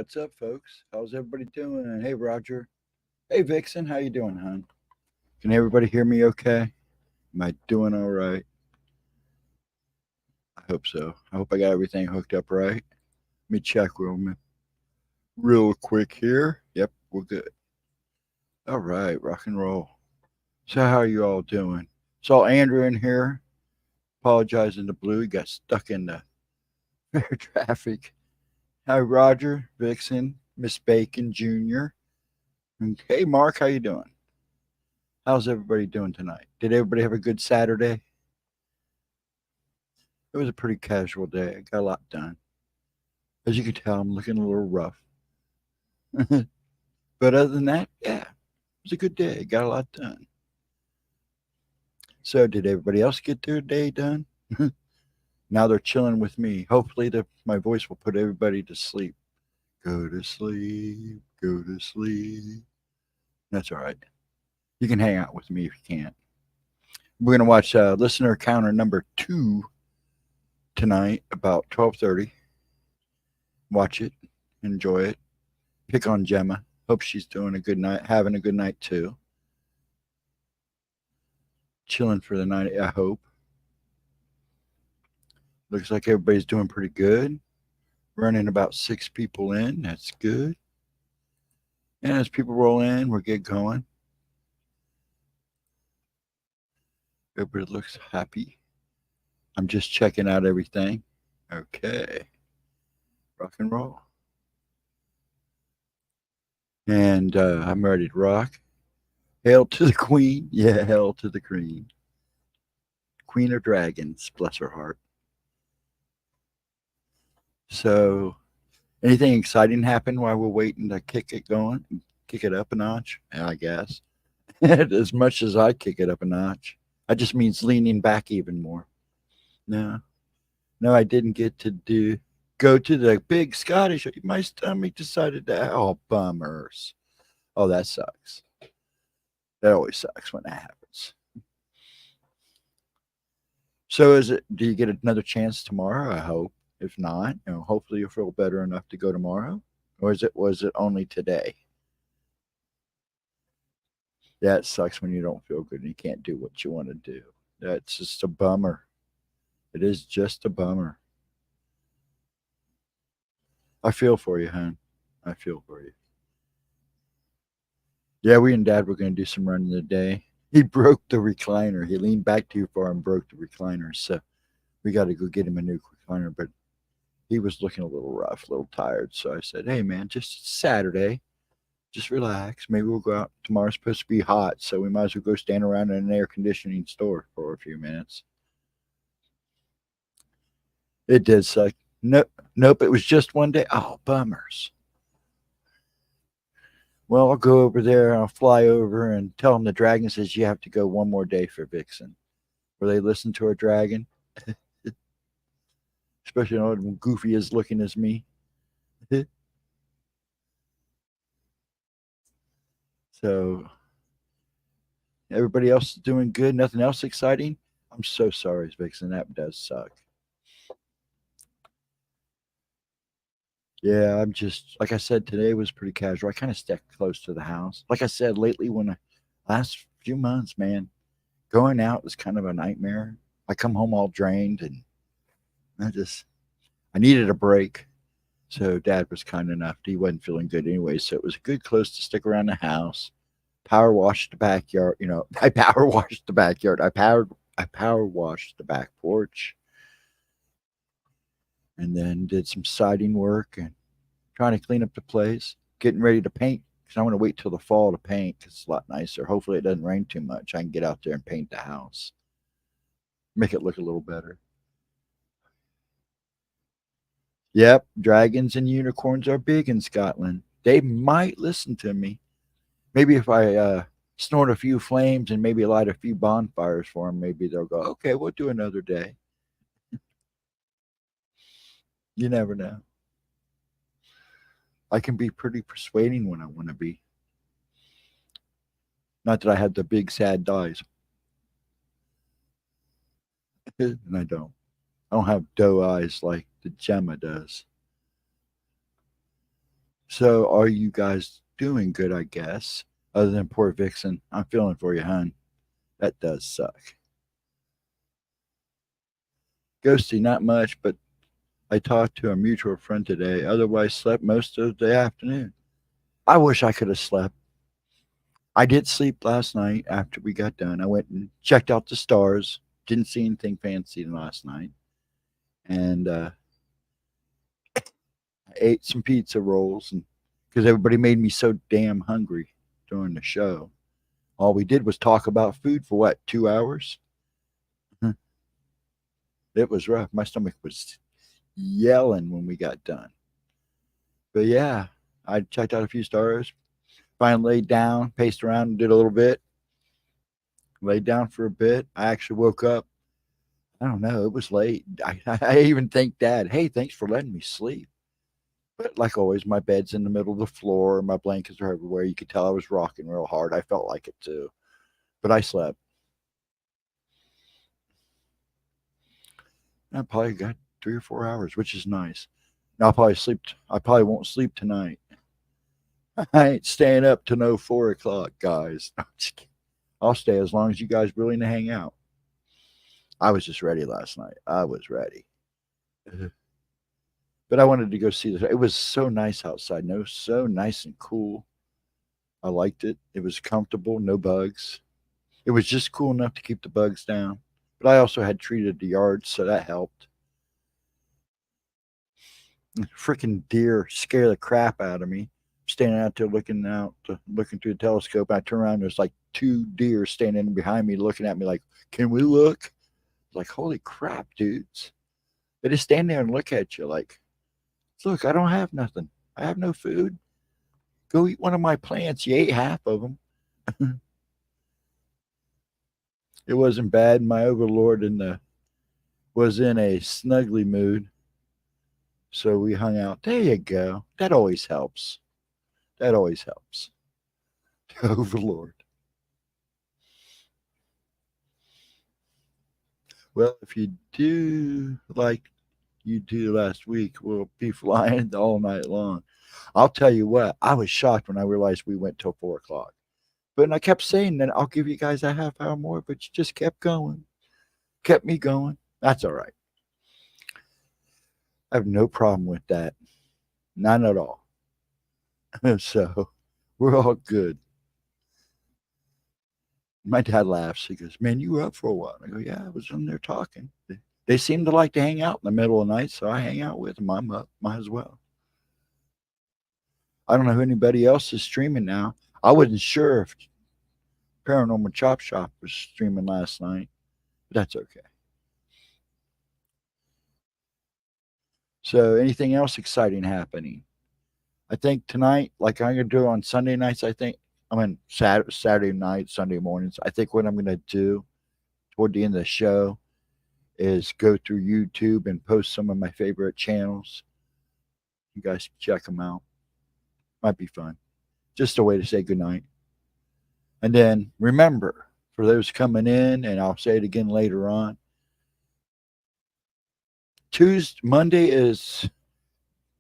What's up, folks? How's everybody doing? And hey, Roger. Hey, Vixen. How you doing, hon? Can everybody hear me okay? Am I doing all right? I hope so. I hope I got everything hooked up right. Let me check real quick here. Yep, we're good. All right, rock and roll. So how are you all doing? Saw Andrew in here. Apologizing to Blue. He got stuck in the fair traffic. Hi, Roger, Vixen, Miss Bacon Jr. And hey, Mark, how you doing? How's everybody doing tonight? Did everybody have a good Saturday? It was a pretty casual day. I got a lot done. As you can tell, I'm looking a little rough. But other than that, yeah, it was a good day. Got a lot done. So, did everybody else get their day done? Now they're chilling with me. Hopefully, my voice will put everybody to sleep. Go to sleep. Go to sleep. That's all right. You can hang out with me if you can't. We're gonna watch listener counter number 2 tonight about 12:30. Watch it, enjoy it. Pick on Gemma. Hope she's doing a good night, having a good night too. Chilling for the night, I hope. Looks like everybody's doing pretty good. Running about 6 people in. That's good. And as people roll in, we'll get going. Everybody looks happy. I'm just checking out everything. Okay. Rock and roll. And I'm ready to rock. Hail to the queen. Yeah, hail to the queen. Queen of dragons, bless her heart. So, anything exciting happen while we're waiting to kick it going? Kick it up a notch, I guess. As much as I kick it up a notch. That just means leaning back even more. No. No, I didn't get to go to the big Scottish. My stomach decided to. Oh, bummers. Oh, that sucks. That always sucks when that happens. So, do you get another chance tomorrow? I hope. If not, hopefully you'll feel better enough to go tomorrow. Or was it only today? Yeah, it sucks when you don't feel good and you can't do what you want to do. That's just a bummer. It is just a bummer. I feel for you, hon. I feel for you. Yeah, we and Dad were going to do some running today. He broke the recliner. He leaned back too far and broke the recliner. So we got to go get him a new recliner. But he was looking a little rough, a little tired. So I said, hey, man, just Saturday. Just relax. Maybe we'll go out. Tomorrow's supposed to be hot. So we might as well go stand around in an air conditioning store for a few minutes. It did suck. Nope, it was just one day. Oh, bummers. Well, I'll go over there. I'll fly over and tell them the dragon says you have to go one more day for Vixen. Will they listen to a dragon? Especially when Goofy is looking as me. So, everybody else is doing good. Nothing else exciting? I'm so sorry, Vixen. That does suck. Yeah, I'm just like I said, today was pretty casual. I kind of stuck close to the house. Like I said, lately, last few months, man, going out was kind of a nightmare. I come home all drained, and I needed a break. So Dad was kind enough. He wasn't feeling good anyway, so it was good close to stick around the house. Power washed the backyard. I power washed the backyard. I power washed the back porch, and then did some siding work and trying to clean up the place, getting ready to paint because I want to wait till the fall to paint because it's a lot nicer. Hopefully, it doesn't rain too much. I can get out there and paint the house, make it look a little better. Yep, dragons and unicorns are big in Scotland. They might listen to me. Maybe if I snort a few flames and maybe light a few bonfires for them, maybe they'll go, okay, we'll do another day. You never know. I can be pretty persuading when I want to be. Not that I had the big sad eyes. And I don't. I don't have doe eyes like the Gemma does. So, are you guys doing good, I guess? Other than poor Vixen. I'm feeling for you, hon. That does suck. Ghosty, not much, but I talked to a mutual friend today. Otherwise, slept most of the afternoon. I wish I could have slept. I did sleep last night after we got done. I went and checked out the stars. Didn't see anything fancy last night. And I ate some pizza rolls and because everybody made me so damn hungry during the show. All we did was talk about food for what, 2 hours? It was rough. My stomach was yelling when we got done. But yeah, I checked out a few stars, finally laid down, paced around, did a little bit, laid down for a bit. I actually woke up. I don't know. It was late. I even thanked Dad. Hey, thanks for letting me sleep. But like always, my bed's in the middle of the floor. My blankets are everywhere. You could tell I was rocking real hard. I felt like it too. But I slept. I probably got 3 or 4 hours, which is nice. Now I'll probably sleep. I probably won't sleep tonight. I ain't staying up to no 4 o'clock, guys. I'll stay as long as you guys willing to hang out. I was just ready last night. I was ready. But I wanted to go see this. It was so nice outside. No, so nice and cool. I liked it. It was comfortable, no bugs. It was just cool enough to keep the bugs down. But I also had treated the yard, so that helped. Freaking deer scare the crap out of me. Standing out there looking through the telescope. I turn around, there's like 2 deer standing behind me, looking at me like, "Can we look?" Like, holy crap, dudes! They just stand there and look at you like, "Look, I don't have nothing. I have no food. Go eat one of my plants. You ate half of them." It wasn't bad. My overlord was in a snuggly mood, so we hung out. There you go. That always helps. That always helps. Overlord. Well, if you do like you do last week, we'll be flying all night long. I'll tell you what, I was shocked when I realized we went till 4 o'clock. But I kept saying that I'll give you guys a half hour more, but you just kept going, kept me going. That's all right. I have no problem with that. None at all. So we're all good. My dad laughs. He goes, "Man, you were up for a while." I go, "Yeah, I was in there talking." They seem to like to hang out in the middle of the night, so I hang out with them. I'm up, might as well. I don't know who anybody else is streaming now. I wasn't sure if Paranormal Chop Shop was streaming last night, but that's okay. So, anything else exciting happening? I think tonight, like I'm gonna do on Sunday nights, Saturday night, Sunday mornings. I think what I'm gonna do toward the end of the show is go through YouTube and post some of my favorite channels. You guys can check them out. Might be fun. Just a way to say goodnight. And then remember, for those coming in, and I'll say it again later on, Monday is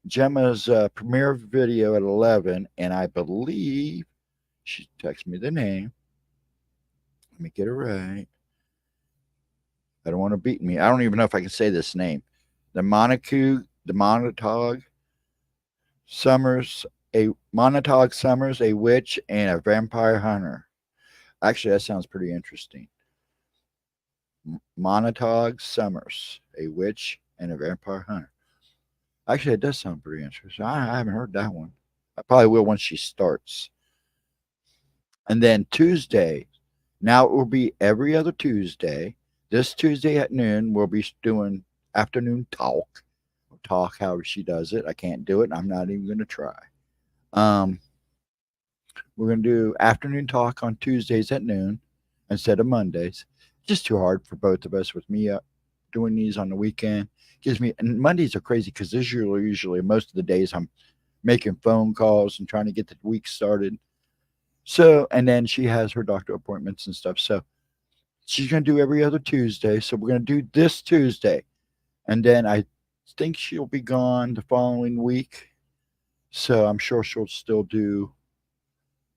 Gemma's premiere video at 11, and I believe she texted me the name. Let me get it right. I don't want to beat me. I don't even know if I can say this name. The Monotog Summers, a witch, and a vampire hunter. Actually, that sounds pretty interesting. Monotog Summers, a witch, and a vampire hunter. Actually, it does sound pretty interesting. I haven't heard that one. I probably will once she starts. And then Tuesday, now it will be every other Tuesday. This Tuesday at noon, we'll be doing afternoon talk. Talk however she does it. I can't do it. I'm not even going to try. Um, we're going to do afternoon talk on Tuesdays at noon instead of Mondays. Just too hard for both of us with me doing these on the weekend. Gives me, and Mondays are crazy because this usually most of the days I'm making phone calls and trying to get the week started. So, and then she has her doctor appointments and stuff. So she's going to do every other Tuesday. So we're going to do this Tuesday. And then I think she'll be gone the following week. So I'm sure she'll still do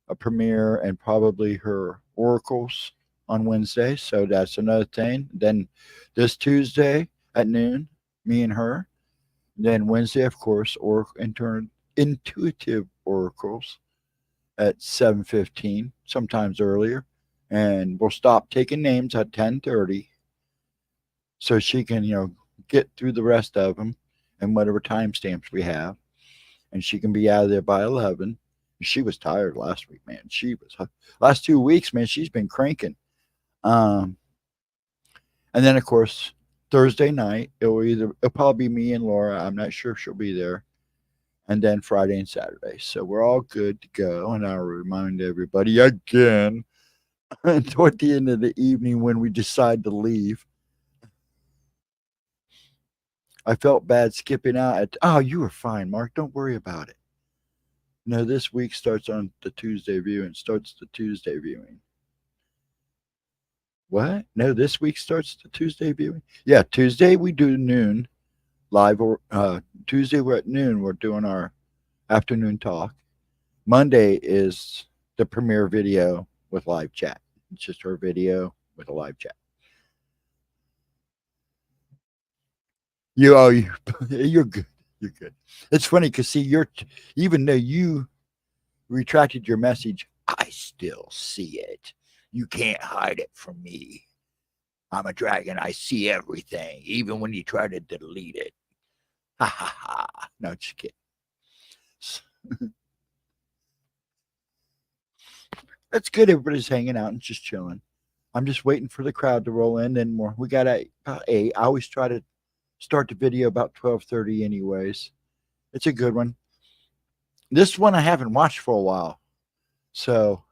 a premiere and probably her oracles on Wednesday. So that's another thing. Then this Tuesday at noon, me and her. Then Wednesday, of course, or intuitive oracles at 7:15, sometimes earlier. And we'll stop taking names at 10:30 so she can, get through the rest of them and whatever timestamps we have. And she can be out of there by 11. She was tired last week, man. She was last 2 weeks, man. She's been cranking. Um, and then of course Thursday night it'll probably be me and Laura. I'm not sure if she'll be there. And then Friday and Saturday. So we're all good to go. And I'll remind everybody again toward the end of the evening when we decide to leave. I felt bad skipping out. Oh, you were fine, Mark. Don't worry about it. No, this week starts on the Tuesday viewing. Starts the Tuesday viewing. What? No, this week starts the Tuesday viewing. Yeah, Tuesday we do noon live, or Tuesday we're at noon. We're doing our afternoon talk. Monday is the premiere video with live chat. It's just her video with a live chat. You're good. You're good. It's funny because see, even though you retracted your message, I still see it. You can't hide it from me. I'm a dragon. I see everything, even when you try to delete it. Ha ha ha. No, just kidding. That's good. Everybody's hanging out and just chilling. I'm just waiting for the crowd to roll in. And more. We got about 8. I always try to start the video about 12:30 anyways. It's a good one. This one I haven't watched for a while. So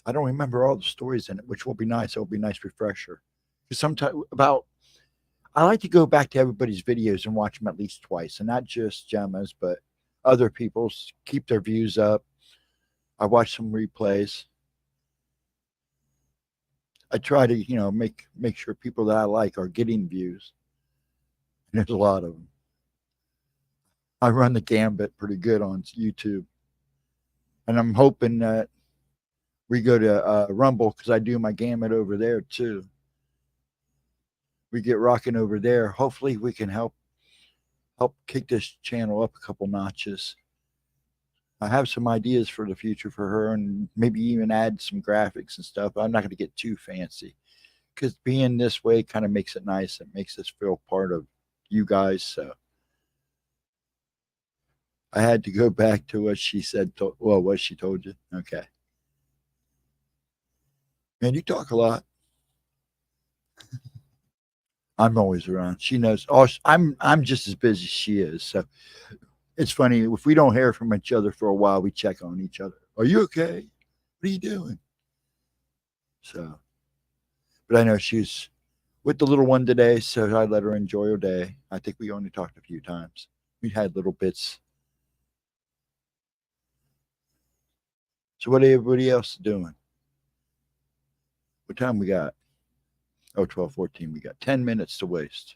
I don't remember all the stories in it, which will be nice. It'll be a nice refresher. Because sometimes I like to go back to everybody's videos and watch them at least twice, and not just Gemma's, but other people's. Keep their views up. I watch some replays. I try to, make sure people that I like are getting views. And there's a lot of them. I run the gambit pretty good on YouTube, and I'm hoping that we go to Rumble because I do my gambit over there too. We get rocking over there. Hopefully, we can help kick this channel up a couple notches. I have some ideas for the future for her, and maybe even add some graphics and stuff. I'm not going to get too fancy because being this way kind of makes it nice. It makes us feel part of you guys. So I had to go back to what she said. What she told you. Okay. Man, you talk a lot. I'm always around. She knows. Oh, I'm just as busy as she is. So it's funny if we don't hear from each other for a while, we check on each other. Are you okay? What are you doing? So, but I know she's with the little one today, so I let her enjoy her day. I think we only talked a few times. We had little bits. So what everybody else doing? What time we got? Oh, 12:14. We got 10 minutes to waste.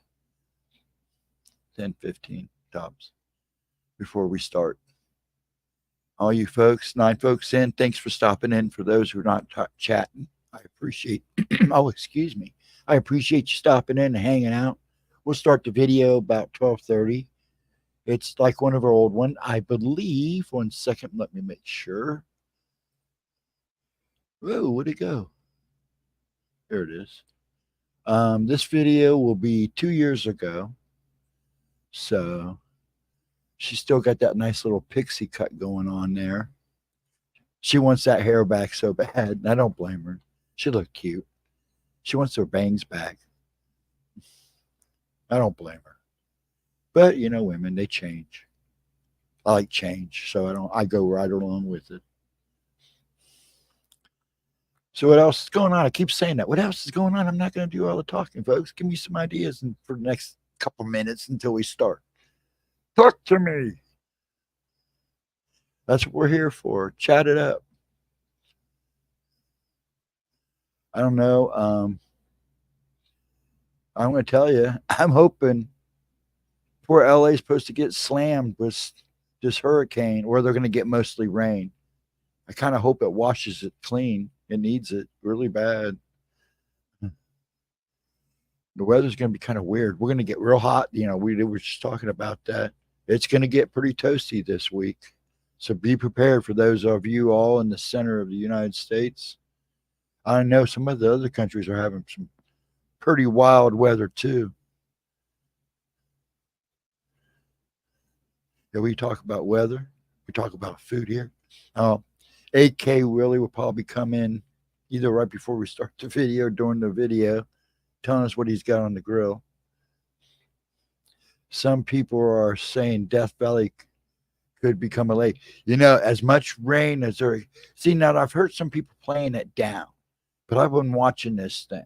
10, 15 tops before we start. All you folks, 9 folks in, thanks for stopping in. For those who are not chatting, I appreciate oh, excuse me. I appreciate you stopping in and hanging out. We'll start the video about 12:30. It's like one of our old ones. I believe, 1 second, let me make sure. Whoa, where'd it go? There it is. This video will be 2 years ago. So she still got that nice little pixie cut going on there. She wants that hair back so bad. I don't blame her. She looked cute. She wants her bangs back. I don't blame her. But women, they change. I like change, so I go right along with it. So what else is going on? I keep saying that. What else is going on? I'm not going to do all the talking, folks. Give me some ideas for the next couple minutes until we start. Talk to me. That's what we're here for. Chat it up. I don't know. I'm going to tell you, I'm hoping poor LA is supposed to get slammed with this hurricane, or they're going to get mostly rain. I kind of hope it washes it clean. It needs it really bad. The weather's going to be kind of weird. We're going to get real hot. We were just talking about that. It's going to get pretty toasty this week. So be prepared for those of you all in the center of the United States. I know some of the other countries are having some pretty wild weather too. Yeah, we talk about weather. We talk about food here. AK Willie will probably come in either right before we start the video or during the video, telling us what he's got on the grill. Some people are saying Death Valley could become a lake. As much rain as there. See, now I've heard some people playing it down, but I've been watching this thing.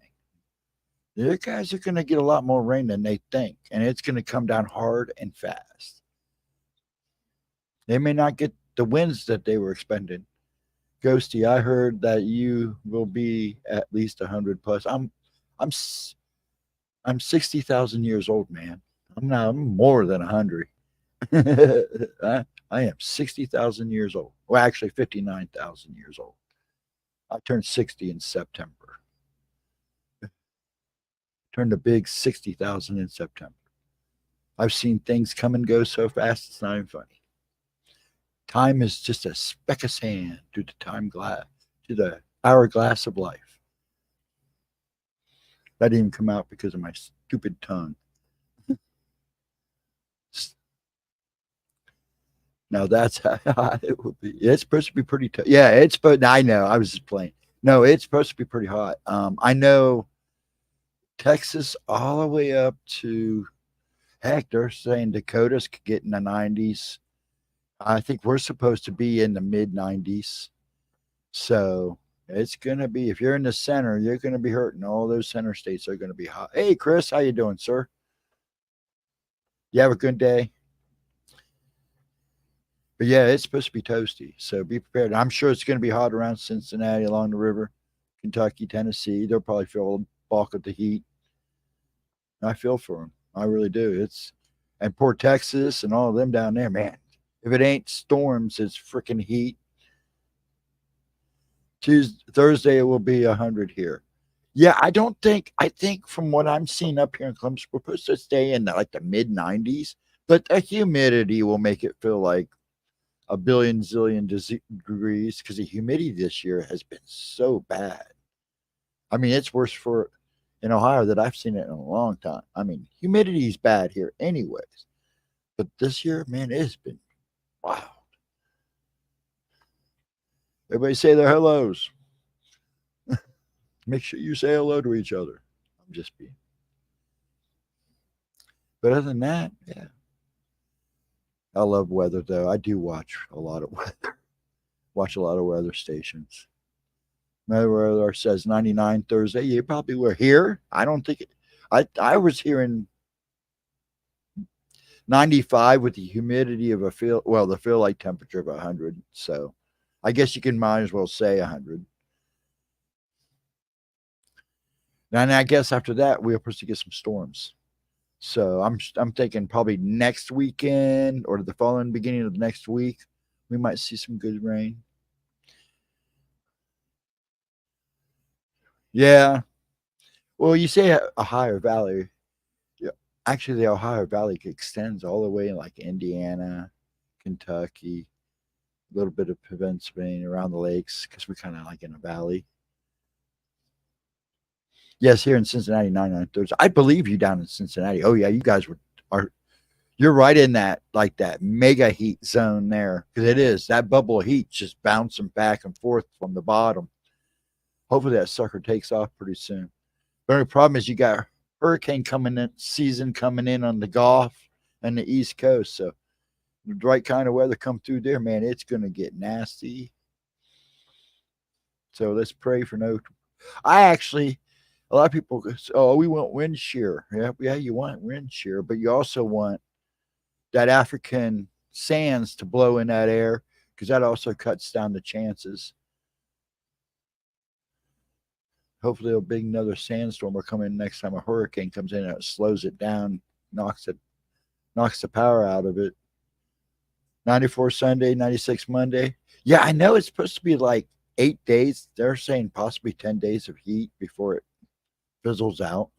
The guys are going to get a lot more rain than they think, and it's going to come down hard and fast. They may not get the winds that they were expecting. Ghosty, I heard that you will be at least 100 plus. I'm 60,000 years old, man. I'm more than 100. I am 60,000 years old. Well, actually 59,000 years old. I turned 60 in September. Turned a big 60,000 in September. I've seen things come and go so fast, it's not even funny. Time is just a speck of sand to the hourglass of life. That didn't even come out because of my stupid tongue. Now that's how it will be. It's supposed to be pretty tough. Yeah, it's supposed. I know. I was just playing. No, it's supposed to be pretty hot. I know Texas all the way up to, heck, they're saying Dakotas could get in the 90s. I think we're supposed to be in the mid 90s. So it's going to be, if you're in the center, you're going to be hurting. All those center states are going to be hot. Hey, Chris, how you doing, sir? You have a good day? But yeah, it's supposed to be toasty. So be prepared. I'm sure it's going to be hot around Cincinnati, along the river, Kentucky, Tennessee. They'll probably feel a bulk of the heat. I feel for them. I really do. And poor Texas and all of them down there, man. If it ain't storms, it's freaking heat. Thursday, it will be 100 here. Yeah, I think from what I'm seeing up here in Columbus, we're supposed to stay in the mid 90s, but the humidity will make it feel like a billion zillion degrees because the humidity this year has been so bad. I mean, it's worse in Ohio that I've seen it in a long time. I mean, humidity is bad here anyways. But this year, man, it's been wild. Everybody say their hellos. Make sure you say hello to each other. I'm just being. But other than that, yeah. I love weather, though. I do watch a lot of weather. Watch a lot of weather stations. My weather says 99 Thursday. You probably were here. I don't think I was here in 95 with the humidity of the feel like temperature of 100. So I guess you might as well say 100. And I guess after that, we're supposed to get some storms. So I'm thinking probably next weekend or the following beginning of next week, we might see some good rain. Yeah. Well, you say Ohio Valley. Yeah. Actually, the Ohio Valley extends all the way in Indiana, Kentucky, a little bit of Pennsylvania, around the lakes, because we're kind of in a valley. Yes, here in Cincinnati, 99 Thursday. I believe you down in Cincinnati. Oh yeah, you guys you're right in that that mega heat zone there, because it is that bubble of heat just bouncing back and forth from the bottom. Hopefully that sucker takes off pretty soon. The only problem is you got hurricane season coming in on the Gulf and the East Coast. So the right kind of weather come through there, man, it's gonna get nasty. So let's pray for no. A lot of people go, oh, we want wind shear. Yeah, you want wind shear, but you also want that African sands to blow in that air, because that also cuts down the chances. Hopefully, a big another sandstorm will come in next time a hurricane comes in, and it slows it down, knocks the power out of it. 94 Sunday, 96 Monday. Yeah, I know it's supposed to be like 8 days. They're saying possibly 10 days of heat before it fizzles out.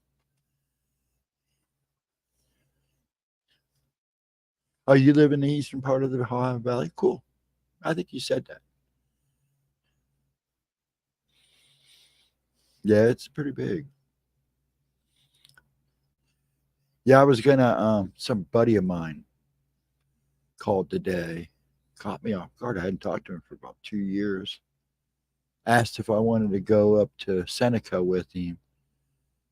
Oh, you live in the eastern part of the Ohio Valley? Cool. I think you said that. Yeah, it's pretty big. Yeah, I was gonna some buddy of mine called today, caught me off guard. I hadn't talked to him for about 2 years. Asked if I wanted to go up to Seneca with him.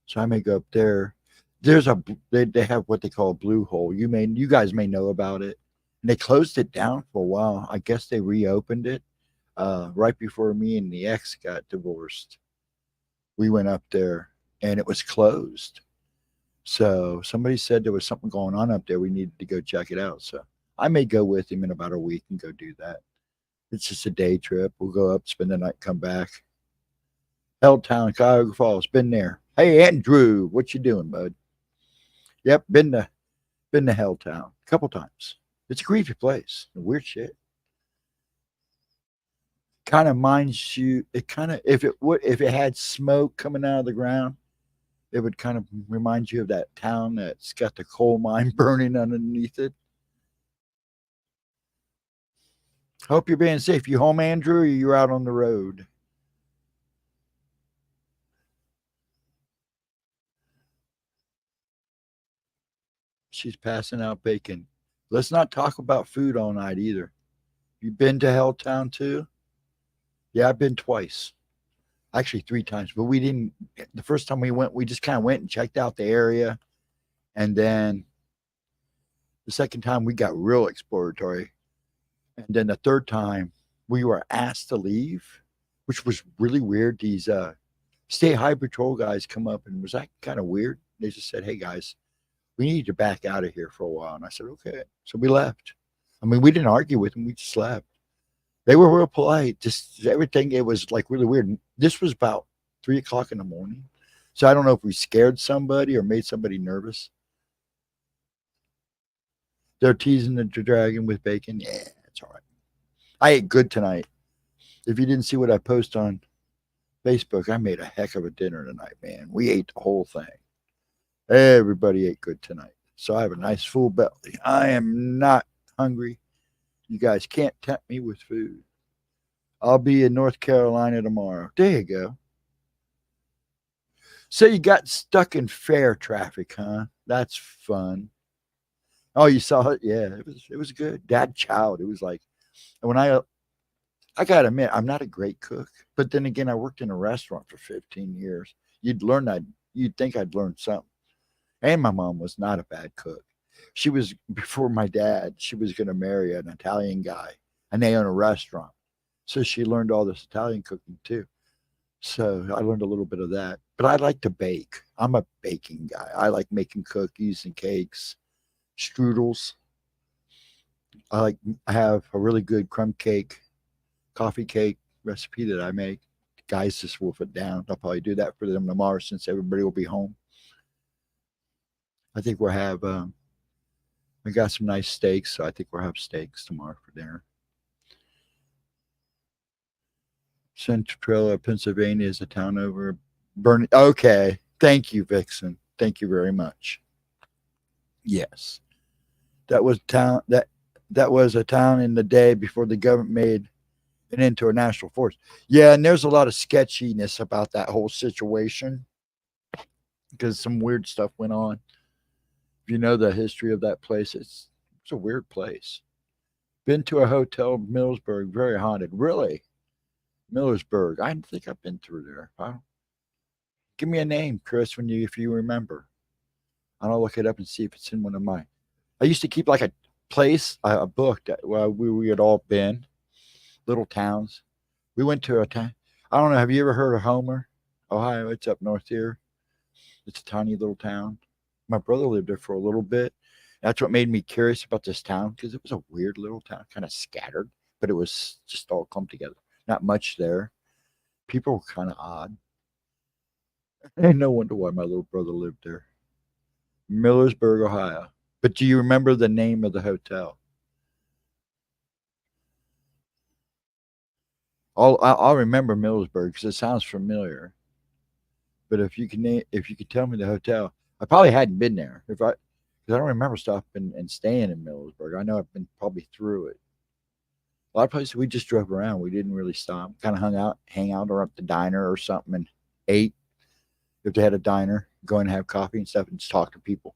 So I may go up there. There's a they have what they call a blue hole. You guys may know about it. And they closed it down for a while. I guess they reopened it right before me and the ex got divorced. We went up there and it was closed. So somebody said there was something going on up there. We needed to go check it out. So I may go with him in about a week and go do that. It's just a day trip. We'll go up, spend the night, come back. Helltown, Cuyahoga Falls, been there. Hey Andrew, what you doing, bud? Yep, been to Helltown a couple times. It's a creepy place. Weird shit. Kind of minds you. It kind of if it had smoke coming out of the ground, it would kind of remind you of that town that's got the coal mine burning underneath it. Hope you're being safe. You home, Andrew, or you're out on the road? She's passing out bacon. Let's not talk about food all night either. You been to Helltown too? Yeah, I've been twice. Actually, three times. But we didn't. The first time we went, we just kind of went and checked out the area, and then the second time we got real exploratory, and then the third time we were asked to leave, which was really weird. These state high patrol guys come up and was that kind of weird. They just said, "Hey guys, we need to back out of here for a while," and I said, "Okay." So we left. I mean, we didn't argue with them. We just left. They were real polite. Just everything. It was like really weird. This was about 3 o'clock in the morning. So I don't know if we scared somebody or made somebody nervous. They're teasing the dragon with bacon. Yeah, it's all right. I ate good tonight. If you didn't see what I post on Facebook, I made a heck of a dinner tonight, man. We ate the whole thing. Everybody ate good tonight. So I have a nice full belly. I am not hungry. You guys can't tempt me with food. I'll be in North Carolina tomorrow. There you go. So you got stuck in fair traffic, huh? That's fun. Oh, you saw it? Yeah, it was good. Dad child. It was like when I gotta admit, I'm not a great cook, but then again, I worked in a restaurant for 15 years. You'd think I'd learn something. And my mom was not a bad cook. She was before my dad. She was going to marry an Italian guy, and they own a restaurant. So she learned all this Italian cooking too. So I learned a little bit of that. But I like to bake. I'm a baking guy. I like making cookies and cakes, strudels. I have a really good crumb cake, coffee cake recipe that I make. Guys just wolf it down. I'll probably do that for them tomorrow since everybody will be home. I think we'll have we got some nice steaks, so I think we'll have steaks tomorrow for dinner. Centralia, Pennsylvania is a town over Burn. Okay. Thank you, Vixen. Thank you very much. Yes. That was a town in the day before the government made it into a national forest. Yeah, and there's a lot of sketchiness about that whole situation because some weird stuff went on. If you know the history of that place, it's a weird place. Been to a hotel in Millersburg, very haunted. Really? Millersburg. I think I've been through there. Give me a name, Chris, if you remember. I'll look it up and see if it's in one of mine. I used to keep like a place, a book that we had all been, little towns. We went to a town. I don't know. Have you ever heard of Homer, Ohio? It's up north here. It's a tiny little town. My brother lived there for a little bit. That's what made me curious about this town because it was a weird little town, kind of scattered, but it was just all clumped together. Not much there. People were kind of odd. And no wonder why my little brother lived there. Millersburg, Ohio. But do you remember the name of the hotel? I'll remember Millersburg because it sounds familiar. But if you could tell me the hotel, I probably hadn't been there. Because I don't remember stopping and staying in Millersburg. I know I've been probably through it. A lot of places we just drove around. We didn't really stop. Kind of hang out, or at the diner or something, and ate. If they had a diner, go and have coffee and stuff, and just talk to people.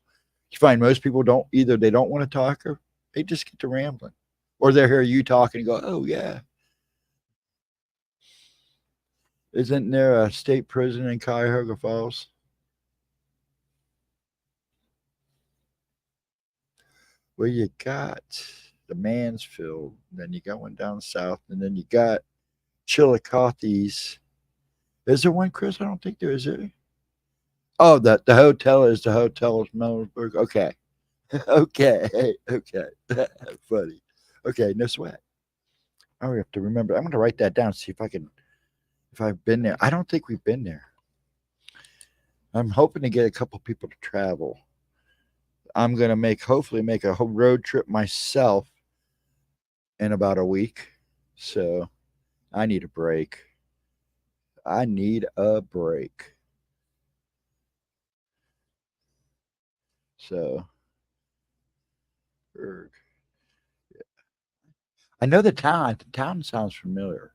You find most people don't either. They don't want to talk, or they just get to rambling, or they hear you talking and go, "Oh yeah." Isn't there a state prison in Cuyahoga Falls? Well, you got the Mansfield, then you got one down south, and then you got Chillicothe's. Is there one, Chris? I don't think there is. There? Oh, the hotel is the Hotel of Millersburg. Okay, okay, okay. Funny. Okay, no sweat. I have to remember. I'm going to write that down. See if I can. If I've been there. I don't think we've been there. I'm hoping to get a couple people to travel. I'm going to hopefully make a whole road trip myself in about a week. So I need a break. I need a break. So, I know the town. The town sounds familiar.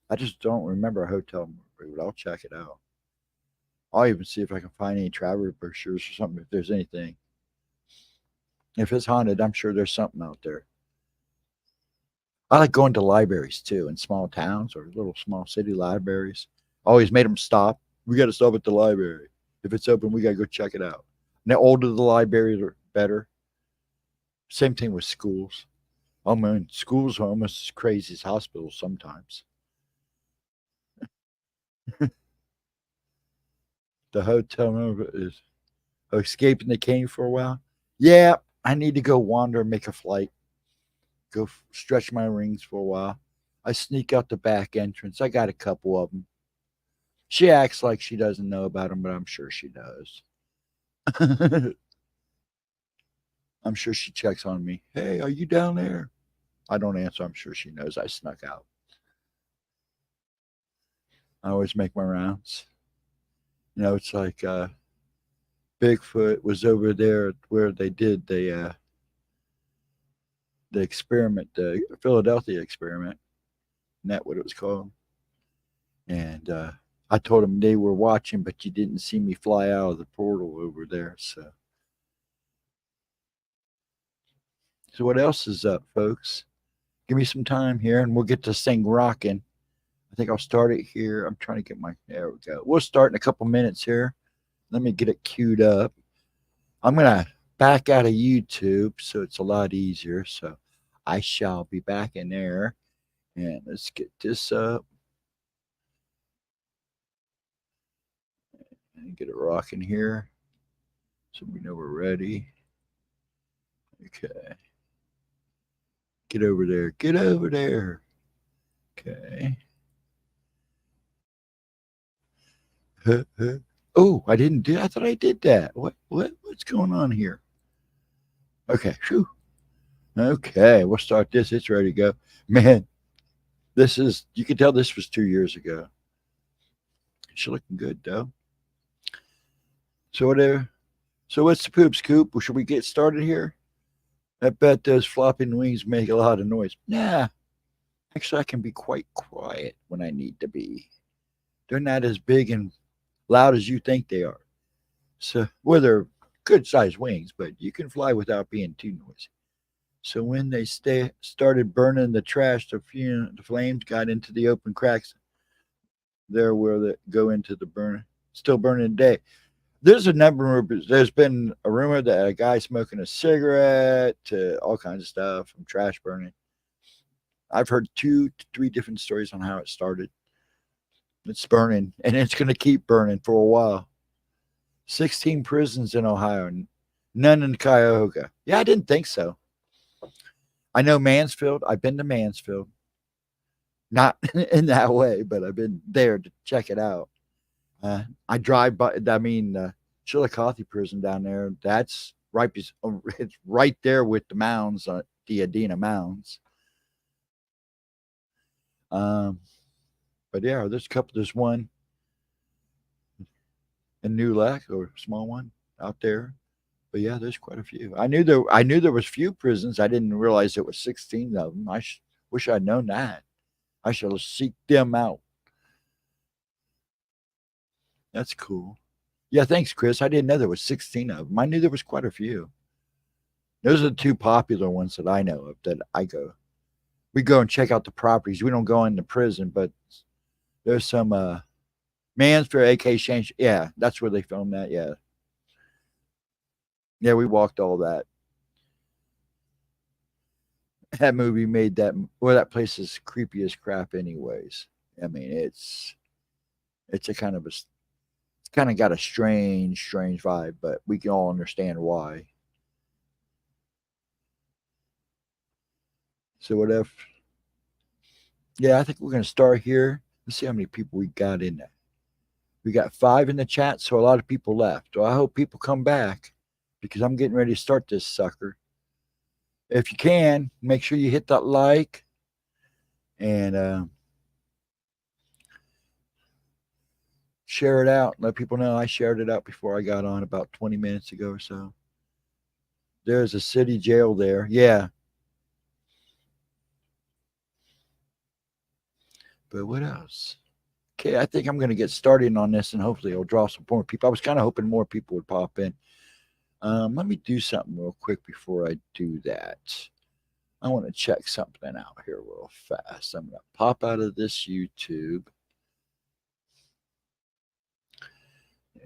I just don't remember a hotel, but I'll check it out. I'll even see if I can find any travel brochures or something if there's anything. If it's haunted, I'm sure there's something out there. I like going to libraries too in small towns or little small city libraries. Always made them stop. We got to stop at the library. If it's open, we got to go check it out. And the older the libraries are better. Same thing with schools. I mean, schools are almost as crazy as hospitals sometimes. The hotel room is escaping the cane for a while. Yeah, I need to go wander and make a flight. Go stretch my rings for a while. I sneak out the back entrance. I got a couple of them. She acts like she doesn't know about them, but I'm sure she does. I'm sure she checks on me. Hey, are you down there? I don't answer. I'm sure she knows I snuck out. I always make my rounds. It's like Bigfoot was over there where they did the experiment, the Philadelphia experiment. Isn't that what it was called? And I told them they were watching, but you didn't see me fly out of the portal over there. So what else is up, folks? Give me some time here, and we'll get this thing rocking. I think I'll start it here. I'm trying to get there we go. We'll start in a couple minutes here. Let me get it queued up. I'm going to back out of YouTube so it's a lot easier. So I shall be back in there. And let's get this up. And get it rocking here. So we know we're ready. Okay. Get over there. Get over there. Okay. Oh, I didn't do. I thought I did that. What's going on here? Okay. Whew. Okay, we'll start this. It's ready to go. Man, this is. You can tell this was 2 years ago. She's looking good though. So whatever. So what's the poop scoop? Should we get started here? I bet those flopping wings make a lot of noise. Nah, actually, I can be quite quiet when I need to be. They're not as big and loud as you think they are. So, well, they're good sized wings, but you can fly without being too noisy. So when they started burning the trash, the flames got into the open cracks there where they go into the burn, still burning today. There's a number of, there's been a rumor that a guy smoking a cigarette to all kinds of stuff from trash burning. I've heard 2 to 3 different stories on how it started. It's burning, and it's going to keep burning for a while. 16 prisons in Ohio, none in Cuyahoga. Yeah, I didn't think so. I know Mansfield. I've been to Mansfield. Not in that way, but I've been there to check it out. I drive by. I mean, Chillicothe prison down there. That's right. It's right there with the mounds, the Adena mounds. But yeah, there's a couple. There's one in New Lac, or a small one out there. But yeah, there's quite a few. I knew there was few prisons. I didn't realize there was 16 of them. Wish I'd known that. I shall seek them out. That's cool. Yeah, thanks, Chris. I didn't know there was 16 of them. I knew there was quite a few. Those are the two popular ones that I know of that I go. We go and check out the properties. We don't go into prison, but there's some Mansfield, AK Exchange. Yeah, that's where they filmed that. Yeah. Yeah, we walked all that. That movie made that, well, that place is creepy as crap anyways. I mean, it's a kind of a, it's kind of got a strange vibe, but we can all understand why. So what if, yeah, I think we're going to start here. Let's see how many people we got in there. We got 5 in the chat, so a lot of people left. Well, I hope people come back because I'm getting ready to start this sucker. If you can, make sure you hit that like and share it out. Let people know I shared it out before I got on about 20 minutes ago or so. There's a city jail there. Yeah. But what else? Okay, I think I'm going to get started on this, and hopefully it'll draw some more people. I was kind of hoping more people would pop in. Let me do something real quick before I do that. I want to check something out here real fast. I'm going to pop out of this YouTube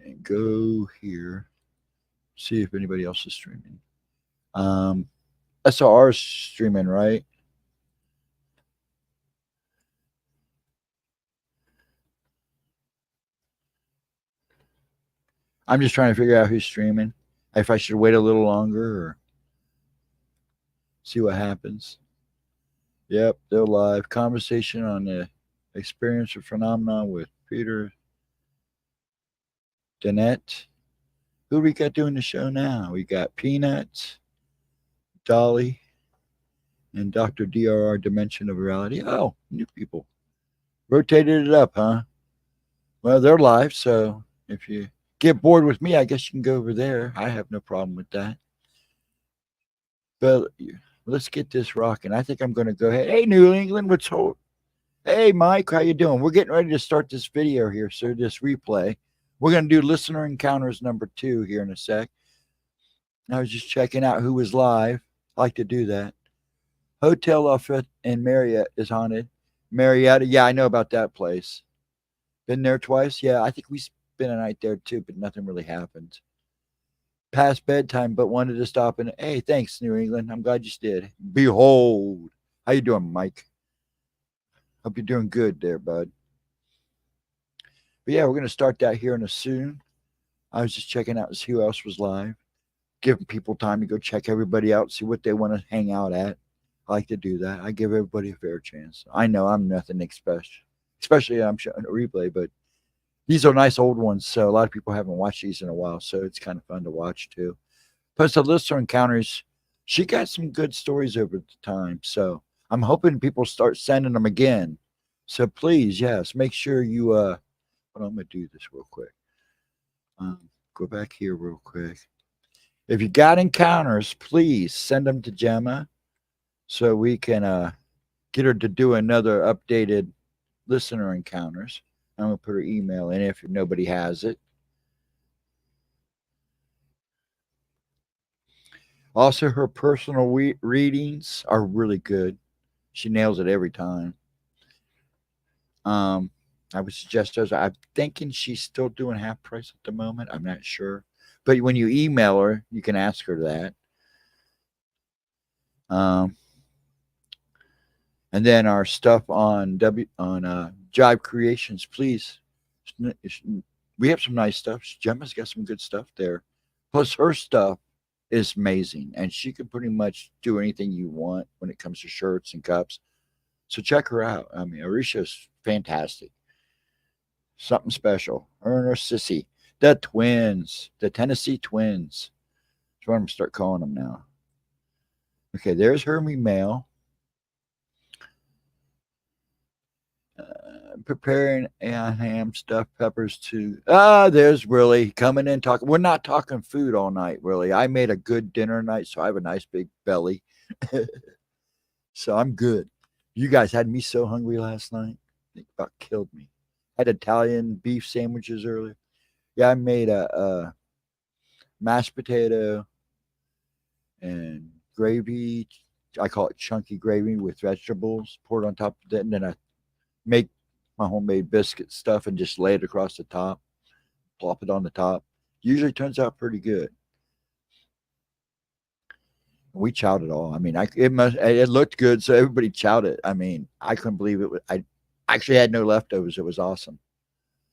and go here. See if anybody else is streaming. SR is streaming, right? I'm just trying to figure out who's streaming. If I should wait a little longer or see what happens. Yep, they're live. Conversation on the experience or phenomenon with Peter Danette. Who we got doing the show now? We got Peanuts, Dolly, and Dr. DRR Dimension of Reality. Oh, new people. Rotated it up, huh? Well, they're live, so if you get bored with me, I guess you can go over there. I have no problem with that. But let's get this rocking. I think I'm going to go ahead. Hey, New England, what's up? Hey, Mike, how you doing? We're getting ready to start this video here, so this replay. We're going to do listener encounters number 2 here in a sec. I was just checking out who was live. I like to do that. Hotel Lafayette in Marriott is haunted. Marietta, yeah, I know about that place. Been there twice. Yeah, I think we spent a night there too, but nothing really happened. Past bedtime, but wanted to stop and hey, thanks, New England. I'm glad you did. Behold. How you doing, Mike? Hope you're doing good there, bud. But yeah, we're going to start that here in a soon. I was just checking out to see who else was live. Giving people time to go check everybody out, see what they want to hang out at. I like to do that. I give everybody a fair chance. I know I'm nothing special, especially I'm showing a replay, but these are nice old ones, so a lot of people haven't watched these in a while, so it's kind of fun to watch too. Plus, the listener encounters, she got some good stories over the time, so I'm hoping people start sending them again. So please, yes, make sure you well, I'm gonna do this real quick. Go back here real quick. If you got encounters, please send them to Gemma so we can get her to do another updated listener encounters. I'm going to put her email in if nobody has it. Also, her personal readings are really good. She nails it every time. I would suggest those. I'm thinking she's still doing half price at the moment. I'm not sure. But when you email her, you can ask her that. And then our stuff on Jive Creations, please. We have some nice stuff. Gemma's got some good stuff there. Plus, her stuff is amazing, and she can pretty much do anything you want when it comes to shirts and cups. So check her out. I mean, Arisha's fantastic. Something special. Her and her sissy. The twins. The Tennessee twins. That's what I'm going to start calling them now. Okay, there's her email. preparing ham stuffed peppers to there's Willie coming in talking. We're not talking food all night, really. I made a good dinner night, so I have a nice big belly. So I'm good. You guys had me so hungry last night. It about killed me. Had Italian beef sandwiches earlier. Yeah, I made a mashed potato and gravy. I call it chunky gravy with vegetables poured on top of it, and then I make my homemade biscuit stuff and just lay it across the top, plop it on the top. Usually turns out pretty good. We chowed it all. I mean, it looked good, so everybody chowed it. I mean, I couldn't believe it. I actually had no leftovers. It was awesome.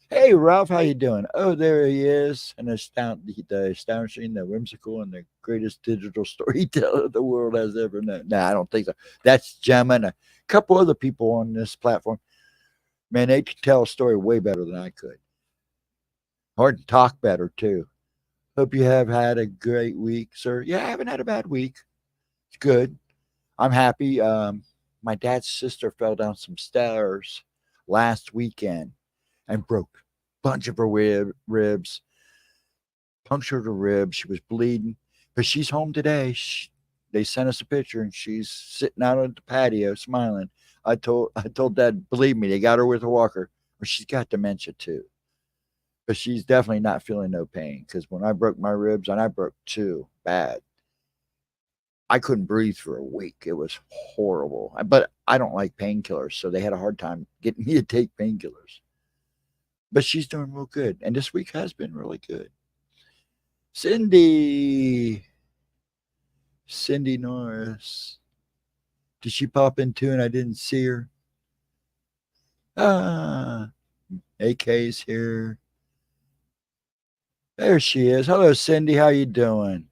Hey, Ralph, how you doing? Oh, there he is, and the astonishing, the whimsical, and the greatest digital storyteller the world has ever known. Nah, I don't think so. That's Gemma and a couple other people on this platform. Man, they could tell a story way better than I could. Hard to talk better too. Hope you have had a great week, sir. Yeah, I haven't had a bad week. It's good. I'm happy. My dad's sister fell down some stairs last weekend and broke a bunch of her ribs, punctured her ribs. She was bleeding, but she's home today. They sent us a picture, and she's sitting out on the patio smiling. I told Dad, believe me, they got her with a walker, but she's got dementia too. But she's definitely not feeling no pain because when I broke my ribs, and I broke two bad, I couldn't breathe for a week. It was horrible. But I don't like painkillers, so they had a hard time getting me to take painkillers. But she's doing real good, and this week has been really good. Cindy Norris. Did she pop in too and I didn't see her? Ah, AK's here. There she is. Hello, Cindy. How you doing?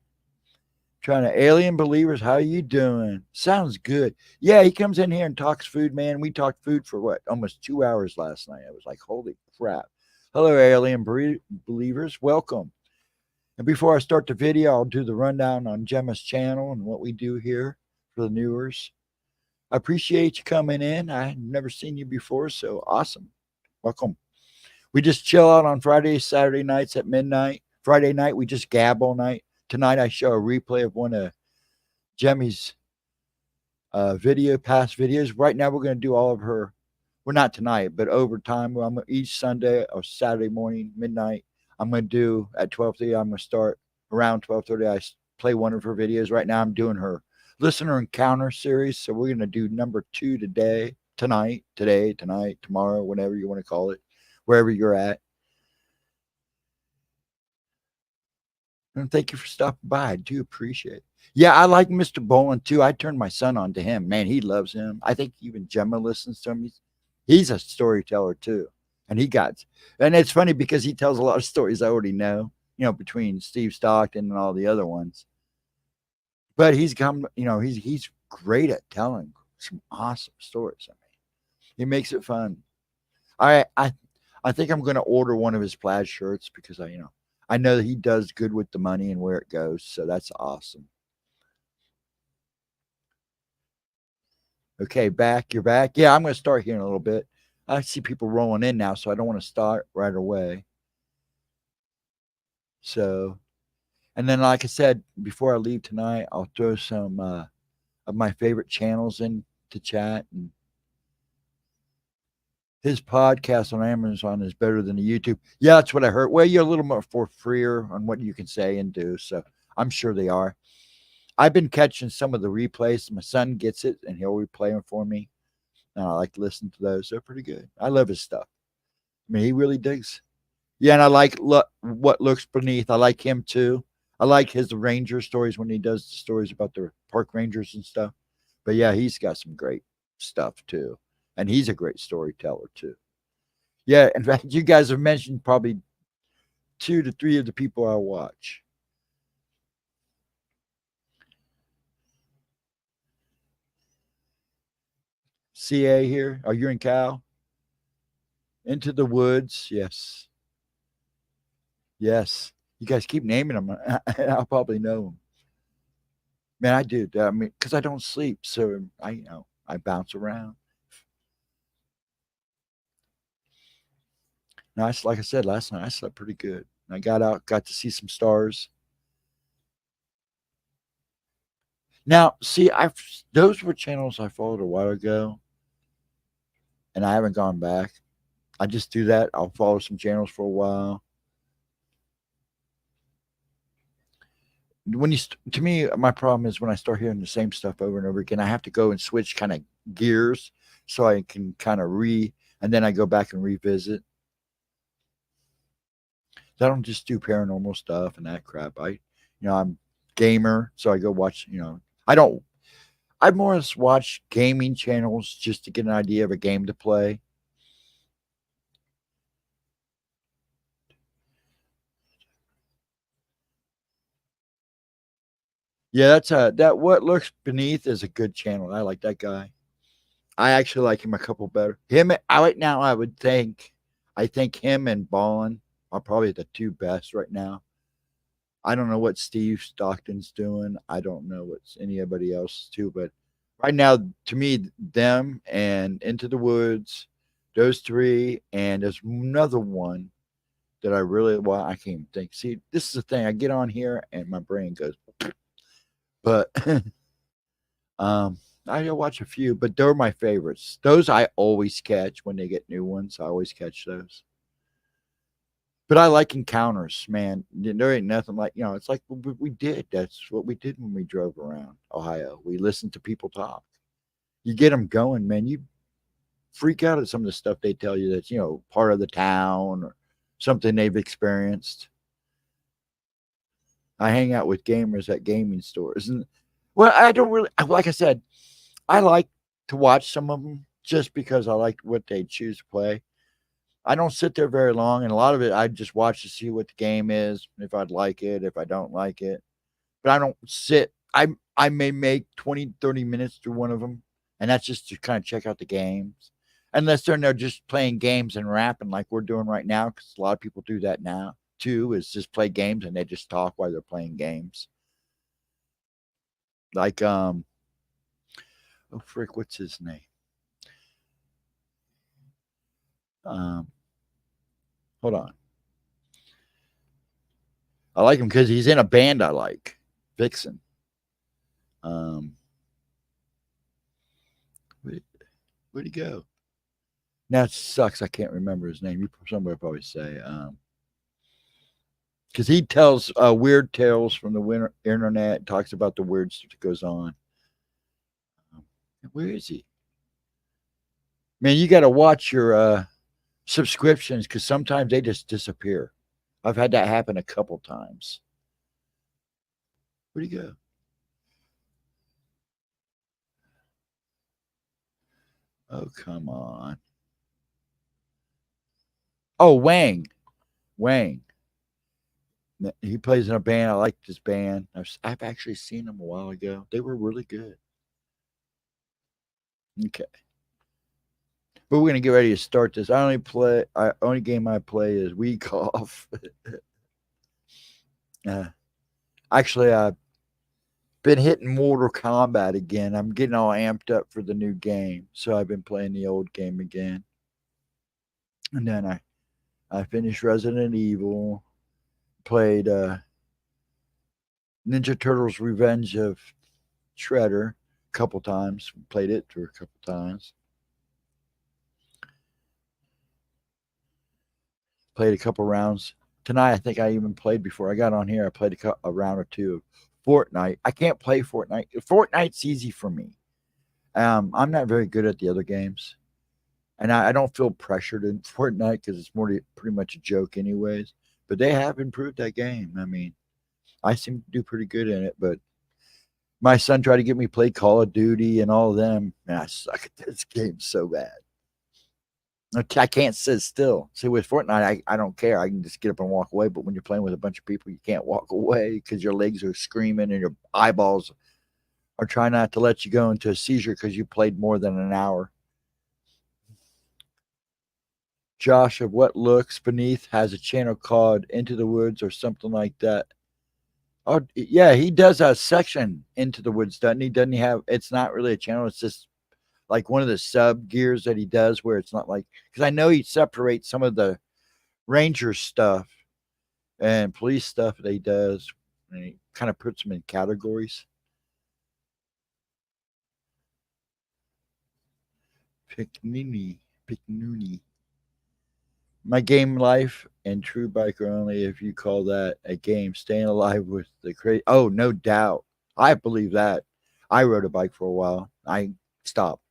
Trying to alien believers. How you doing? Sounds good. Yeah, he comes in here and talks food, man. We talked food for what? Almost 2 hours last night. I was like, holy crap. Hello, alien believers. Welcome. And before I start the video, I'll do the rundown on Gemma's channel and what we do here for the newers. I appreciate you coming in. I've never seen you before, so awesome. Welcome. We just chill out on Fridays, Saturday nights at midnight. Friday night, we just gab all night. Tonight, I show a replay of one of Jemmy's past videos. Right now, we're going to do all of her, well, not tonight, but over time. Each Sunday or Saturday morning, midnight, I'm going to do at 12:30. I'm going to start around 12:30. I play one of her videos. Right now, I'm doing her listener encounter series. So we're going to do number 2 tonight, tomorrow, whatever you want to call it, wherever you're at. And thank you for stopping by. I do appreciate it. Yeah, I like Mr. Boland too. I turned my son on to him. Man, he loves him. I think even Gemma listens to him. He's a storyteller too. And it's funny because he tells a lot of stories I already know, between Steve Stockton and all the other ones. But he's great at telling some awesome stories. I mean, he makes it fun. I think I'm going to order one of his plaid shirts because I know that he does good with the money and where it goes. So that's awesome. Okay, you're back. Yeah, I'm going to start here in a little bit. I see people rolling in now, so I don't want to start right away. So, and then like I said, before I leave tonight, I'll throw some of my favorite channels into chat. And his podcast on Amazon is better than the YouTube. Yeah, that's what I heard. Well, you're a little more freer on what you can say and do. So I'm sure they are. I've been catching some of the replays. My son gets it, and he'll replay them for me. And I like to listen to those. They're pretty good. I love his stuff. I mean, he really digs. Yeah, and I like what looks beneath. I like him too. I like his ranger stories when he does the stories about the park rangers and stuff. But yeah, he's got some great stuff too. And he's a great storyteller too. Yeah, in fact, you guys have mentioned probably 2 to 3 of the people I watch. CA here. Are you in Cal? Into the Woods. Yes. Yes. You guys keep naming them. I'll probably know them. Man, I do. I mean, because I don't sleep. So I bounce around. Like I said last night, I slept pretty good. I got out, got to see some stars. Now, see, those were channels I followed a while ago, and I haven't gone back. I just do that. I'll follow some channels for a while. When to me, my problem is when I start hearing the same stuff over and over again, I have to go and switch kind of gears so I can kind of and then I go back and revisit. I don't just do paranormal stuff and that crap. I'm gamer, so I go watch. I don't. I more or less watch gaming channels just to get an idea of a game to play. Yeah, that what looks beneath is a good channel. I like that guy. I actually like him a couple better. Right now, I think him and Ballin are probably the two best right now. I don't know what Steve Stockton's doing. I don't know what's anybody else too, but right now, to me, them and Into the Woods, those three, and there's another one that I really want. I can't even think. See, this is the thing. I get on here and my brain goes, but I watch a few, but they're my favorites. Those I always catch when they get new ones. I always catch those. But I like encounters, man. There ain't nothing like, it's like we did. That's what we did when we drove around Ohio. We listened to people talk. You get them going, man. You freak out at some of the stuff they tell you that's, part of the town or something they've experienced. I hang out with gamers at gaming stores. And, well, I don't really, like I said, I like to watch some of them just because I like what they choose to play. I don't sit there very long, and a lot of it I just watch to see what the game is, if I'd like it, if I don't like it. But I don't sit. I may make 20, 30 minutes through one of them, and that's just to kind of check out the games. Unless they're in there just playing games and rapping like we're doing right now, because a lot of people do that now too, is just play games and they just talk while they're playing games. Like oh frick, what's his name? Hold on. I like him because he's in a band I like, Vixen. Where'd he go? Now it sucks. I can't remember his name. Somebody probably say, because he tells weird tales from the internet, talks about the weird stuff that goes on. Where is he? Man, you got to watch your subscriptions because sometimes they just disappear. I've had that happen a couple times. Where'd he go? Oh, come on. Oh, Wang. He plays in a band. I like this band. I've actually seen them a while ago. They were really good. Okay. But we're gonna get ready to start this. Only game I play is week off. Actually, I've been hitting Mortal Kombat again. I'm getting all amped up for the new game, so I've been playing the old game again. And then I finished Resident Evil, played Ninja Turtles: Revenge of Shredder a couple times. Played it for a couple times. Played a couple rounds tonight. I think I even played before I got on here. I played a round or two of Fortnite. I can't play Fortnite. Fortnite's easy for me. I'm not very good at the other games, and I don't feel pressured in Fortnite because it's pretty much a joke, anyways. But they have improved that game. I mean, I seem to do pretty good in it. But my son tried to get me to play Call of Duty and all of them, and I suck at this game so bad. I can't sit still. See, with Fortnite, I don't care. I can just get up and walk away. But when you're playing with a bunch of people, you can't walk away because your legs are screaming and your eyeballs are trying not to let you go into a seizure because you played more than an hour. Josh of What Looks Beneath has a channel called Into the Woods or something like that. Oh, yeah, he does a section Into the Woods, doesn't he? Doesn't he have, it's not really a channel. It's just like one of the sub gears that he does where it's not like, because I know he separates some of the ranger stuff and police stuff that he does. And he kind of puts them in categories. Picknoonie. Picknoonie. My game life and true biker only, if you call that a game, staying alive with the crazy. Oh, no doubt. I believe that. I rode a bike for a while. I stopped.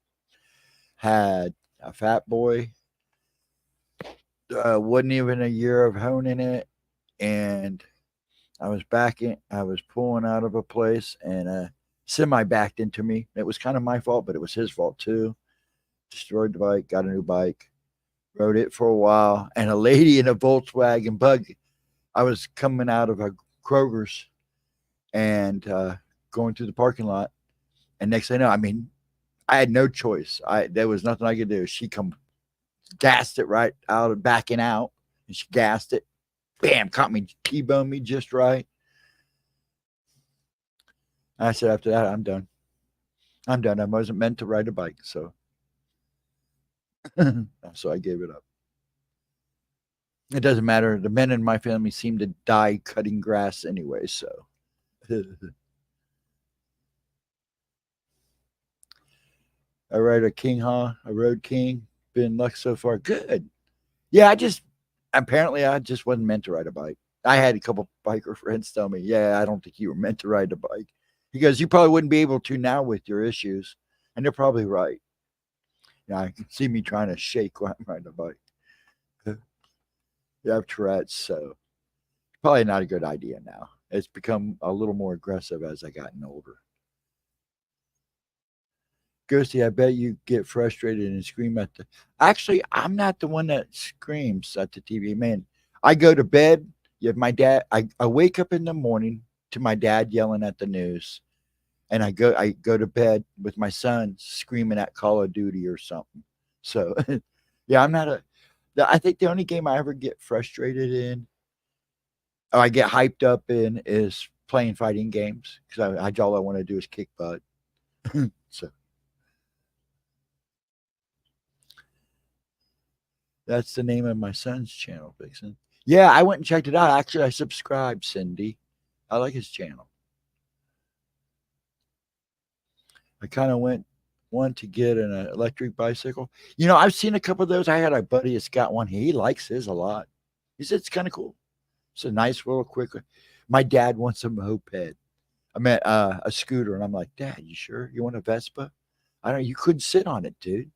Had a fat boy. Wasn't even a year of honing it. And I was pulling out of a place and a semi backed into me. It was kind of my fault, but it was his fault too. Destroyed the bike, got a new bike, rode it for a while. And a lady in a Volkswagen bug, I was coming out of a Kroger's and going through the parking lot. And next thing I know, I mean, I had no choice. There was nothing I could do. She come gassed it right out of backing out, and she gassed it. Bam, caught me, T-boned me just right. I said after that, I'm done. I'm done. I wasn't meant to ride a bike, so so I gave it up. It doesn't matter. The men in my family seem to die cutting grass anyway, so. I ride a King Ha, a Road King. Been luck so far. Good. Yeah, I just wasn't meant to ride a bike. I had a couple biker friends tell me, yeah, I don't think you were meant to ride a bike. He goes, you probably wouldn't be able to now with your issues. And they're probably right. Yeah, I can see me trying to shake when I'm riding a bike. You have Tourette's, so probably not a good idea now. It's become a little more aggressive as I gotten older. Ghosty, I bet you get frustrated and scream at the. Actually, I'm not the one that screams at the TV. Man, I go to bed. You have my dad. I wake up in the morning to my dad yelling at the news, and I go to bed with my son screaming at Call of Duty or something. So, yeah, I'm not a. I think the only game I ever get frustrated in, or I get hyped up in, is playing fighting games because all I want to do is kick butt. So. That's the name of my son's channel, Vixen. Yeah, I went and checked it out. Actually, I subscribed, Cindy. I like his channel. I kind of want to get an electric bicycle. You know, I've seen a couple of those. I had a buddy that's got one. He likes his a lot. He said it's kind of cool. It's a nice little quick. My dad wants a moped. I meant a scooter, and I'm like, Dad, you sure you want a Vespa? I don't. You couldn't sit on it, dude.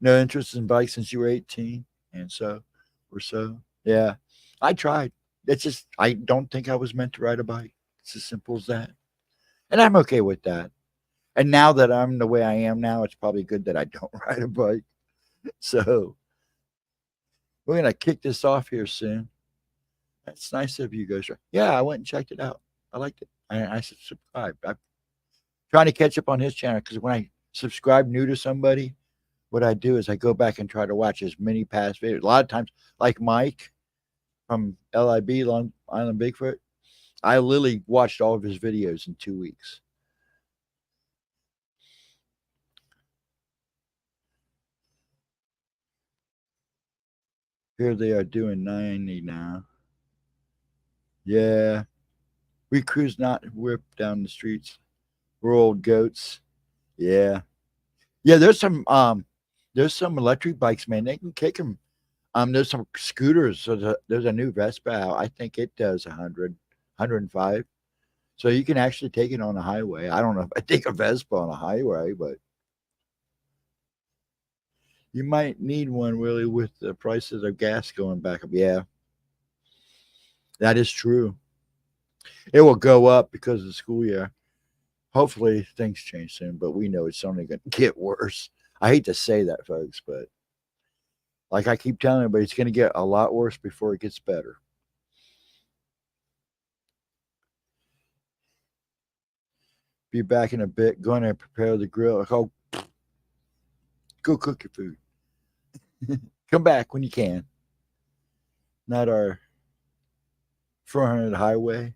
No interest in bikes since you were 18, and so or so. Yeah, I tried. It's just I don't think I was meant to ride a bike. It's as simple as that, and I'm okay with that. And now that I'm the way I am now, it's probably good that I don't ride a bike. So we're gonna kick this off here soon. That's nice of you, Ghost. Yeah, I went and checked it out. I liked it. I subscribed. I'm trying to catch up on his channel because when I subscribe new to somebody, what I do is I go back and try to watch as many past videos. A lot of times, like Mike from LIB, Long Island Bigfoot, I literally watched all of his videos in 2 weeks. Here they are doing 90 now. Yeah. We cruise not whip down the streets. We're old goats. Yeah. Yeah, there's some electric bikes, man. They can kick them. There's some scooters. So there's a new Vespa out. I think it does 100, 105. So you can actually take it on the highway. I don't know if I take a Vespa on a highway, but you might need one really with the prices of gas going back up. Yeah, that is true. It will go up because of the school year. Hopefully things change soon, but we know it's only going to get worse. I hate to say that, folks, but like I keep telling everybody, it's going to get a lot worse before it gets better. Be back in a bit. Going to prepare the grill. Go cook your food. Come back when you can. Not our 400 highway.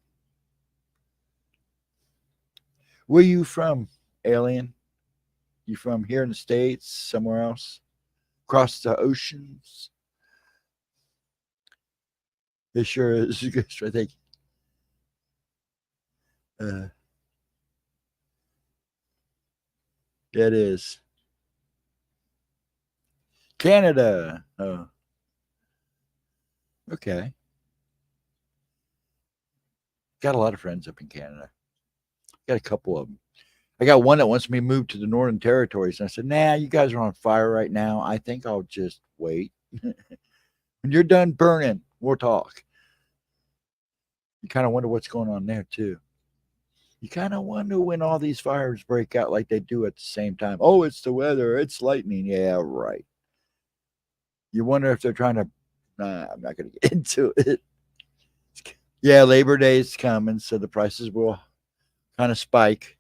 Where you from, alien? You from here in the States, somewhere else, across the oceans? It sure is. I think. Uh, it is. Canada. Oh, okay. Got a lot of friends up in Canada. Got a couple of them. I got one that wants me to move to the Northern Territories. And I said, nah, you guys are on fire right now. I think I'll just wait. When you're done burning, we'll talk. You kind of wonder what's going on there, too. You kind of wonder when all these fires break out like they do at the same time. Oh, it's the weather. It's lightning. Yeah, right. You wonder if they're trying to. Nah, I'm not going to get into it. Yeah, Labor Day is coming, so the prices will kind of spike.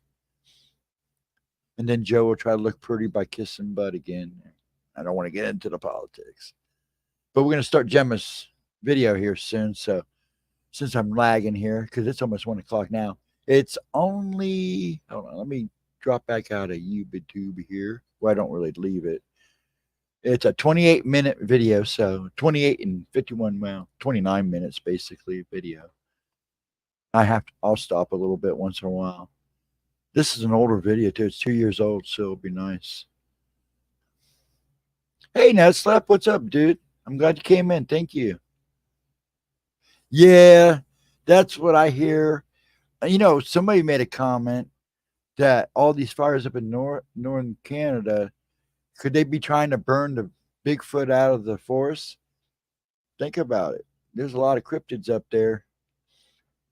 And then Joe will try to look pretty by kissing butt again. I don't want to get into the politics. But we're going to start Gemma's video here soon. So since I'm lagging here, because it's almost 1 o'clock now, it's only, hold on, let me drop back out of YouTube here. Well, I don't really leave it. It's a 28-minute video. So 28 and 51, well, 29 minutes basically video. I'll stop a little bit once in a while. This is an older video too. It's 2 years old, so it'll be nice. Hey, Netslap, what's up, dude? I'm glad you came in. Thank you. Yeah, that's what I hear. You know, somebody made a comment that all these fires up in northern Canada, could they be trying to burn the Bigfoot out of the forest? Think about it. There's a lot of cryptids up there.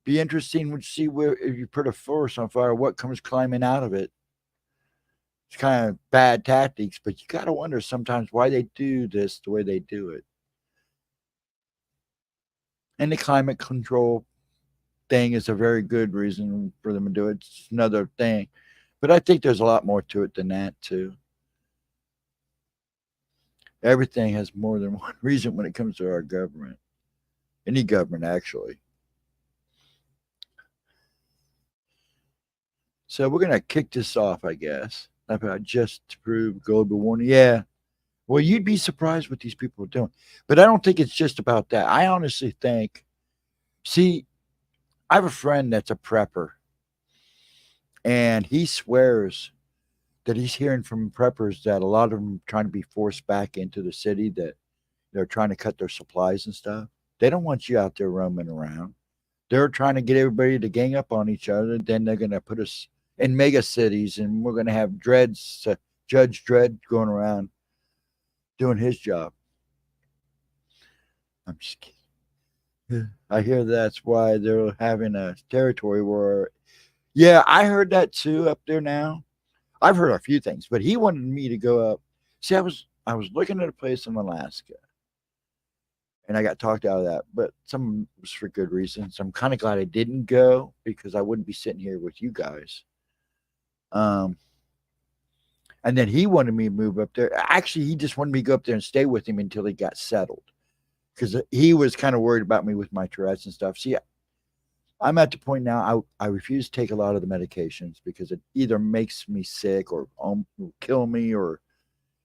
Be interesting to see where, if you put a forest on fire, what comes climbing out of it. It's kind of bad tactics, but you got to wonder sometimes why they do this the way they do it. And the climate control thing is a very good reason for them to do it. It's another thing. But I think there's a lot more to it than that, too. Everything has more than one reason when it comes to our government. Any government, actually. So we're going to kick this off, I guess. About just to prove global warming. Yeah. Well, you'd be surprised what these people are doing. But I don't think it's just about that. I honestly think, see, I have a friend that's a prepper. And he swears that he's hearing from preppers that a lot of them are trying to be forced back into the city, that they're trying to cut their supplies and stuff. They don't want you out there roaming around. They're trying to get everybody to gang up on each other. Then they're going to put us in mega cities, and we're going to have Judge Dredd going around doing his job. I'm just kidding. I hear that's why they're having a territory where, yeah, I heard that too up there now. I've heard a few things, but he wanted me to go up. See, I was looking at a place in Alaska, and I got talked out of that, but some was for good reasons. I'm kind of glad I didn't go because I wouldn't be sitting here with you guys. And then he wanted me to move up there. Actually, he just wanted me to go up there and stay with him until he got settled, because he was kind of worried about me with my Tourette's and stuff. See, I'm at the point now I refuse to take a lot of the medications because it either makes me sick or will kill me, or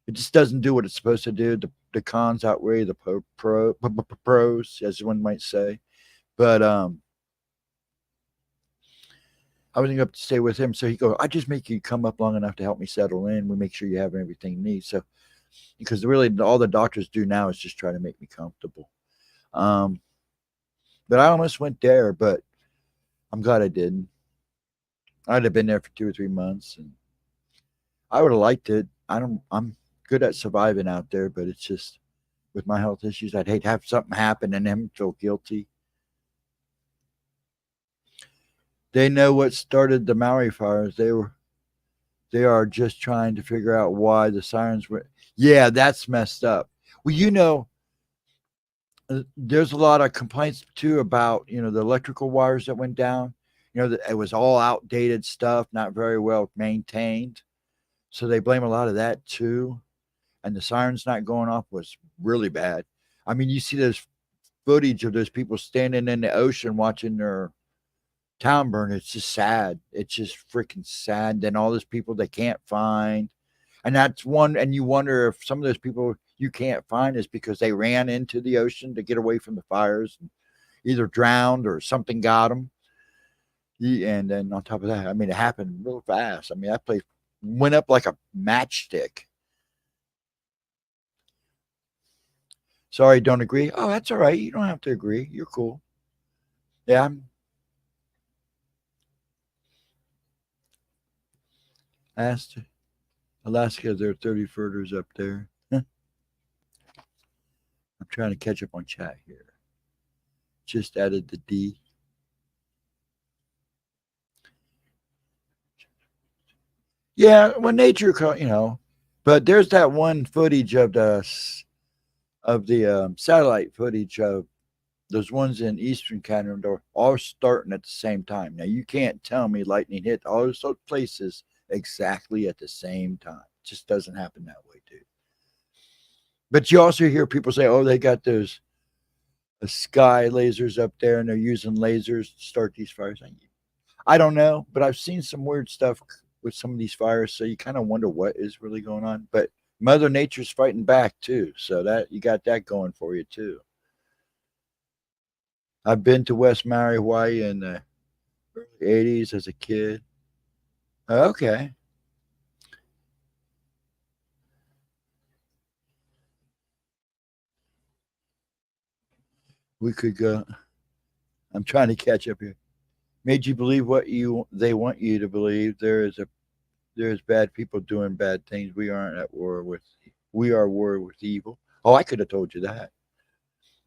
it just doesn't do what it's supposed to do. The cons outweigh the pros, as one might say. But I was going to go up to stay with him. So he goes, I just make you come up long enough to help me settle in. We make sure you have everything you need. So, because really all the doctors do now is just try to make me comfortable. But I almost went there, but I'm glad I didn't. I'd have been there for 2 or 3 months, and I would have liked it. I'm good at surviving out there, but it's just with my health issues, I'd hate to have something happen and them feel guilty. They know what started the Maui fires. They are just trying to figure out why the sirens were. Yeah, that's messed up. Well, you know, there's a lot of complaints too about, you know, the electrical wires that went down. You know, it was all outdated stuff, not very well maintained. So they blame a lot of that too. And the sirens not going off was really bad. I mean, you see those footage of those people standing in the ocean watching their town burn. It's just sad. It's just freaking sad. Then all those people they can't find. And that's one, and you wonder if some of those people you can't find is because they ran into the ocean to get away from the fires, and either drowned or something got them. And then on top of that, I mean, it happened real fast. I mean, that place went up like a matchstick. Sorry, don't agree. Oh, that's all right. You don't have to agree. You're cool. Yeah, I'm asked Alaska. There are 30 footers up there. I'm trying to catch up on chat here. Just added the D. Yeah, when nature, but there's that one footage of the satellite footage of those ones in Eastern Canada all starting at the same time. Now you can't tell me lightning hit all those places exactly at the same time. It just doesn't happen that way, dude. But you also hear people say, "Oh, they got those sky lasers up there, and they're using lasers to start these fires." I don't know, but I've seen some weird stuff with some of these fires, so you kind of wonder what is really going on. But Mother Nature's fighting back too, so that you got that going for you too. I've been to West Maui, Hawaii in the early '80s as a kid. Okay, we could go. I'm trying to catch up here. Made you believe what they want you to believe. There's bad people doing bad things. We are at war with evil. Oh, I could have told you that.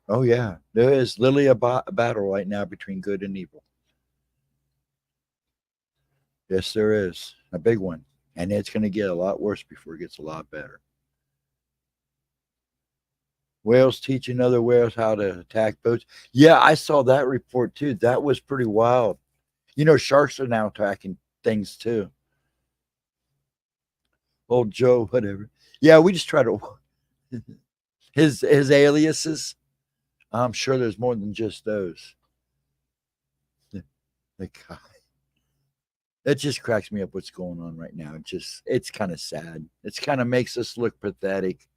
Oh yeah, there is literally a battle right now between good and evil. Yes, there is a big one, and it's going to get a lot worse before it gets a lot better. Whales teaching other whales how to attack boats. Yeah, I saw that report too. That was pretty wild. Sharks are now attacking things too. Old Joe, whatever. Yeah, we just try to his aliases. I'm sure there's more than just those. The guy. It just cracks me up what's going on right now. It's kind of sad. It's kind of makes us look pathetic.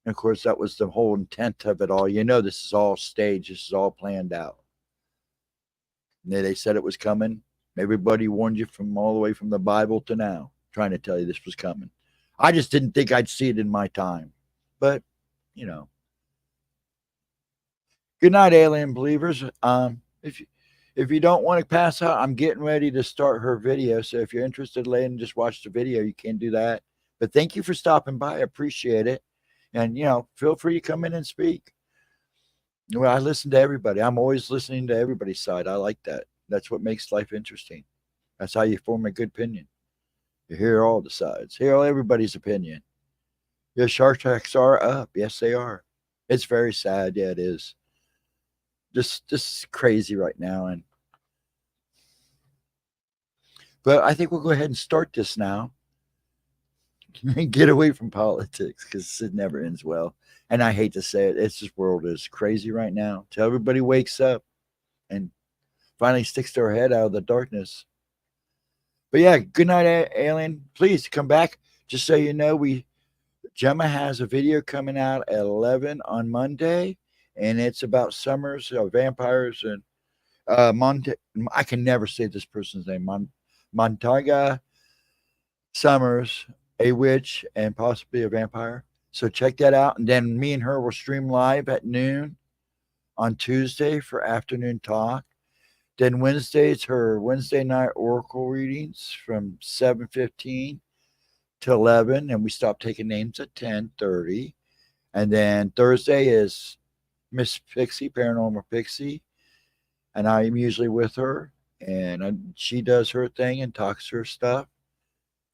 And of course, that was the whole intent of it all. This is all staged. This is all planned out. And they said it was coming. Everybody warned you from all the way from the Bible to now, trying to tell you this was coming. I just didn't think I'd see it in my time. But, you know. Good night, alien believers. If you don't want to pass out, I'm getting ready to start her video. So if you're interested, lay and just watch the video, you can do that. But thank you for stopping by. I appreciate it. And, feel free to come in and speak. Well, I listen to everybody. I'm always listening to everybody's side. I like that. That's what makes life interesting. That's how you form a good opinion. You hear all the sides, hear everybody's opinion. Yeah, shark attacks are up. Yes, they are. It's very sad. Yeah, it is. Just crazy right now. But I think we'll go ahead and start this now. Get away from politics because it never ends well. And I hate to say it, this world is crazy right now. Till everybody wakes up and finally sticks their head out of the darkness. But yeah, good night, alien. Please come back. Just so you know, Gemma has a video coming out at 11 on Monday, and it's about summers, vampires, and I can never say this person's name. Montaga Summers, a witch, and possibly a vampire. So check that out. And then me and her will stream live at noon on Tuesday for afternoon talk. Then Wednesday, it's her Wednesday night oracle readings from 7:15 to 11, and we stop taking names at 10:30. And then Thursday is Miss Pixie, Paranormal Pixie, and I'm usually with her, and she does her thing and talks her stuff.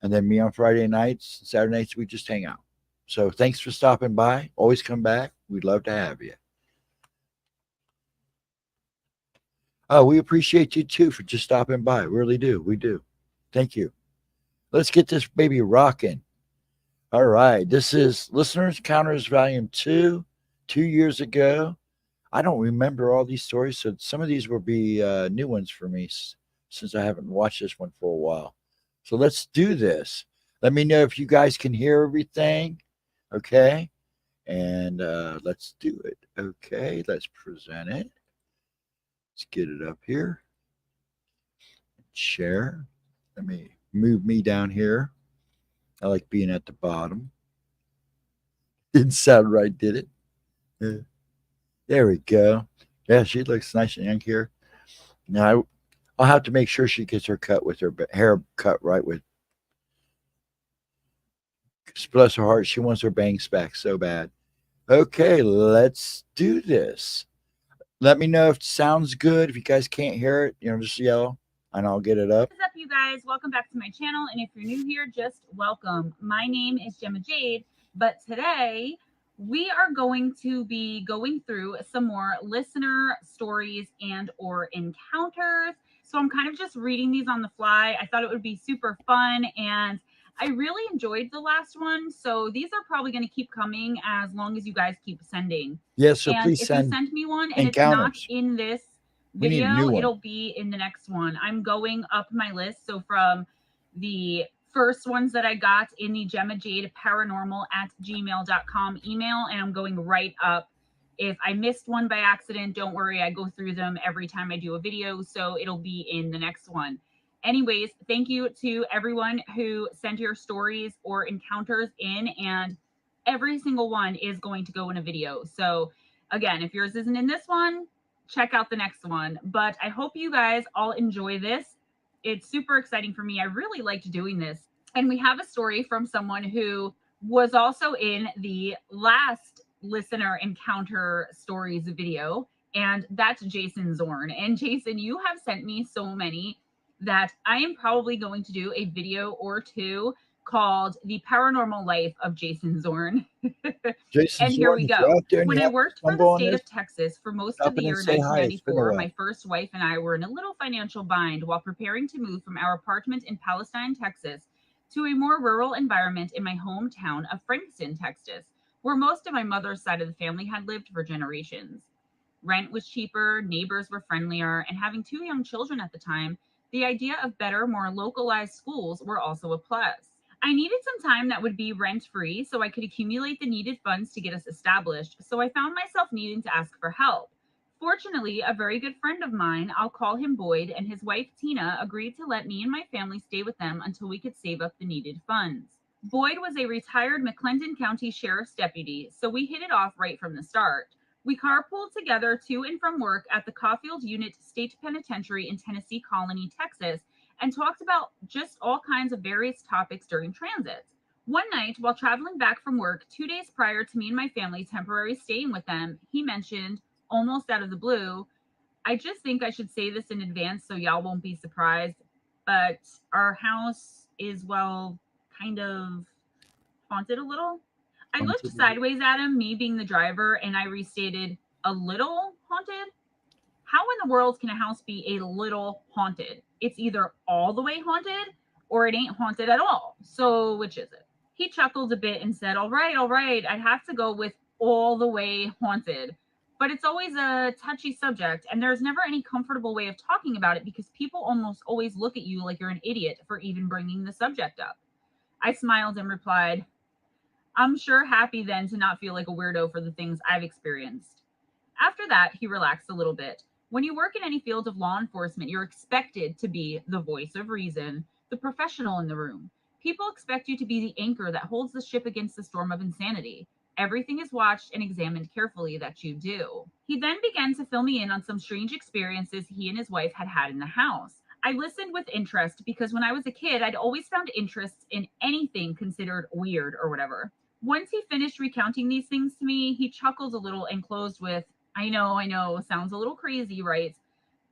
And then me on Friday nights, Saturday nights, we just hang out. So thanks for stopping by. Always come back. We'd love to have you. Oh, we appreciate you too for just stopping by. We really do. We do. Thank you. Let's get this baby rocking. All right. This is Listeners Encounters Volume 2, 2 years ago. I don't remember all these stories, so some of these will be new ones for me since I haven't watched this one for a while. So let's do this. Let me know if you guys can hear everything. Okay. And let's do it. Okay. Let's present it. Let's get it up here. Share. Let me move me down here. I like being at the bottom. Didn't sound right, did it? There we go. Yeah, she looks nice and young here. Now I'll have to make sure she gets her cut with her hair cut right with. Bless her heart, she wants her bangs back so bad. Okay, let's do this. Let me know if it sounds good. If you guys can't hear it, just yell and I'll get it up. What's up, you guys? Welcome back to my channel. And if you're new here, just welcome. My name is Gemma Jade, but today we are going to be going through some more listener stories and or encounters. So I'm kind of just reading these on the fly. I thought it would be super fun, and I really enjoyed the last one. So these are probably going to keep coming as long as you guys keep sending. Yeah, so And please if you send send me one and it's not encounters. in this We need a new video, one. it'll be in the next one. I'm going up my list. So from the first ones that I got in the GemmaJadeParanormal@gmail.com email, and I'm going right up. If I missed one by accident, don't worry. I go through them every time I do a video, so it'll be in the next one. Anyways, thank you to everyone who sent your stories or encounters in, and every single one is going to go in a video. So again, if yours isn't in this one, check out the next one. But I hope you guys all enjoy this. It's super exciting for me. I really liked doing this. And we have a story from someone who was also in the last listener encounter stories video, and that's Jason Zorn. And Jason, you have sent me so many that I am probably going to do a video or two called The Paranormal Life of Jason Zorn. Jason And here Zorn, we if you're go. out there and When you I happen to worked for the stumble on state this, of Texas for most of stop the in and year say hi. It's been a 1994, while. my first wife and I were in a little financial bind while preparing to move from our apartment in Palestine, Texas, to a more rural environment in my hometown of Frankston, Texas, where most of my mother's side of the family had lived for generations. Rent was cheaper, neighbors were friendlier, and having two young children at the time, the idea of better, more localized schools were also a plus. I needed some time that would be rent free so I could accumulate the needed funds to get us established, so I found myself needing to ask for help. Fortunately, a very good friend of mine, I'll call him Boyd, and his wife Tina agreed to let me and my family stay with them until we could save up the needed funds. Boyd was a retired McClendon County Sheriff's deputy, so we hit it off right from the start. We carpooled together to and from work at the Caulfield Unit State Penitentiary in Tennessee Colony, Texas, and talked about just all kinds of various topics during transit. One night, while traveling back from work 2 days prior to me and my family temporarily staying with them, he mentioned, almost out of the blue, I just think I should say this in advance so y'all won't be surprised, but our house is, well, kind of haunted a little. I looked sideways at him, me being the driver, and I restated, a little haunted? How in the world can a house be a little haunted? It's either all the way haunted or it ain't haunted at all. So, which is it? He chuckled a bit and said, all right, I'd have to go with all the way haunted. But it's always a touchy subject, and there's never any comfortable way of talking about it because people almost always look at you like you're an idiot for even bringing the subject up. I smiled and replied, I'm sure happy then to not feel like a weirdo for the things I've experienced. After that, he relaxed a little bit. When you work in any field of law enforcement, you're expected to be the voice of reason, the professional in the room. People expect you to be the anchor that holds the ship against the storm of insanity. Everything is watched and examined carefully that you do. He then began to fill me in on some strange experiences he and his wife had had in the house. I listened with interest because when I was a kid, I'd always found interest in anything considered weird or whatever. Once he finished recounting these things to me, he chuckled a little and closed with, I know, sounds a little crazy, right?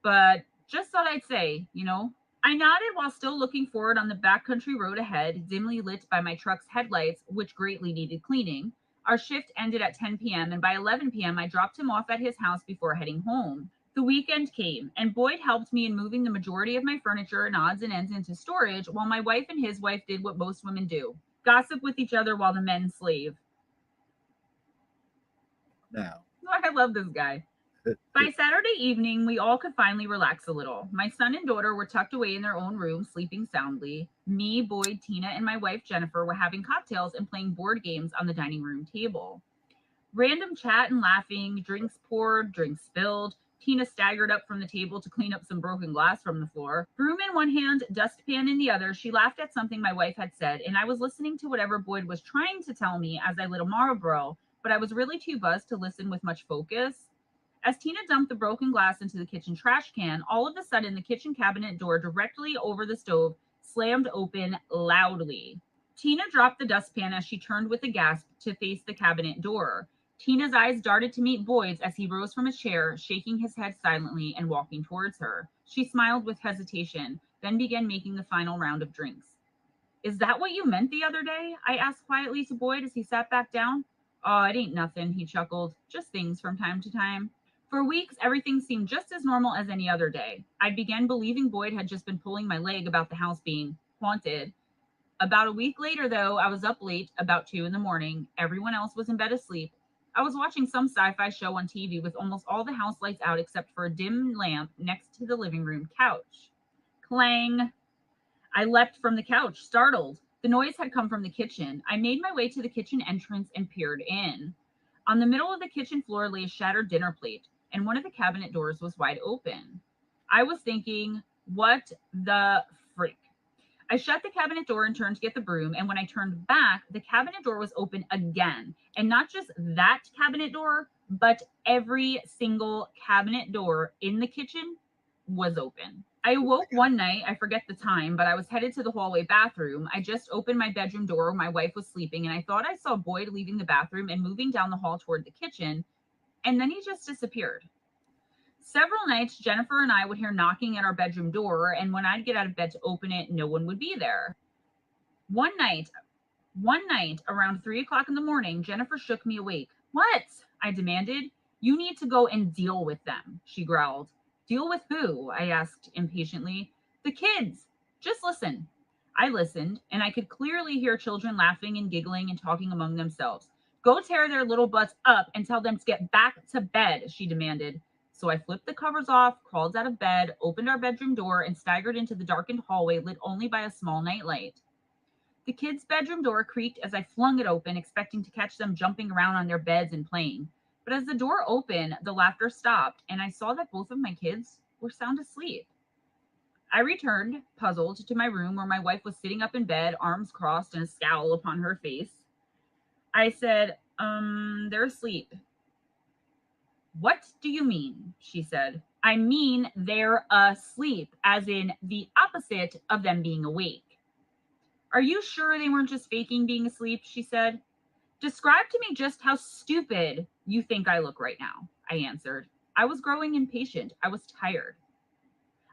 But just thought I'd say, I nodded while still looking forward on the backcountry road ahead, dimly lit by my truck's headlights, which greatly needed cleaning. Our shift ended at 10 p.m., and by 11 p.m., I dropped him off at his house before heading home. The weekend came, and Boyd helped me in moving the majority of my furniture and odds and ends into storage, while my wife and his wife did what most women do, gossip with each other while the men slave. Now, I love this guy. By Saturday evening, we all could finally relax a little. My son and daughter were tucked away in their own room, sleeping soundly. Me, Boyd, Tina, and my wife Jennifer were having cocktails and playing board games on the dining room table. Random chat and laughing, drinks poured, drinks spilled. Tina staggered up from the table to clean up some broken glass from the floor. Broom in one hand, dustpan in the other, she laughed at something my wife had said, and I was listening to whatever Boyd was trying to tell me as I lit a Marlboro, but I was really too buzzed to listen with much focus. As Tina dumped the broken glass into the kitchen trash can, all of a sudden the kitchen cabinet door directly over the stove slammed open loudly. Tina dropped the dustpan as she turned with a gasp to face the cabinet door. Tina's eyes darted to meet Boyd's as he rose from his chair, shaking his head silently and walking towards her. She smiled with hesitation, then began making the final round of drinks. Is that what you meant the other day? I asked quietly to Boyd as he sat back down. Oh, it ain't nothing, he chuckled. Just things from time to time. For weeks, everything seemed just as normal as any other day. I began believing Boyd had just been pulling my leg about the house being haunted. About a week later, though, I was up late, about 2 in the morning. Everyone else was in bed asleep. I was watching some sci-fi show on TV with almost all the house lights out except for a dim lamp next to the living room couch. Clang! I leapt from the couch, startled. The noise had come from the kitchen. I made my way to the kitchen entrance and peered in. On the middle of the kitchen floor lay a shattered dinner plate, and one of the cabinet doors was wide open. I was thinking, what the freak? I shut the cabinet door and turned to get the broom, and when I turned back, the cabinet door was open again. And not just that cabinet door, but every single cabinet door in the kitchen was open. I awoke one night, I forget the time, but I was headed to the hallway bathroom. I just opened my bedroom door. My wife was sleeping, and I thought I saw Boyd leaving the bathroom and moving down the hall toward the kitchen, and then he just disappeared. Several nights, Jennifer and I would hear knocking at our bedroom door, and when I'd get out of bed to open it, no one would be there. One night around 3 o'clock in the morning, Jennifer shook me awake. What? I demanded. You need to go and deal with them, she growled. Deal with who? I asked impatiently. The kids. Just listen. I listened, and I could clearly hear children laughing and giggling and talking among themselves. Go tear their little butts up and tell them to get back to bed, she demanded. So I flipped the covers off, crawled out of bed, opened our bedroom door, and staggered into the darkened hallway lit only by a small nightlight. The kids' bedroom door creaked as I flung it open, expecting to catch them jumping around on their beds and playing. But as the door opened, the laughter stopped, and I saw that both of my kids were sound asleep. I returned, puzzled, to my room where my wife was sitting up in bed, arms crossed and a scowl upon her face. I said, they're asleep. What do you mean? She said. I mean they're asleep, as in the opposite of them being awake. Are you sure they weren't just faking being asleep? She said. Describe to me just how stupid you think I look right now, I answered. I was growing impatient. I was tired.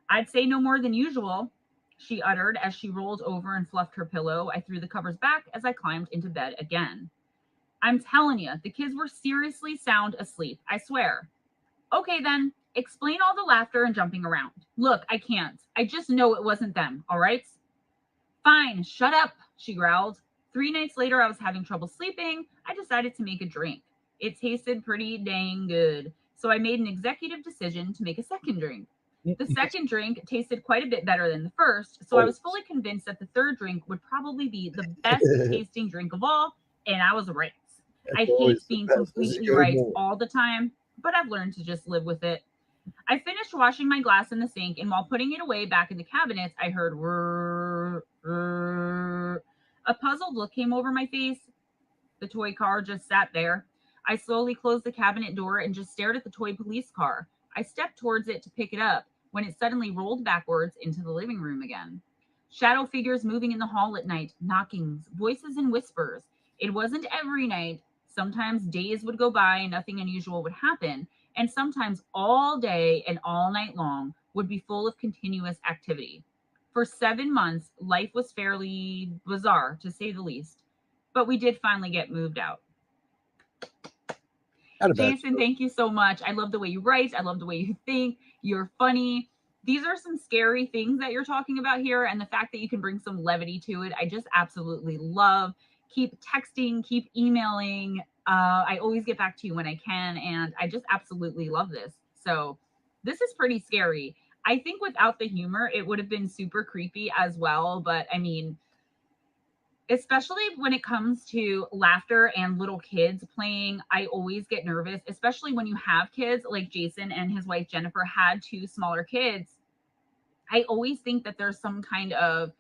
I'd say no more than usual, she uttered as she rolled over and fluffed her pillow. I threw the covers back as I climbed into bed again. I'm telling you, the kids were seriously sound asleep, I swear. Okay then, explain all the laughter and jumping around. Look, I can't. I just know it wasn't them, all right? Fine, shut up, she growled. 3 nights later, I was having trouble sleeping. I decided to make a drink. It tasted pretty dang good, so I made an executive decision to make a second drink. The second drink tasted quite a bit better than the first, so I was fully convinced that the third drink would probably be the best tasting drink of all, and I was right. I hate being completely right all the time, but I've learned to just live with it. I finished washing my glass in the sink, and while putting it away back in the cabinets, I heard whir, whir. A puzzled look came over my face. The toy car just sat there. I slowly closed the cabinet door and just stared at the toy police car. I stepped towards it to pick it up when it suddenly rolled backwards into the living room again. Shadow figures moving in the hall at night, knockings, voices and whispers. It wasn't every night. Sometimes days would go by and nothing unusual would happen, and sometimes all day and all night long would be full of continuous activity. For 7 months, life was fairly bizarre, to say the least, but we did finally get moved out. Jason, thank you so much. I love the way you write. I love the way you think. You're funny. These are some scary things that you're talking about here, and the fact that you can bring some levity to it, I just absolutely love. Keep texting, keep emailing. I always get back to you when I can, and I just absolutely love this. So this is pretty scary. I think without the humor, it would have been super creepy as well. But I mean, especially when it comes to laughter and little kids playing, I always get nervous, especially when you have kids like Jason and his wife Jennifer had two smaller kids. I always think that there's some kind of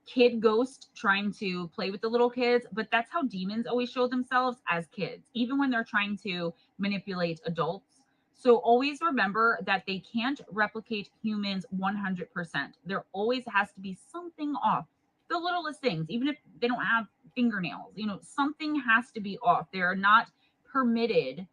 kid ghost trying to play with the little kids, but that's how demons always show themselves as kids, even when they're trying to manipulate adults. So always remember that they can't replicate humans 100%. There always has to be something off. The littlest things, even if they don't have fingernails, something has to be off. They're not permitted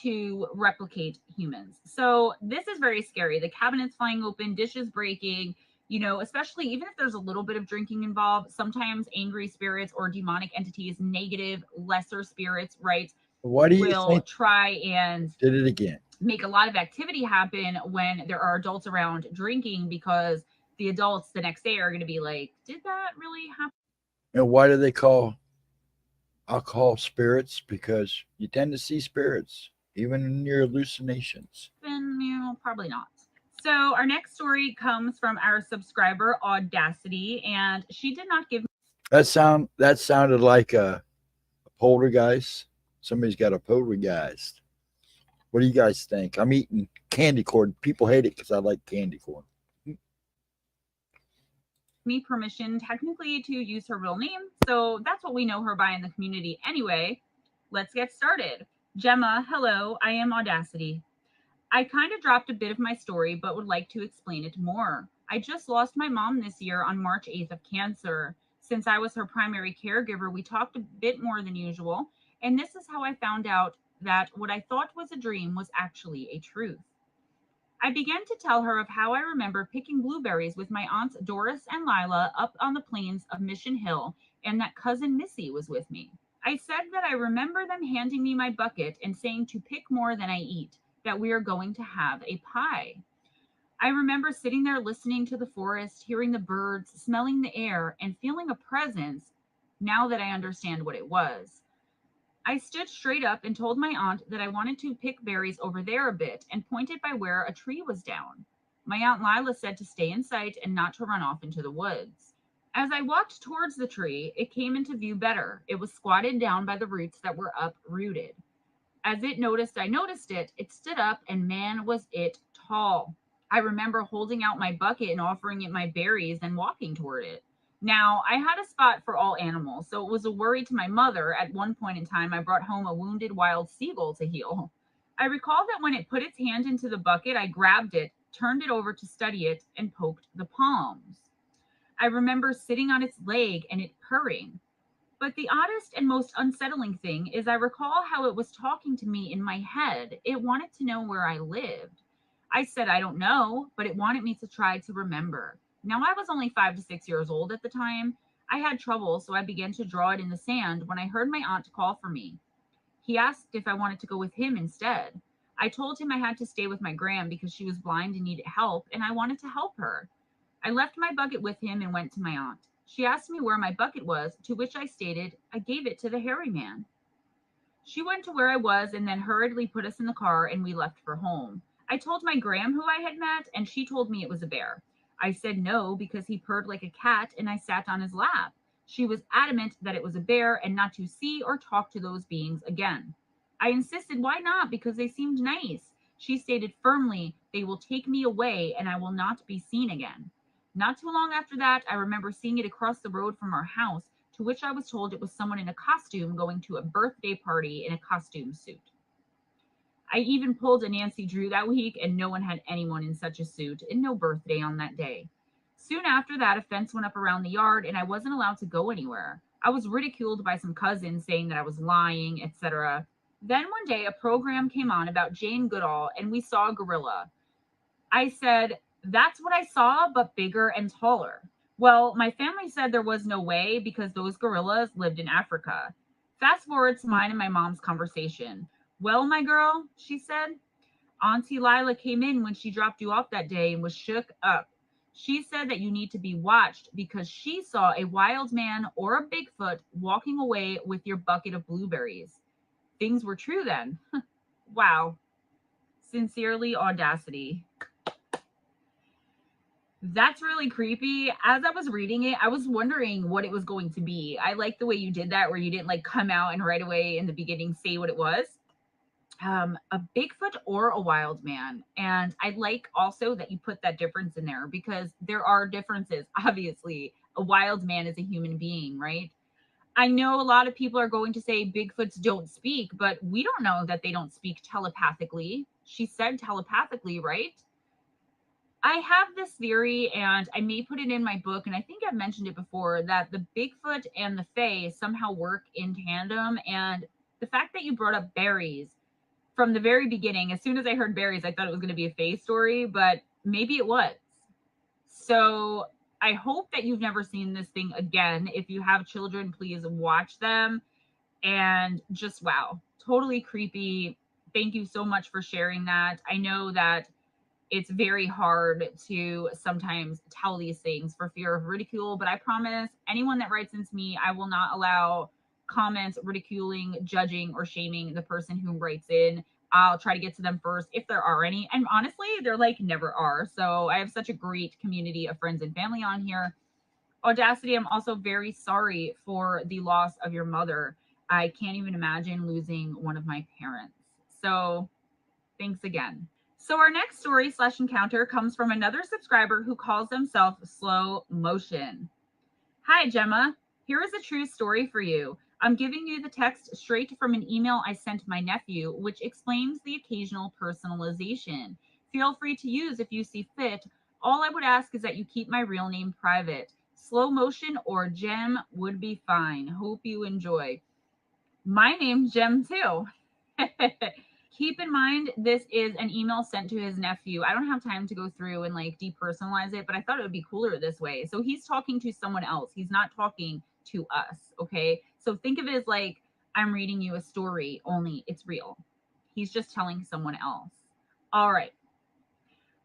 to replicate humans. So this is very scary. The cabinets flying open, dishes breaking, especially even if there's a little bit of drinking involved, sometimes angry spirits or demonic entities, negative, lesser spirits, right, What do you will think try and did it again? make a lot of activity happen when there are adults around drinking, because the adults the next day are going to be like, did that really happen? And why do they call alcohol spirits? Because you tend to see spirits, even in your hallucinations. Probably not. So our next story comes from our subscriber Audacity, and she did not give me That sounded like a poltergeist. Somebody's got a poltergeist. What do you guys think? I'm eating candy corn. People hate it because I like candy corn. permission technically to use her real name, so that's what we know her by in the community anyway. Let's get started. Gemma, hello, I am Audacity. I kind of dropped a bit of my story, but would like to explain it more. I just lost my mom this year on March 8th of cancer. Since I was her primary caregiver, we talked a bit more than usual, and this is how I found out that what I thought was a dream was actually a truth. I began to tell her of how I remember picking blueberries with my aunts Doris and Lila up on the plains of Mission Hill, and that cousin Missy was with me. I said that I remember them handing me my bucket and saying to pick more than I eat, that we are going to have a pie. I remember sitting there listening to the forest, hearing the birds, smelling the air, and feeling a presence now that I understand what it was. I stood straight up and told my aunt that I wanted to pick berries over there a bit and pointed by where a tree was down. My aunt Lila said to stay in sight and not to run off into the woods. As I walked towards the tree, it came into view better. It was squatted down by the roots that were uprooted. As it noticed I noticed it, it stood up, and man, was it tall. I remember holding out my bucket and offering it my berries and walking toward it. Now, I had a spot for all animals, so it was a worry to my mother. At one point in time, I brought home a wounded wild seagull to heal. I recall that when it put its hand into the bucket, I grabbed it, turned it over to study it, and poked the palms. I remember sitting on its leg and it purring. But the oddest and most unsettling thing is I recall how it was talking to me in my head. It wanted to know where I lived. I said, I don't know, but it wanted me to try to remember. Now, I was only 5 to 6 years old at the time. I had trouble, so I began to draw it in the sand when I heard my aunt call for me. He asked if I wanted to go with him instead. I told him I had to stay with my gram because she was blind and needed help, and I wanted to help her. I left my bucket with him and went to my aunt. She asked me where my bucket was, to which I stated I gave it to the hairy man. She went to where I was and then hurriedly put us in the car, and we left for home. I told my gram who I had met, and she told me it was a bear. I said no because he purred like a cat and I sat on his lap. She was adamant that it was a bear and not to see or talk to those beings again. I insisted why not, because they seemed nice. She stated firmly they will take me away and I will not be seen again. Not too long after that, I remember seeing it across the road from our house, to which I was told it was someone in a costume going to a birthday party in a costume suit. I even pulled a Nancy Drew that week, and no one had anyone in such a suit, and no birthday on that day. Soon after that, a fence went up around the yard, and I wasn't allowed to go anywhere. I was ridiculed by some cousins saying that I was lying, etc. Then one day, a program came on about Jane Goodall, and we saw a gorilla. I said, that's what I saw, but bigger and taller. Well, my family said there was no way because those gorillas lived in Africa. Fast forward to mine and my mom's conversation. Well, my girl, she said, Auntie Lila came in when she dropped you off that day and was shook up. She said that you need to be watched because she saw a wild man or a Bigfoot walking away with your bucket of blueberries. Things were true then. Wow. Sincerely, Audacity. That's really creepy. As I was reading it, I was wondering what it was going to be. I like the way you did that, where you didn't like come out and right away in the beginning say what it was. A Bigfoot or a wild man. And I like also that you put that difference in there, because there are differences. Obviously, a wild man is a human being, right? I know a lot of people are going to say Bigfoots don't speak, but we don't know that they don't speak telepathically. She said telepathically, right? I have this theory, and I may put it in my book, and I think I've mentioned it before, that the Bigfoot and the Fae somehow work in tandem. And the fact that you brought up berries from the very beginning, as soon as I heard berries, I thought it was going to be a Fae story, but maybe it was. So I hope that you've never seen this thing again. If you have children, please watch them. And just wow, totally creepy. Thank you so much for sharing that. I know that it's very hard to sometimes tell these things for fear of ridicule, but I promise anyone that writes into me, I will not allow comments ridiculing, judging, or shaming the person who writes in. I'll try to get to them first if there are any. And honestly, there like never are. So I have such a great community of friends and family on here. Audacity, I'm also very sorry for the loss of your mother. I can't even imagine losing one of my parents. So thanks again. So our next story / encounter comes from another subscriber who calls themselves Slow Motion. Hi, Gemma. Here is a true story for you. I'm giving you the text straight from an email I sent my nephew, which explains the occasional personalization. Feel free to use if you see fit. All I would ask is that you keep my real name private. Slow Motion or Gem would be fine. Hope you enjoy. My name's Gem too. Keep in mind, this is an email sent to his nephew. I don't have time to go through and like depersonalize it, but I thought it would be cooler this way. So he's talking to someone else. He's not talking to us. Okay. So think of it as like I'm reading you a story, only it's real. He's just telling someone else. All right.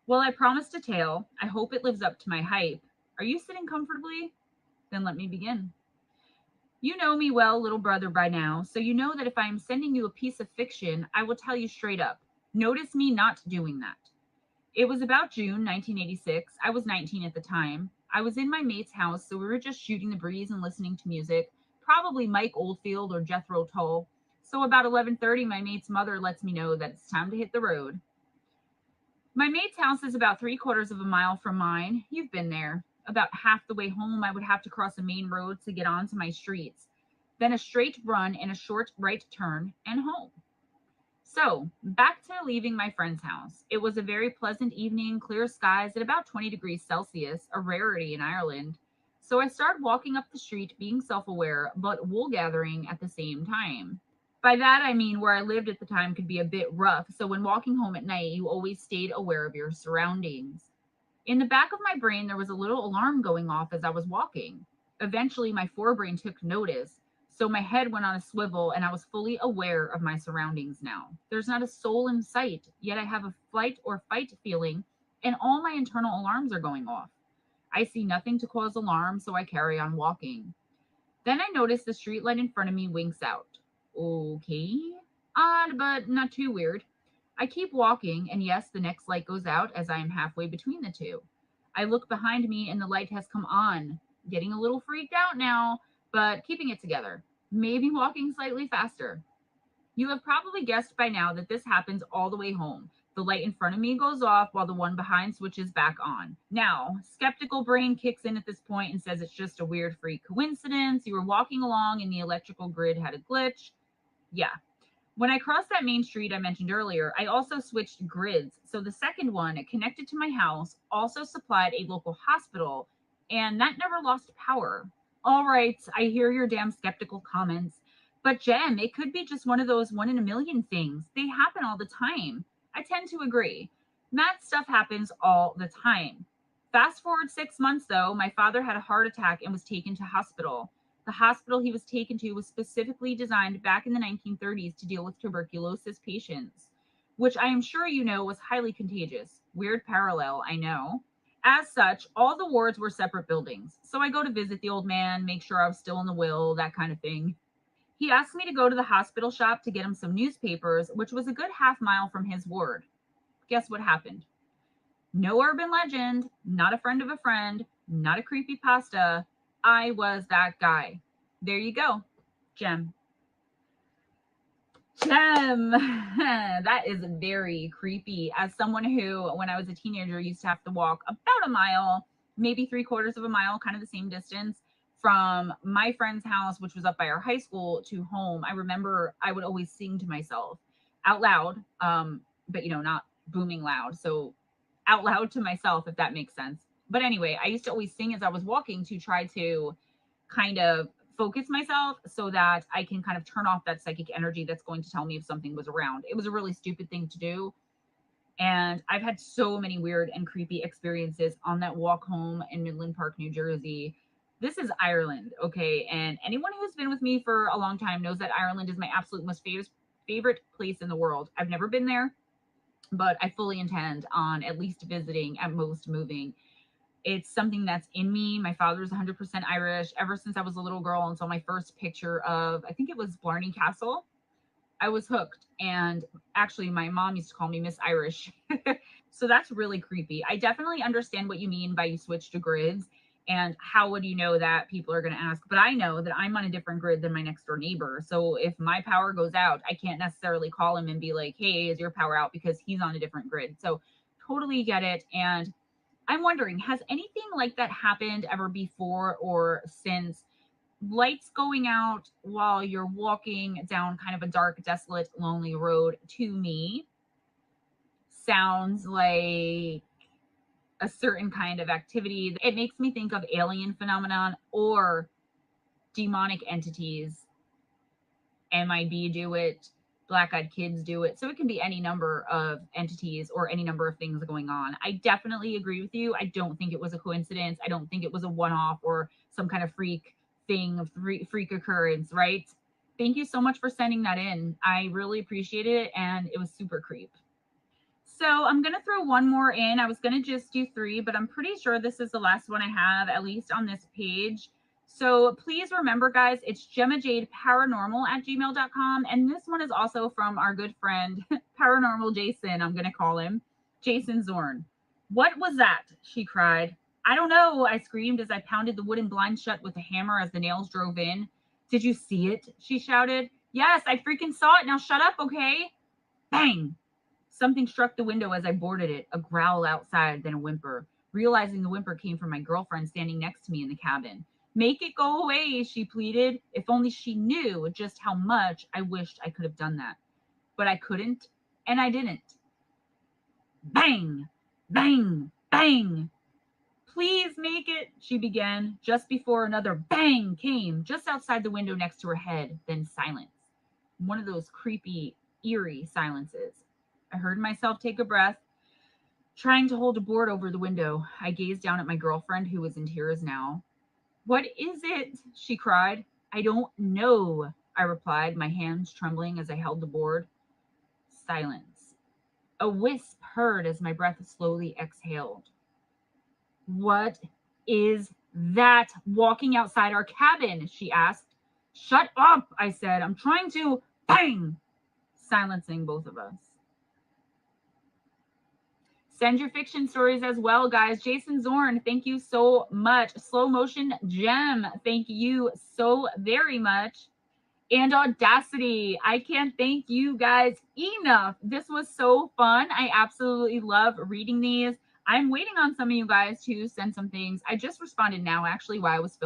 Well, I promised a tale. I hope it lives up to my hype. Are you sitting comfortably? Then let me begin. You know me well, little brother, by now, so you know that if I am sending you a piece of fiction, I will tell you straight up. Notice me not doing that. It was about June 1986. I was 19 at the time. I was in my mate's house, so we were just shooting the breeze and listening to music, probably Mike Oldfield or Jethro Tull. So about 11:30, my mate's mother lets me know that it's time to hit the road. My mate's house is about 3/4 of a mile from mine. You've been there. About half the way home, I would have to cross a main road to get onto my streets, then a straight run and a short right turn, and home. So, back to leaving my friend's house. It was a very pleasant evening, clear skies at about 20 degrees Celsius, a rarity in Ireland. So I started walking up the street, being self aware, but wool gathering at the same time. By that, I mean where I lived at the time could be a bit rough, so when walking home at night, you always stayed aware of your surroundings. In the back of my brain, there was a little alarm going off as I was walking. Eventually, my forebrain took notice, so my head went on a swivel and I was fully aware of my surroundings now. There's not a soul in sight, yet I have a flight or fight feeling, and all my internal alarms are going off. I see nothing to cause alarm, so I carry on walking. Then I notice the street light in front of me winks out. Okay. Odd, but not too weird. I keep walking, and yes, the next light goes out as I am halfway between the two. I look behind me, and the light has come on. Getting a little freaked out now, but keeping it together. Maybe walking slightly faster. You have probably guessed by now that this happens all the way home. The light in front of me goes off while the one behind switches back on. Now, skeptical brain kicks in at this point and says it's just a weird freak coincidence. You were walking along and the electrical grid had a glitch. Yeah. When I crossed that main street I mentioned earlier, I also switched grids. So the second one, connected to my house, also supplied a local hospital, and that never lost power. All right, I hear your damn skeptical comments. But Jem, it could be just one of those one in a million things. They happen all the time. I tend to agree. That stuff happens all the time. Fast forward 6 months, though, my father had a heart attack and was taken to hospital. The hospital he was taken to was specifically designed back in the 1930s to deal with tuberculosis patients, which I am sure you know was highly contagious. Weird parallel, I know. As such, all the wards were separate buildings. So I go to visit the old man, make sure I was still in the will, that kind of thing. He asked me to go to the hospital shop to get him some newspapers, which was a good half mile from his ward. Guess what happened? No urban legend, not a friend of a friend, not a creepy pasta. I was that guy. There you go. Gem. Gem. That is very creepy. As someone who, when I was a teenager, used to have to walk about a mile, maybe 3/4 of a mile, kind of the same distance from my friend's house, which was up by our high school, to home. I remember I would always sing to myself out loud, but not booming loud. So out loud to myself, if that makes sense. But anyway, I used to always sing as I was walking to try to kind of focus myself so that I can kind of turn off that psychic energy that's going to tell me if something was around. It was a really stupid thing to do. And I've had so many weird and creepy experiences on that walk home in Midland Park, New Jersey. This is Ireland, okay? And anyone who's been with me for a long time knows that Ireland is my absolute most favorite place in the world. I've never been there, but I fully intend on at least visiting, at most moving. It's something that's in me. My father's 100% Irish ever since I was a little girl and saw my first picture of, I think it was Blarney Castle. I was hooked. And actually, my mom used to call me Miss Irish. So that's really creepy. I definitely understand what you mean by you switch to grids. And how would you know that? People are going to ask. But I know that I'm on a different grid than my next door neighbor. So if my power goes out, I can't necessarily call him and be like, hey, is your power out? Because he's on a different grid. So totally get it. And I'm wondering, has anything like that happened ever before or since? Lights going out while you're walking down kind of a dark, desolate, lonely road, to me sounds like a certain kind of activity. It makes me think of alien phenomenon or demonic entities. MIB do it, Black Eyed Kids do it. So it can be any number of entities or any number of things going on. I definitely agree with you. I don't think it was a coincidence. I don't think it was a one off or some kind of freak thing, freak occurrence, right? Thank you so much for sending that in. I really appreciate it. And it was super creep. So I'm going to throw one more in. I was going to just do 3, but I'm pretty sure this is the last one I have, at least on this page. So please remember, guys, it's GemmaJadeParanormal@gmail.com. And this one is also from our good friend, Paranormal Jason, I'm going to call him, Jason Zorn. What was that? She cried. I don't know, I screamed as I pounded the wooden blind shut with a hammer as the nails drove in. Did you see it? She shouted. Yes, I freaking saw it. Now shut up, okay? Bang! Something struck the window as I boarded it, a growl outside, then a whimper. Realizing the whimper came from my girlfriend standing next to me in the cabin. Make it go away, she pleaded. If only she knew just how much I wished I could have done that. But I couldn't, and I didn't. Bang! Bang! Bang! Please make it, she began, just before another bang came just outside the window next to her head, then silence. One of those creepy, eerie silences. I heard myself take a breath, trying to hold a board over the window. I gazed down at my girlfriend, who was in tears now. What is it? She cried. I don't know, I replied, my hands trembling as I held the board. Silence. A wisp heard as my breath slowly exhaled. What is that walking outside our cabin? She asked. Shut up, I said. I'm trying to. Bang! Silencing both of us. Send your fiction stories as well, guys. Jason Zorn, thank you so much. Slow Motion Gem, thank you so very much. And Audacity, I can't thank you guys enough. This was so fun. I absolutely love reading these. I'm waiting on some of you guys to send some things. I just responded now, actually, while I was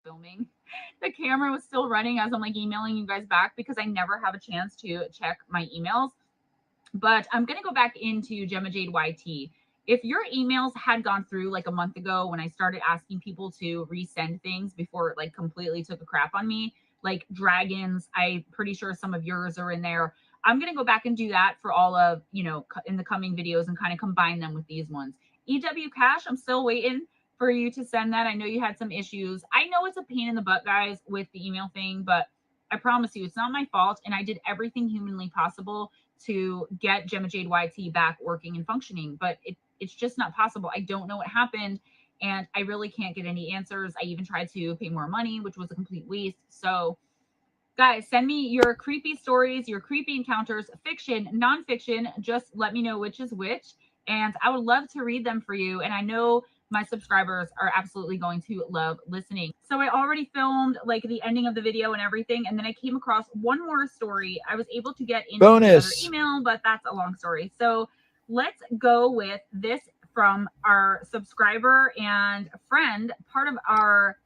filming. The camera was still running as I'm like emailing you guys back because I never have a chance to check my emails. But I'm going to go back into GemmaJadeYT. If your emails had gone through like a month ago when I started asking people to resend things before it like completely took a crap on me, like dragons, I'm pretty sure some of yours are in there. I'm going to go back and do that for all of, in the coming videos and kind of combine them with these ones. EW Cash, I'm still waiting for you to send that. I know you had some issues. I know it's a pain in the butt, guys, with the email thing, but I promise you, it's not my fault. And I did everything humanly possible to get GemmaJadeYT back working and functioning, but it's just not possible. I don't know what happened, and I really can't get any answers. I even tried to pay more money, which was a complete waste. So guys, send me your creepy stories, your creepy encounters, fiction, nonfiction. Just let me know which is which. And I would love to read them for you. And I know my subscribers are absolutely going to love listening. So I already filmed like the ending of the video and everything. And then I came across one more story. I was able to get into another Bonus. email, but that's a long story. So let's go with this from our subscriber and friend, part of our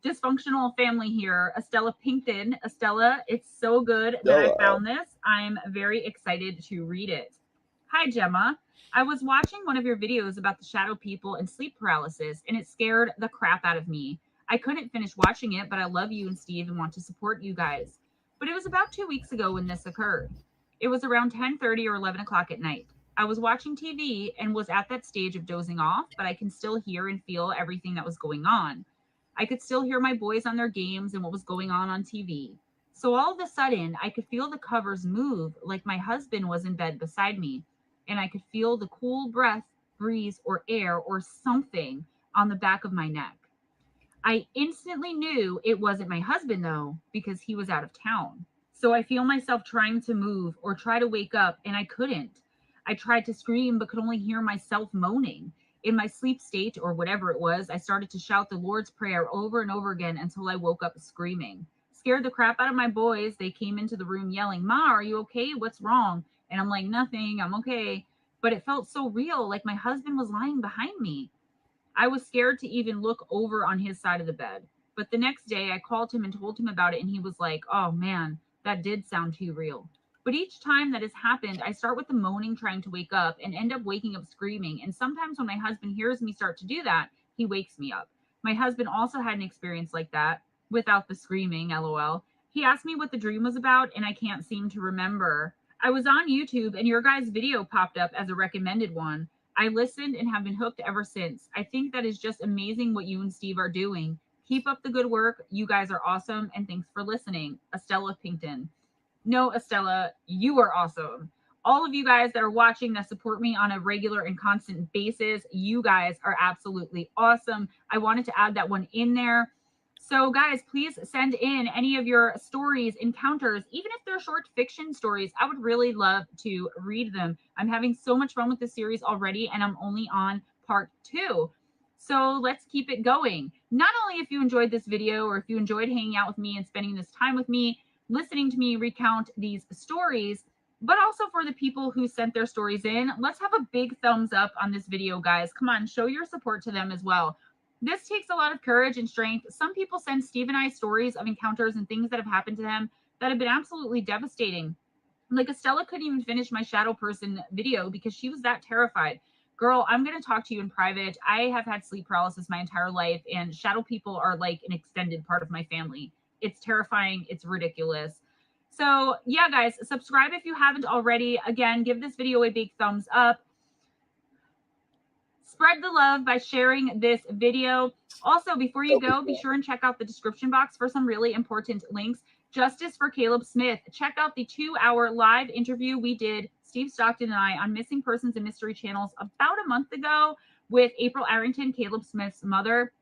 dysfunctional family here, Estella Pinkton. Estella, it's so good that I found this. I'm very excited to read it. Hi, Gemma. I was watching one of your videos about the shadow people and sleep paralysis, and it scared the crap out of me. I couldn't finish watching it, but I love you and Steve and want to support you guys. But it was about 2 weeks ago when this occurred. It was around 10:30 or 11 o'clock at night. I was watching TV and was at that stage of dozing off, but I can still hear and feel everything that was going on. I could still hear my boys on their games and what was going on TV. So all of a sudden, I could feel the covers move like my husband was in bed beside me, and I could feel the cool breath, breeze, or air or something on the back of my neck. I instantly knew it wasn't my husband, though, because he was out of town. So I feel myself trying to move or try to wake up, and I couldn't. I tried to scream, but could only hear myself moaning. In my sleep state, or whatever it was, I started to shout the Lord's Prayer over and over again until I woke up screaming. Scared the crap out of my boys. They came into the room yelling, "Ma, are you okay? What's wrong?" And I'm like, "Nothing, I'm okay." But it felt so real, like my husband was lying behind me. I was scared to even look over on his side of the bed. But the next day, I called him and told him about it, and he was like, "Oh man, that did sound too real." But each time that has happened, I start with the moaning, trying to wake up, and end up waking up screaming. And sometimes when my husband hears me start to do that, he wakes me up. My husband also had an experience like that without the screaming, lol. He asked me what the dream was about, and I can't seem to remember. I was on YouTube, and your guys' video popped up as a recommended one. I listened and have been hooked ever since. I think that is just amazing what you and Steve are doing. Keep up the good work. You guys are awesome, and thanks for listening. Estella Pinkton. No, Estella, you are awesome. All of you guys that are watching that support me on a regular and constant basis, you guys are absolutely awesome. I wanted to add that one in there. So, guys, please send in any of your stories, encounters, even if they're short fiction stories. I would really love to read them. I'm having so much fun with this series already, and I'm only on part 2. So let's keep it going. Not only if you enjoyed this video or if you enjoyed hanging out with me and spending this time with me, listening to me recount these stories, but also for the people who sent their stories in. Let's have a big thumbs up on this video, guys. Come on, show your support to them as well. This takes a lot of courage and strength. Some people send Steve and I stories of encounters and things that have happened to them that have been absolutely devastating. Like Estella couldn't even finish my shadow person video because she was that terrified. Girl, I'm going to talk to you in private. I have had sleep paralysis my entire life, and shadow people are like an extended part of my family. It's terrifying. It's ridiculous. So yeah, guys, subscribe if you haven't already. Again, give this video a big thumbs up. Spread the love by sharing this video. Also, before you go, be sure and check out the description box for some really important links. Justice for Caleb Smith. Check out the 2-hour live interview we did, Steve Stockton and I, on Missing Persons and Mystery Channels about a month ago with April Arrington, Caleb Smith's mother.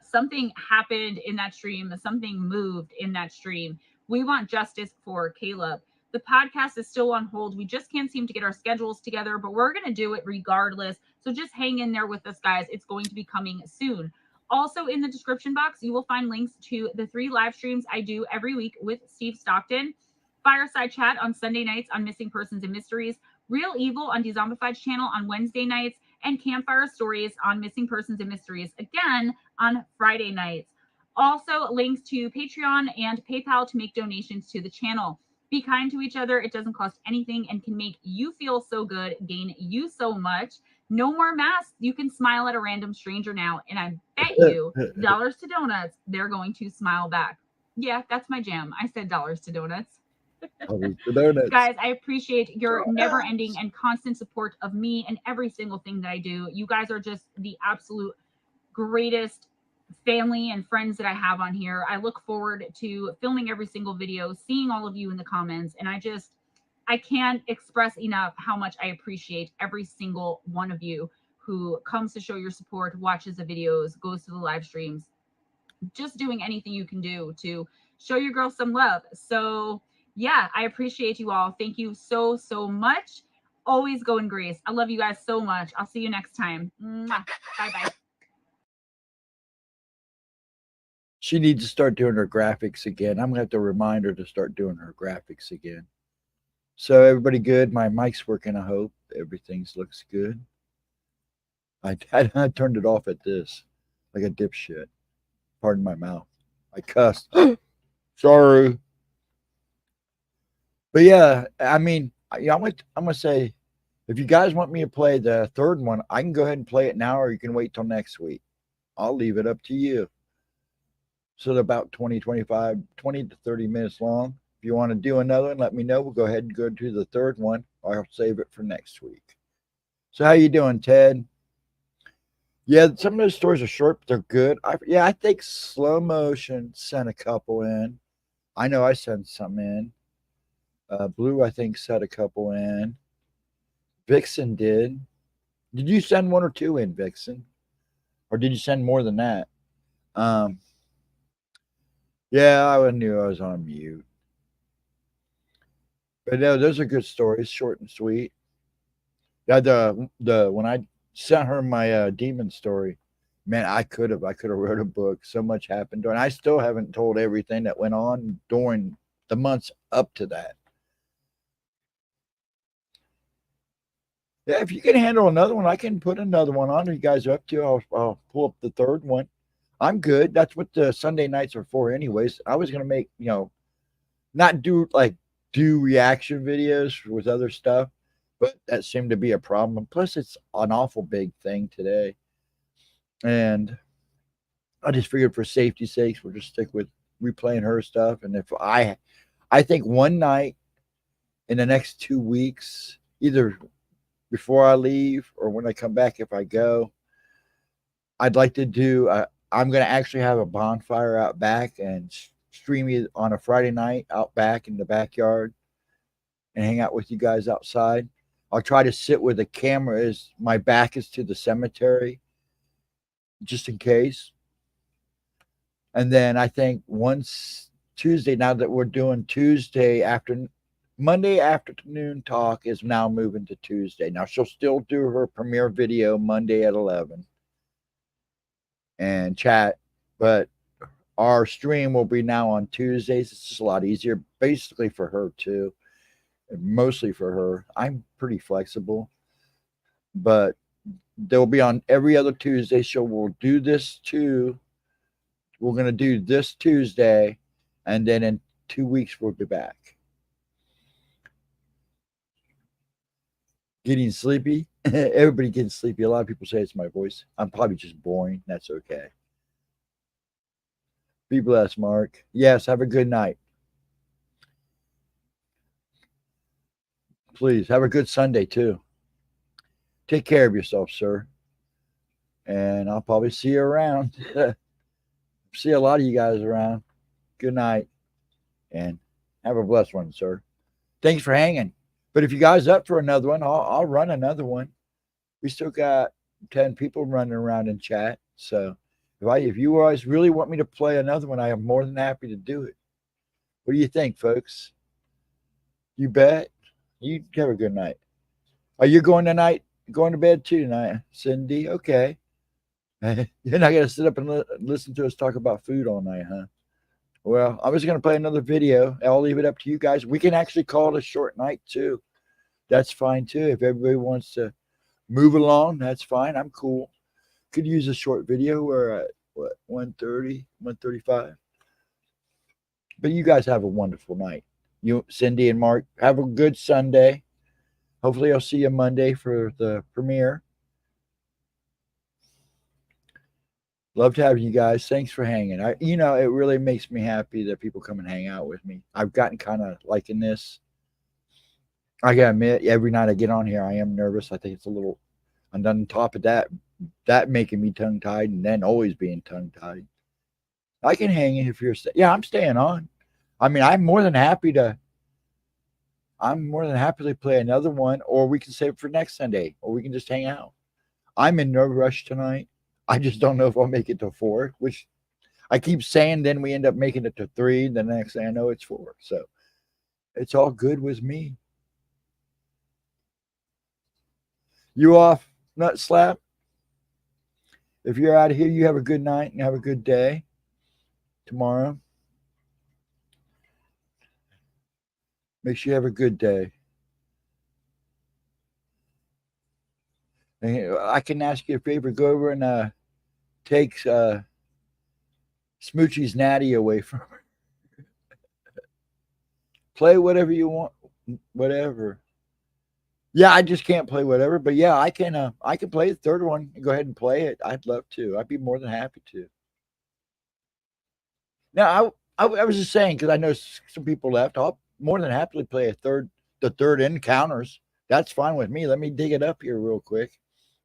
Something happened in that stream. Something moved in that stream. We want justice for Caleb. The podcast is still on hold. We just can't seem to get our schedules together, but we're going to do it regardless. So just hang in there with us, guys. It's going to be coming soon. Also, in the description box, you will find links to the 3 live streams I do every week with Steve Stockton. Fireside Chat on Sunday nights on Missing Persons and Mysteries. Real Evil on DeZombified's channel on Wednesday nights. And Campfire Stories on Missing Persons and Mysteries, again, on Friday nights. Also, links to Patreon and PayPal to make donations to the channel. Be kind to each other. It doesn't cost anything and can make you feel so good, gain you so much. No more masks. You can smile at a random stranger now. And I bet you, dollars to donuts, they're going to smile back. Yeah, that's my jam. I said dollars to donuts. Guys, I appreciate your never-ending and constant support of me and every single thing that I do. You guys are just the absolute greatest family and friends that I have on here. I look forward to filming every single video, seeing all of you in the comments, and I can't express enough how much I appreciate every single one of you who comes to show your support, watches the videos, goes to the live streams, just doing anything you can do to show your girl some love. So, yeah, I appreciate you all. Thank you so, so much. Always go in grace. I love you guys so much. I'll see you next time. Bye bye. She needs to start doing her graphics again. I'm going to have to remind her to start doing her graphics again. So, everybody good? My mic's working, I hope. Everything looks good. I turned it off at this like a dipshit. Pardon my mouth. I cussed. Sorry. But yeah, I mean, I'm gonna say, if you guys want me to play the third one, I can go ahead and play it now, or you can wait till next week. I'll leave it up to you. So they're about 20 to 30 minutes long. If you want to do another one, let me know. We'll go ahead and go to the third one, or I'll save it for next week. So how you doing, Ted? Yeah, some of those stories are short, but they're good. I think Slow Motion sent a couple in. I know I sent some in. Blue, I think, sent a couple in. Vixen did. Did you send one or two in, Vixen? Or did you send more than that? Yeah, I knew I was on mute. But no, those are good stories, short and sweet. Yeah, the when I sent her my demon story, man, I could have wrote a book. So much happened, and I still haven't told everything that went on during the months up to that. Yeah, if you can handle another one, I can put another one on. If you guys are up to, I'll pull up the third one. I'm good. That's what the Sunday nights are for, anyways. I was gonna make, not do reaction videos with other stuff, but that seemed to be a problem. Plus, it's an awful big thing today, and I just figured for safety's sakes, we'll just stick with replaying her stuff. And if I think one night in the next 2 weeks, either before I leave or when I come back, if I go, I'd like to do. I'm going to actually have a bonfire out back and stream it on a Friday night out back in the backyard and hang out with you guys outside. I'll try to sit where the camera is. My back is to the cemetery, just in case. And then I think once Tuesday, now that we're doing Monday afternoon talk is now moving to Tuesday. Now she'll still do her premiere video Monday at 11 and chat, but our stream will be now on Tuesdays. It's just a lot easier, basically for her too, and mostly for her. I'm pretty flexible, but they'll be on every other Tuesday. So we'll do this too. We're going to do this Tuesday, and then in 2 weeks we'll be back. Getting sleepy. Everybody getting sleepy. A lot of people say it's my voice. I'm probably just boring. That's okay. Be blessed, Mark. Yes, have a good night. Please have a good Sunday too. Take care of yourself, sir. And I'll probably see you around. See a lot of you guys around. Good night. And have a blessed one, sir. Thanks for hanging. But if you guys up for another one, I'll run another one. We still got 10 people running around in chat. So if you guys really want me to play another one, I am more than happy to do it. What do you think, folks? You bet. You have a good night. Are you going tonight? Going to bed too tonight, Cindy? Okay. You're not going to sit up and listen to us talk about food all night, huh? Well, I was going to play another video. I'll leave it up to you guys. We can actually call it a short night too. That's fine too. If everybody wants to move along, that's fine. I'm cool. Could use a short video. We're at, 1:30, 1:35. But you guys have a wonderful night. You, Cindy and Mark, have a good Sunday. Hopefully I'll see you Monday for the premiere. Love to have you guys. Thanks for hanging. It really makes me happy that people come and hang out with me. I've gotten kind of liking this. I gotta admit, every night I get on here, I am nervous. I think it's a little, and on top of that, that making me tongue tied and then always being tongue tied. I can hang if you're. Yeah, I'm staying on. I mean, I'm more than happy to. I'm more than happy to play another one, or we can save it for next Sunday, or we can just hang out. I'm in no rush tonight. I just don't know if I'll make it to 4, which I keep saying. Then we end up making it to 3. The next thing I know, it's 4. So it's all good with me. You off, nut slap? If you're out of here, you have a good night and have a good day tomorrow. Make sure you have a good day. And I can ask you a favor. Go over and take Smoochie's natty away from her. Play whatever you want. Whatever. Yeah, I just can't play whatever. But yeah, I can play the third one and go ahead and play it. I'd love to. I'd be more than happy to. Now, I was just saying because I know some people left. I'll more than happily play the third encounters. That's fine with me. Let me dig it up here real quick.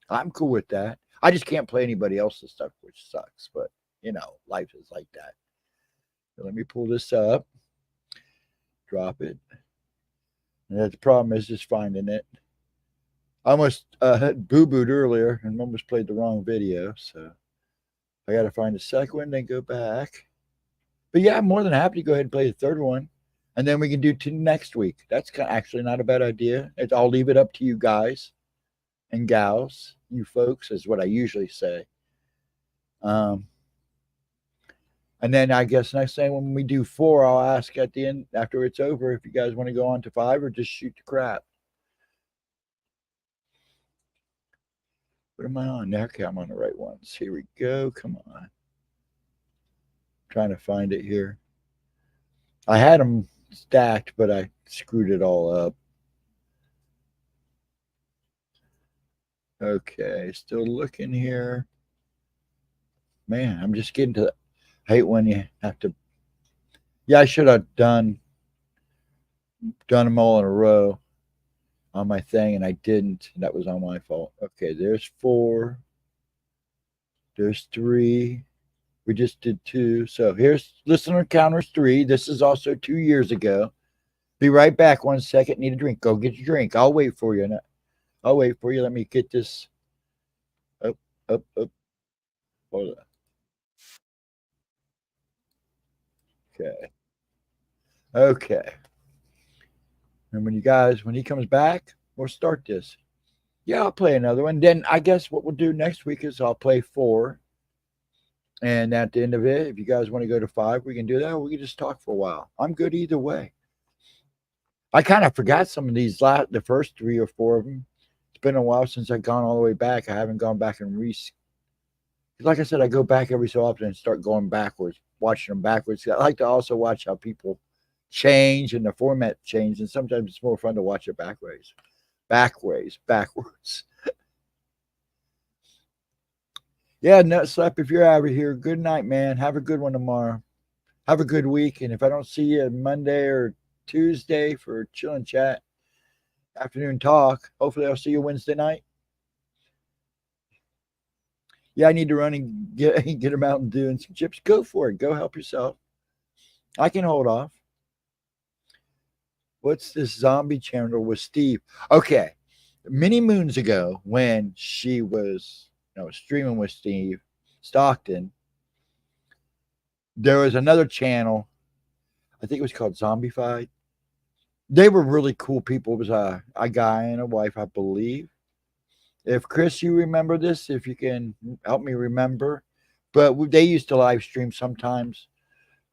I'm cool with that. I just can't play anybody else's stuff, which sucks. But life is like that. So let me pull this up, drop it. And the problem is just finding it. I almost boo-booed earlier and almost played the wrong video. So I got to find the second one, then go back. But yeah, I'm more than happy to go ahead and play the third one. And then we can do 2 next week. That's actually not a bad idea. I'll leave it up to you guys and gals, you folks, is what I usually say. And then I guess next thing when we do 4, I'll ask at the end after it's over if you guys want to go on to 5 or just shoot the crap. What am I on? Okay, I'm on the right ones. Here we go. Come on. Trying to find it here. I had them stacked, but I screwed it all up. Okay, still looking here. Man, I'm just getting to. I hate when you have to. Yeah, I should have done them all in a row on my thing, and I didn't. That was on my fault. Okay, there's 4. There's 3. We just did 2. So here's listener counters 3. This is also 2 years ago. Be right back. 1 second. Need a drink. Go get your drink. I'll wait for you. I'll wait for you. Let me get this up. Hold on. Okay. And when he comes back, we'll start this. Yeah, I'll play another one. Then I guess what we'll do next week is I'll play 4. And at the end of it, if you guys want to go to 5, we can do that. Or we can just talk for a while. I'm good either way. I kind of forgot some of these the first 3 or 4 of them. It's been a while since I've gone all the way back. I haven't gone back and like I said, I go back every so often and start going backwards, watching them backwards. I like to also watch how people change and the format change, and sometimes it's more fun to watch it backwards. Yeah, nut slap. If you're out of here, good night, man. Have a good one tomorrow. Have a good week, and if I don't see you Monday or Tuesday for chill and chat, afternoon talk, hopefully I'll see you Wednesday night. Yeah, I need to run and get a Mountain Dew and some chips. Go for it. Go help yourself. I can hold off. What's this zombie channel with Steve? Okay. Many moons ago, when she was streaming with Steve Stockton, there was another channel. I think it was called Zombified. They were really cool people. It was a guy and a wife, I believe. If Chris, you remember this, if you can help me remember. But they used to live stream sometimes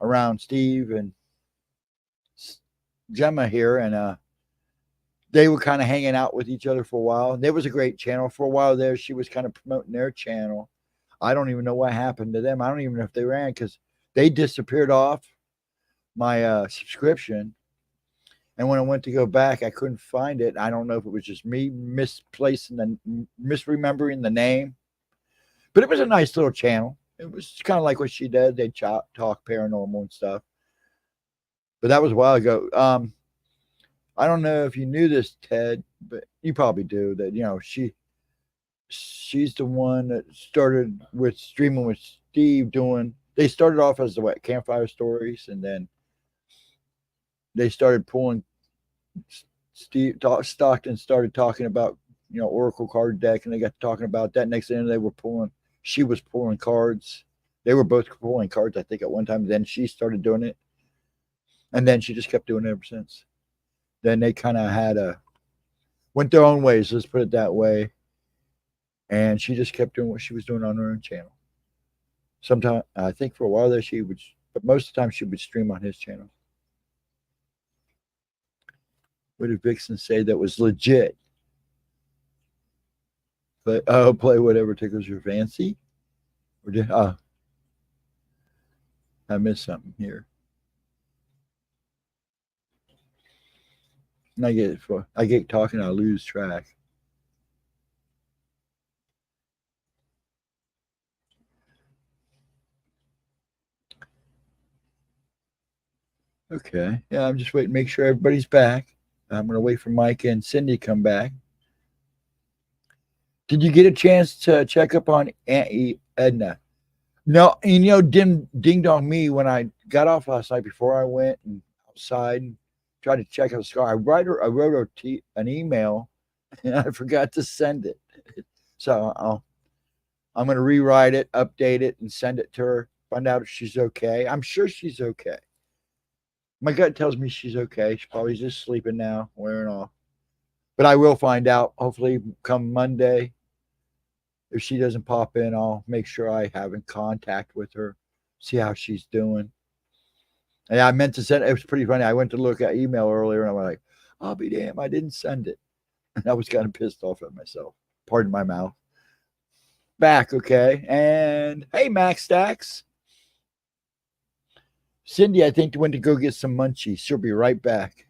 around Steve and Gemma here, and they were kind of hanging out with each other for a while. There was a great channel for a while there. She was kind of promoting their channel. I don't even know what happened to them. I don't even know if they ran because they disappeared off my subscription. And when I went to go back, I couldn't find it. I don't know if it was just me misremembering the name. But it was a nice little channel. It was kind of like what she did. They talk paranormal and stuff. But that was a while ago. I don't know if you knew this, Ted, but you probably do. That She's the one that started with streaming with Steve doing. They started off as the what campfire stories, and then they started pulling. Stockton started talking about Oracle card deck, and they got talking about that. Next thing they were pulling. She was pulling cards. They were both pulling cards, I think, at one time. Then she started doing it, and then she just kept doing it ever since. Then they kind of had a went their own ways. Let's put it that way. And she just kept doing what she was doing on her own channel. Sometimes I think for a while there she would, but most of the time she would stream on his channel. What did Vixen say that was legit? But play whatever tickles your fancy. Or did I missed something here? And I get talking, I lose track. Okay. Yeah, I'm just waiting to make sure everybody's back. I'm going to wait for Mike and Cindy to come back. Did you get a chance to check up on Aunt Edna? No, ding dong me when I got off last night before I went and outside and tried to check out the scar. I wrote an email and I forgot to send it. So I'm going to rewrite it, update it, and send it to her. Find out if she's okay. I'm sure she's okay. My gut tells me she's okay. She's probably just sleeping now, wearing off. But I will find out hopefully come Monday. If she doesn't pop in, I'll make sure I have in contact with her, see how she's doing. And I meant to send it. It was pretty funny. I went to look at email earlier and I was like, I'll be damned, I didn't send it. And I was kind of pissed off at myself. Pardon my mouth. Back, okay. And hey, Max Stacks. Cindy, I think, went to go get some munchies. She'll be right back.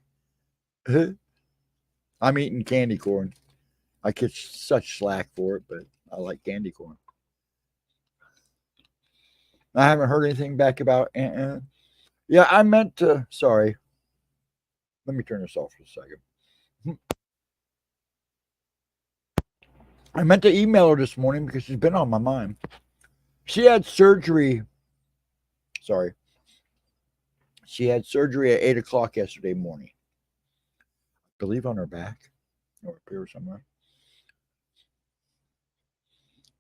I'm eating candy corn. I catch such slack for it, but I like candy corn. I haven't heard anything back about Yeah, I meant to. Sorry. Let me turn this off for a second. I meant to email her this morning because she's been on my mind. She had surgery. Sorry. She had surgery at 8 o'clock yesterday morning. I believe on her back or up here somewhere.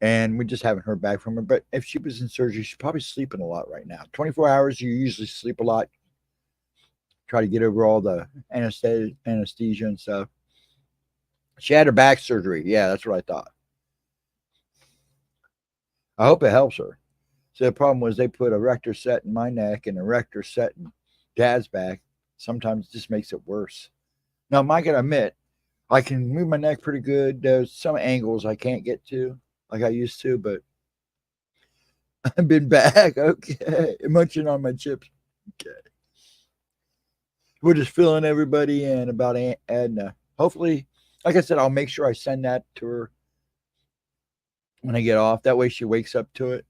And we just haven't heard back from her. But if she was in surgery, she's probably sleeping a lot right now. 24 hours, you usually sleep a lot. Try to get over all the anesthesia and stuff. She had her back surgery. Yeah, that's what I thought. I hope it helps her. So the problem was they put a rector set in my neck and a rector set in Dad's back. Sometimes it just makes it worse. Now, I gotta admit, I can move my neck pretty good. There's some angles I can't get to like I used to, but I've been back. Okay. Munching on my chips. Okay. We're just filling everybody in about Aunt Edna. Hopefully, like I said, I'll make sure I send that to her when I get off. That way she wakes up to it.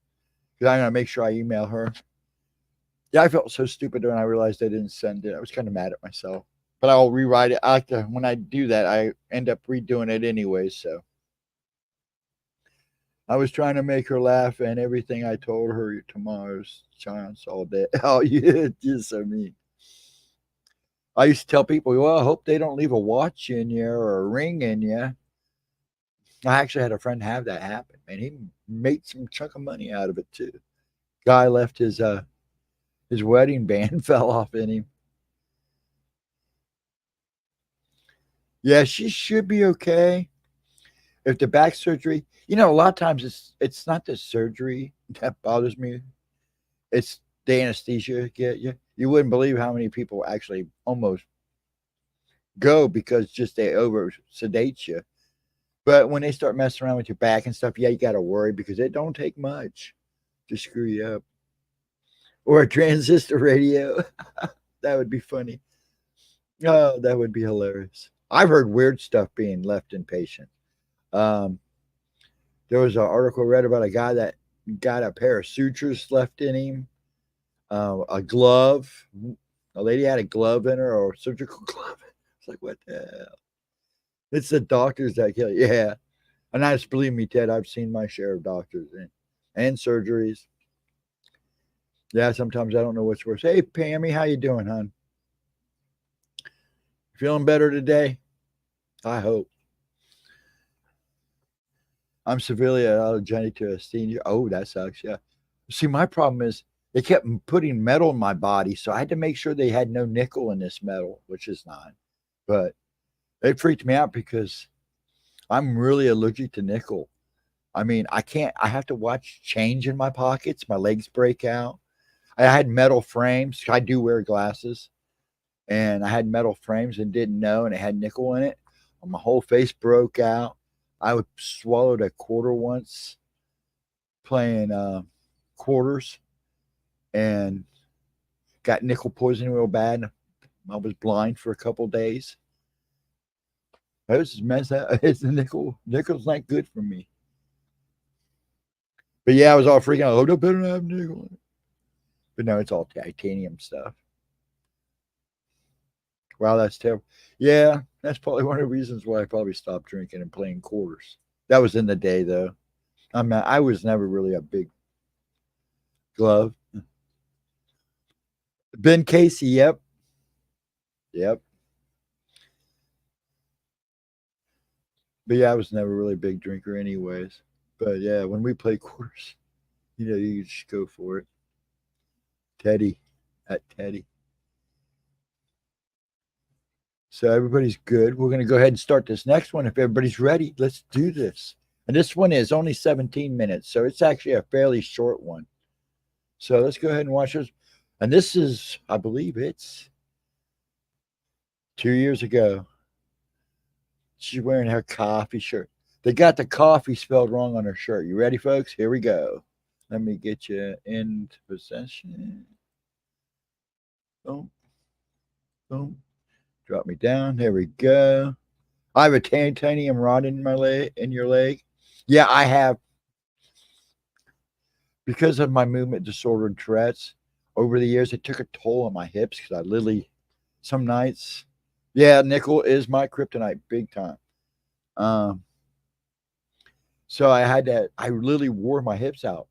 Because I'm going to make sure I email her. Yeah, I felt so stupid when I realized I didn't send it. I was kind of mad at myself. But I'll rewrite it. When I do that, I end up redoing it anyway. So I was trying to make her laugh, and everything I told her tomorrow's chance all day. Oh, yeah, just so mean. I used to tell people, well, I hope they don't leave a watch in you or a ring in you. I actually had a friend have that happen, and he made some chunk of money out of it too. Guy left his wedding band fell off in him. Yeah, she should be okay. If the back surgery, a lot of times it's not the surgery that bothers me. It's the anesthesia get you. You wouldn't believe how many people actually almost go because just they over sedate you. But when they start messing around with your back and stuff, yeah, you got to worry because it don't take much to screw you up. Or a transistor radio. That would be funny. Oh, that would be hilarious. I've heard weird stuff being left in patient. There was an article I read about a guy that got a pair of sutures left in him, a glove. A lady had a glove in her or a surgical glove. It's like, what the hell? It's the doctors that kill you. Yeah. And that's, believe me, Ted, I've seen my share of doctors and surgeries. Yeah, sometimes I don't know what's worse. Hey, Pammy, how you doing, hon? Feeling better today? I hope. I'm severely allergic to a senior. Oh, that sucks. Yeah. See, my problem is they kept putting metal in my body, so I had to make sure they had no nickel in this metal, which is not. But it freaked me out because I'm really allergic to nickel. I mean, I can't. I have to watch change in my pockets. My legs break out. I had metal frames. I do wear glasses, and I had metal frames and didn't know, and it had nickel in it. My whole face broke out. I swallowed a quarter once playing quarters and got nickel poisoning real bad. I was blind for a couple days. I was just messed up. It's the nickel. Nickel's not good for me. But yeah, I was all freaking out. Oh, no, better not have nickel. But no, it's all titanium stuff. Wow, that's terrible. Yeah, that's probably one of the reasons why I probably stopped drinking and playing quarters. That was in the day, though. I was never really a big glove. Ben Casey, yep. Yep. But yeah, I was never really a big drinker anyways. But yeah, when we play quarters, you just go for it. Teddy at Teddy. So everybody's good. We're going to go ahead and start this next one. If everybody's ready, let's do this. And this one is only 17 minutes, so it's actually a fairly short one. So let's go ahead and watch this. And this is, I believe it's 2 years ago. She's wearing her coffee shirt. They got the coffee spelled wrong on her shirt. You ready, folks? Here we go. Let me get you in possession. Boom. Boom. Drop me down. There we go. I have a titanium rod in my leg, in your leg. Yeah, I have. Because of my movement disorder and Tourette's, over the years, it took a toll on my hips because I literally, some nights, yeah, nickel is my kryptonite big time. So I literally wore my hips out.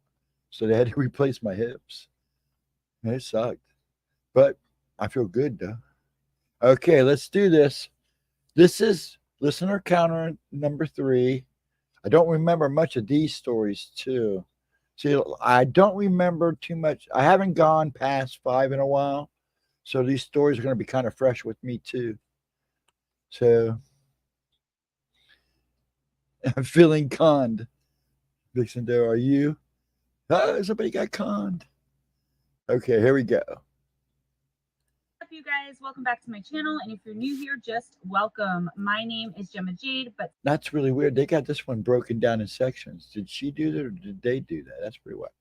So they had to replace my hips. And it sucked. But I feel good though. Okay, let's do this. This is listener counter number 3. I don't remember much of these stories too. See, I don't remember too much. I haven't gone past 5 in a while. So these stories are going to be kind of fresh with me too. So I'm feeling conned. Vixen Doe, are you? Oh, somebody got conned. Okay, here we go. Up, you guys, welcome back to my channel, and if you're new here, just welcome. My name is Gemma Jade, but That's really weird. They got this one broken down in sections. Did she do that or did they do that? That's pretty wild.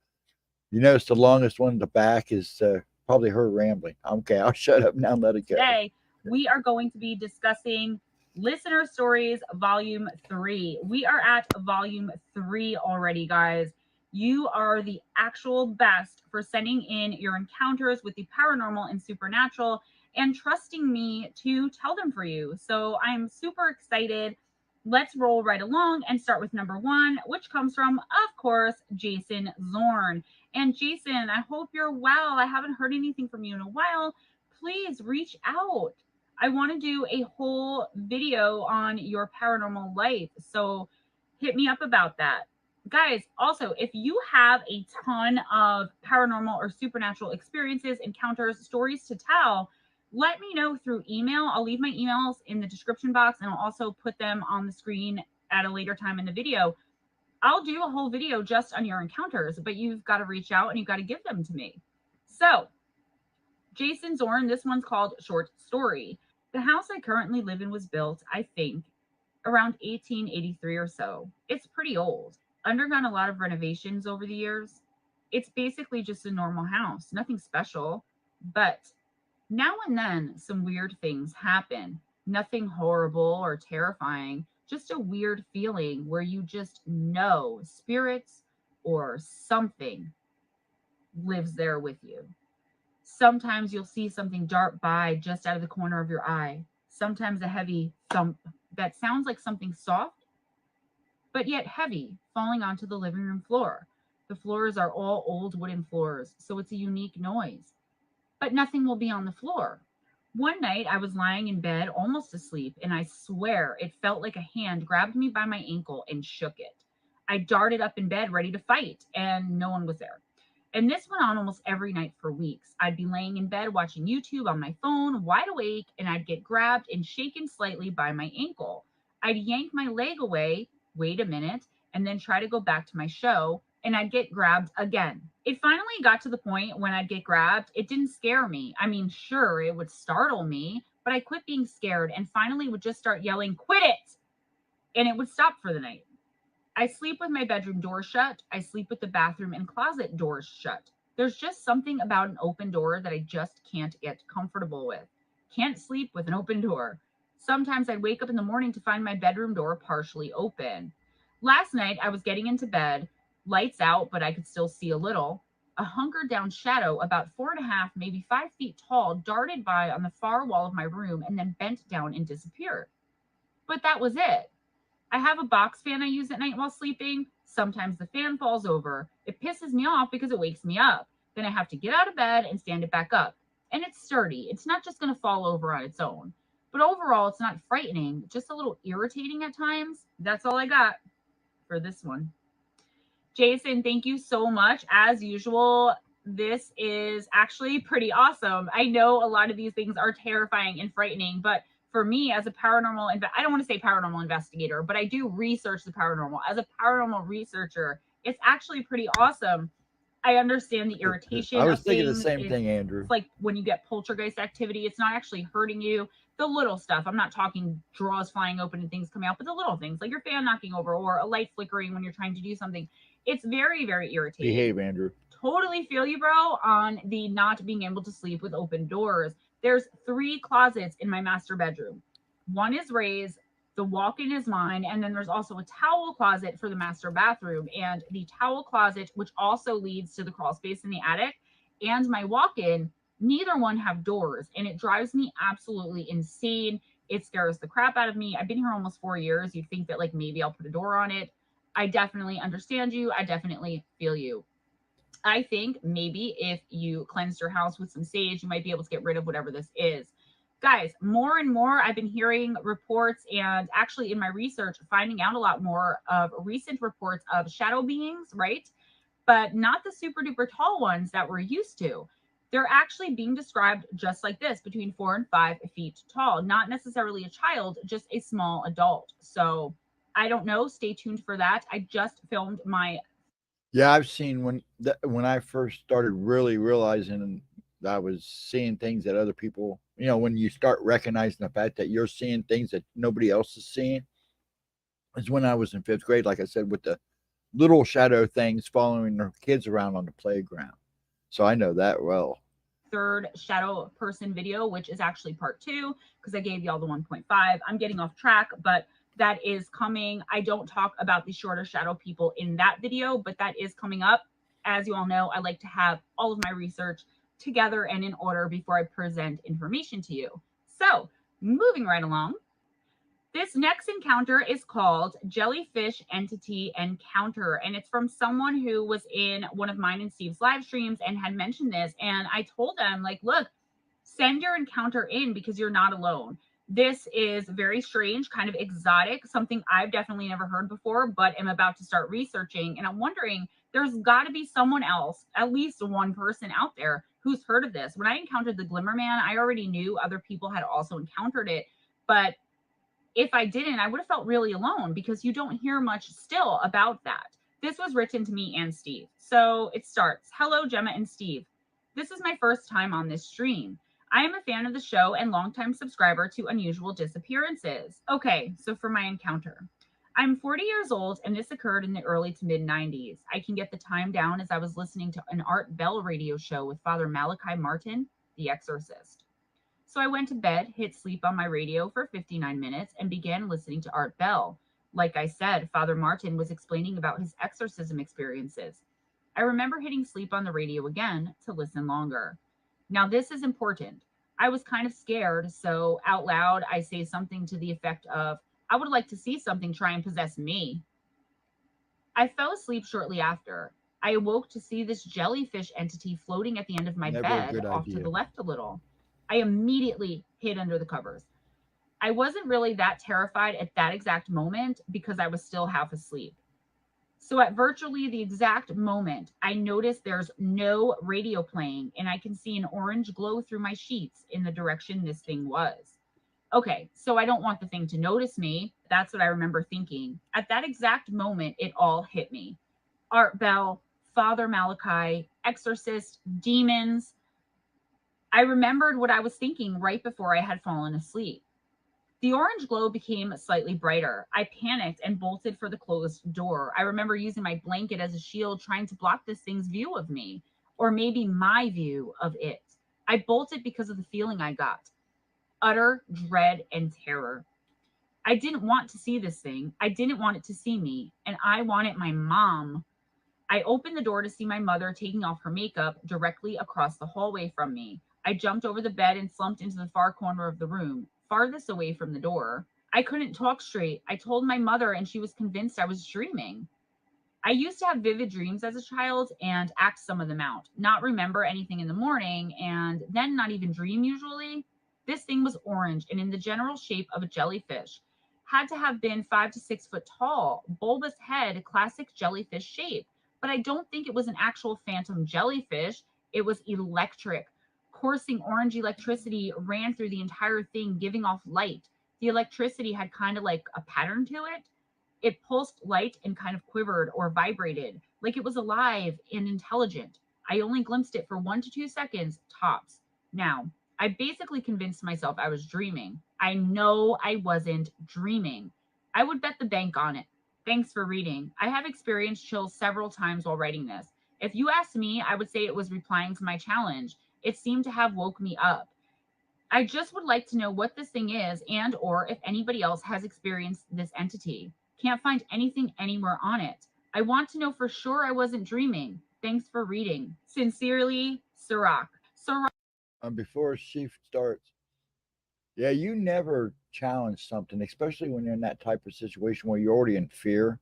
You notice the longest one in the back is probably her rambling. Okay, I'll shut up now and let it go. Today we are going to be discussing Listener Stories Volume 3. We are at Volume 3 already, guys. You are the actual best for sending in your encounters with the paranormal and supernatural and trusting me to tell them for you. So I'm super excited. Let's roll right along and start with number 1, which comes from, of course, Jason Zorn. And Jason, I hope you're well. I haven't heard anything from you in a while. Please reach out. I want to do a whole video on your paranormal life. So hit me up about that. Guys, also, if you have a ton of paranormal or supernatural experiences, encounters, stories to tell, let me know through email. I'll leave my emails in the description box and I'll also put them on the screen at a later time in the video. I'll do a whole video just on your encounters, but you've got to reach out and you've got to give them to me. So, Jason Zorn, this one's called Short Story. The house I currently live in was built, I think, around 1883 or so. It's pretty old. Undergone a lot of renovations over the years. It's basically just a normal house, nothing special, but now and then some weird things happen. Nothing horrible or terrifying, just a weird feeling where you just know spirits or something lives there with you. Sometimes you'll see something dart by just out of the corner of your eye. Sometimes a heavy thump that sounds like something soft but yet heavy, falling onto the living room floor. The floors are all old wooden floors, so it's a unique noise. But nothing will be on the floor. One night I was lying in bed almost asleep, and I swear it felt like a hand grabbed me by my ankle and shook it. I darted up in bed ready to fight, and no one was there. And this went on almost every night for weeks. I'd be laying in bed watching YouTube on my phone, wide awake, and I'd get grabbed and shaken slightly by my ankle. I'd yank my leg away, wait a minute, and then try to go back to my show, and I'd get grabbed again. It finally got to the point when I'd get grabbed, it didn't scare me. I mean, sure, it would startle me, but I quit being scared and finally would just start yelling, "Quit it!" And it would stop for the night. I sleep with my bedroom door shut. I sleep with the bathroom and closet doors shut. There's just something about an open door that I just can't get comfortable with. Can't sleep with an open door. Sometimes I'd wake up in the morning to find my bedroom door partially open. Last night, I was getting into bed, lights out, but I could still see a little. A hunkered down shadow, about 4.5, maybe 5 feet tall, darted by on the far wall of my room and then bent down and disappeared. But that was it. I have a box fan I use at night while sleeping. Sometimes the fan falls over. It pisses me off because it wakes me up. Then I have to get out of bed and stand it back up. And it's sturdy. It's not just going to fall over on its own. But overall, it's not frightening, just a little irritating at times. That's all I got for this one. Jason, thank you so much. As usual, this is actually pretty awesome. I know a lot of these things are terrifying and frightening, but for me as a paranormal, I don't want to say paranormal investigator, but I do research the paranormal. As a paranormal researcher, it's actually pretty awesome. I understand the irritation. I was of thinking the things. same thing, Andrew. It's like when you get poltergeist activity, it's not actually hurting you. The little stuff, I'm not talking drawers flying open and things coming out, but the little things like your fan knocking over or a light flickering when you're trying to do something. It's very, very irritating. Behave, Andrew. Totally feel you, bro, on the not being able to sleep with open doors. There's 3 closets in my master bedroom. One is Ray's, the walk-in is mine, and then there's also a towel closet for the master bathroom. And the towel closet, which also leads to the crawl space in the attic, and my walk-in, neither one have doors, and it drives me absolutely insane. It scares the crap out of me. I've been here almost 4 years. You'd think that like maybe I'll put a door on it. I definitely understand you. I definitely feel you. I think maybe if you cleansed your house with some sage, you might be able to get rid of whatever this is. Guys, more and more I've been hearing reports and actually in my research, finding out a lot more of recent reports of shadow beings, right? But not the super duper tall ones that we're used to. They're actually being described just like this, between 4 and 5 feet tall, not necessarily a child, just a small adult. So I don't know. Stay tuned for that. I just filmed my. Yeah, I've seen when I first started really realizing that I was seeing things that other people, when you start recognizing the fact that you're seeing things that nobody else is seeing, is when I was in 5th grade, like I said, with the little shadow things following their kids around on the playground. So I know that well. 3rd shadow person video, which is actually part 2, because I gave y'all the 1.5. I'm getting off track, but that is coming. I don't talk about the shorter shadow people in that video, but that is coming up. As you all know, I like to have all of my research together and in order before I present information to you. So moving right along. This next encounter is called Jellyfish Entity Encounter, and it's from someone who was in one of mine and Steve's live streams and had mentioned this. And I told them, like, look, send your encounter in because you're not alone. This is very strange, kind of exotic, something I've definitely never heard before, but am about to start researching. And I'm wondering, there's got to be someone else, at least one person out there who's heard of this. When I encountered the Glimmer Man, I already knew other people had also encountered it, but if I didn't, I would have felt really alone because you don't hear much still about that. This was written to me and Steve. So it starts, hello, Gemma and Steve. This is my first time on this stream. I am a fan of the show and longtime subscriber to Unusual Disappearances. Okay, so for my encounter. I'm 40 years old and this occurred in the early to mid 90s. I can get the time down as I was listening to an Art Bell radio show with Father Malachi Martin, the exorcist. So I went to bed, hit sleep on my radio for 59 minutes, and began listening to Art Bell. Like I said, Father Martin was explaining about his exorcism experiences. I remember hitting sleep on the radio again to listen longer. Now, this is important. I was kind of scared, so out loud, I say something to the effect of, I would like to see something try and possess me. I fell asleep shortly after. I awoke to see this jellyfish entity floating at the end of my Never a bed good off to the idea. left a little. I immediately hid under the covers. I wasn't really that terrified at that exact moment because I was still half asleep. So, at virtually the exact moment, I notice there's no radio playing and I can see an orange glow through my sheets in the direction this thing was. Okay, so I don't want the thing to notice me. That's what I remember thinking. At that exact moment, it all hit me. Art Bell, Father Malachi, Exorcist, demons. I remembered what I was thinking right before I had fallen asleep. The orange glow became slightly brighter. I panicked and bolted for the closed door. I remember using my blanket as a shield, trying to block this thing's view of me, or maybe my view of it. I bolted because of the feeling I got: utter dread and terror. I didn't want to see this thing. I didn't want it to see me, and I wanted my mom. I opened the door to see my mother taking off her makeup directly across the hallway from me. I jumped over the bed and slumped into the far corner of the room, farthest away from the door. I couldn't talk straight. I told my mother, and she was convinced I was dreaming. I used to have vivid dreams as a child and act some of them out, not remember anything in the morning, and then not even dream usually. This thing was orange and in the general shape of a jellyfish. Had to have been 5 to 6 foot tall, bulbous head, classic jellyfish shape. But I don't think it was an actual phantom jellyfish. It was electric. Coursing orange electricity ran through the entire thing, giving off light. The electricity had kind of like a pattern to it. It pulsed light and kind of quivered or vibrated like it was alive and intelligent. I only glimpsed it for 1 to 2 seconds, tops. Now, I basically convinced myself I was dreaming. I know I wasn't dreaming. I would bet the bank on it. Thanks for reading. I have experienced chills several times while writing this. If you asked me, I would say it was replying to my challenge. It seemed to have woke me up. I just would like to know what this thing is and or if anybody else has experienced this entity. Can't find anything anywhere on it. I want to know for sure I wasn't dreaming. Thanks for reading. Sincerely, Sirach. Sirach. Before she starts, yeah, you never challenge something, especially when you're in that type of situation where you're already in fear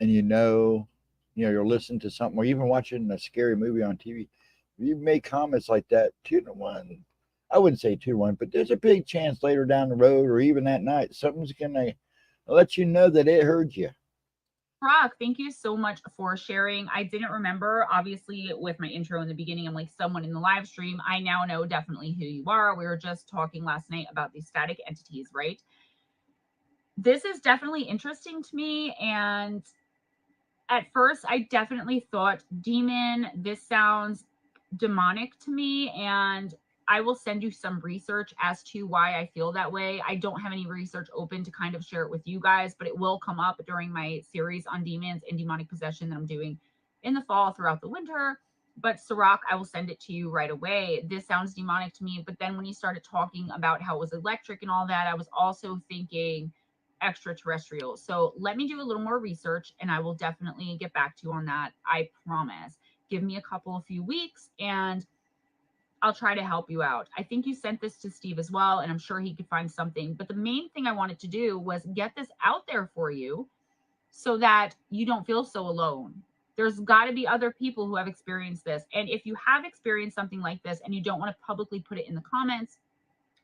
and you're listening to something or even watching a scary movie on TV. You make comments like that, 2 to 1. I wouldn't say 2 to 1, but there's a big chance later down the road or even that night, something's gonna let you know that it heard you. Rock, thank you so much for sharing. I didn't remember, obviously, with my intro in the beginning. I'm like someone in the live stream. I now know definitely who you are. We were just talking last night about these static entities, right? This is definitely interesting to me. And at first, I definitely thought demon. This sounds demonic to me. And I will send you some research as to why I feel that way. I don't have any research open to kind of share it with you guys, but it will come up during my series on demons and demonic possession that I'm doing in the fall throughout the winter. But Sirach, I will send it to you right away. This sounds demonic to me. But then when you started talking about how it was electric and all that, I was also thinking extraterrestrial. So let me do a little more research and I will definitely get back to you on that. I promise. Give me a couple of few weeks and I'll try to help you out. I think you sent this to Steve as well, and I'm sure he could find something. But the main thing I wanted to do was get this out there for you so that you don't feel so alone. There's got to be other people who have experienced this. And if you have experienced something like this and you don't want to publicly put it in the comments,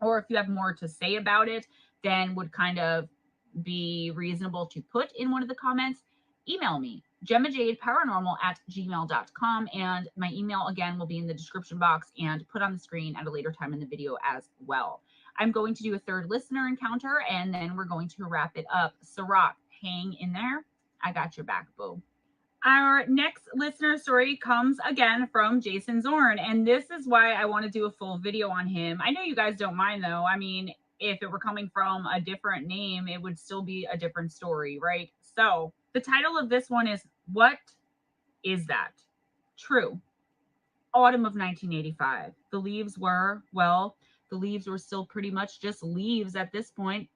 or if you have more to say about it, then would kind of be reasonable to put in one of the comments, email me, GemmaJadeParanormal@gmail.com. And my email again will be in the description box and put on the screen at a later time in the video as well. I'm going to do a third listener encounter and then we're going to wrap it up. Sirach, hang in there. I got your back, boo. Our next listener story comes again from Jason Zorn, and this is why I want to do a full video on him. I know you guys don't mind though. I mean, if it were coming from a different name, it would still be a different story, right? So the title of this one is What Is That? True. Autumn of 1985. The leaves were still pretty much just leaves at this point.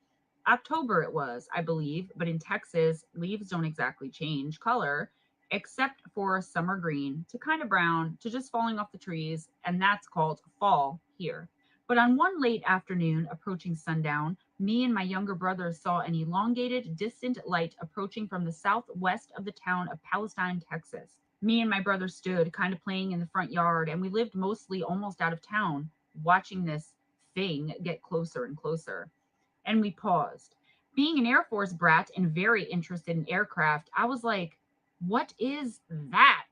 October it was, I believe, but in Texas, leaves don't exactly change color except for summer green to kind of brown to just falling off the trees, and that's called fall here. But on one late afternoon, approaching sundown, me and my younger brother saw an elongated, distant light approaching from the southwest of the town of Palestine, Texas. Me and my brother stood, kind of playing in the front yard, and we lived mostly almost out of town, watching this thing get closer and closer. And we paused. Being an Air Force brat and very interested in aircraft, I was like, what is that?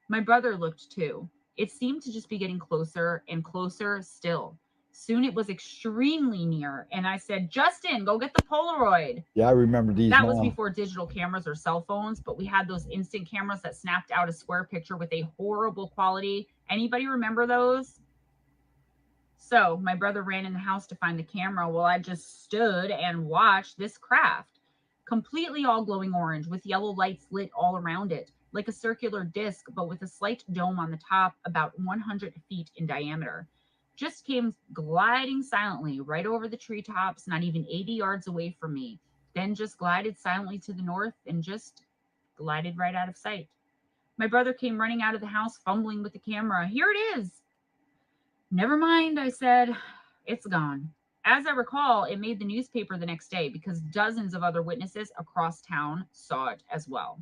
My brother looked too. It seemed to just be getting closer and closer still. Soon it was extremely near, and I said, Justin, go get the Polaroid. Yeah, I remember these That was now. before digital cameras or cell phones, but we had those instant cameras that snapped out a square picture with a horrible quality. Anybody remember those? So my brother ran in the house to find the camera while I just stood and watched this craft, completely all glowing orange with yellow lights lit all around it, like a circular disc, but with a slight dome on the top, about 100 feet in diameter. Just came gliding silently right over the treetops, not even 80 yards away from me, then just glided silently to the north and just glided right out of sight. My brother came running out of the house, fumbling with the camera. Here it is. Never mind, I said. It's gone. As I recall, it made the newspaper the next day because dozens of other witnesses across town saw it as well.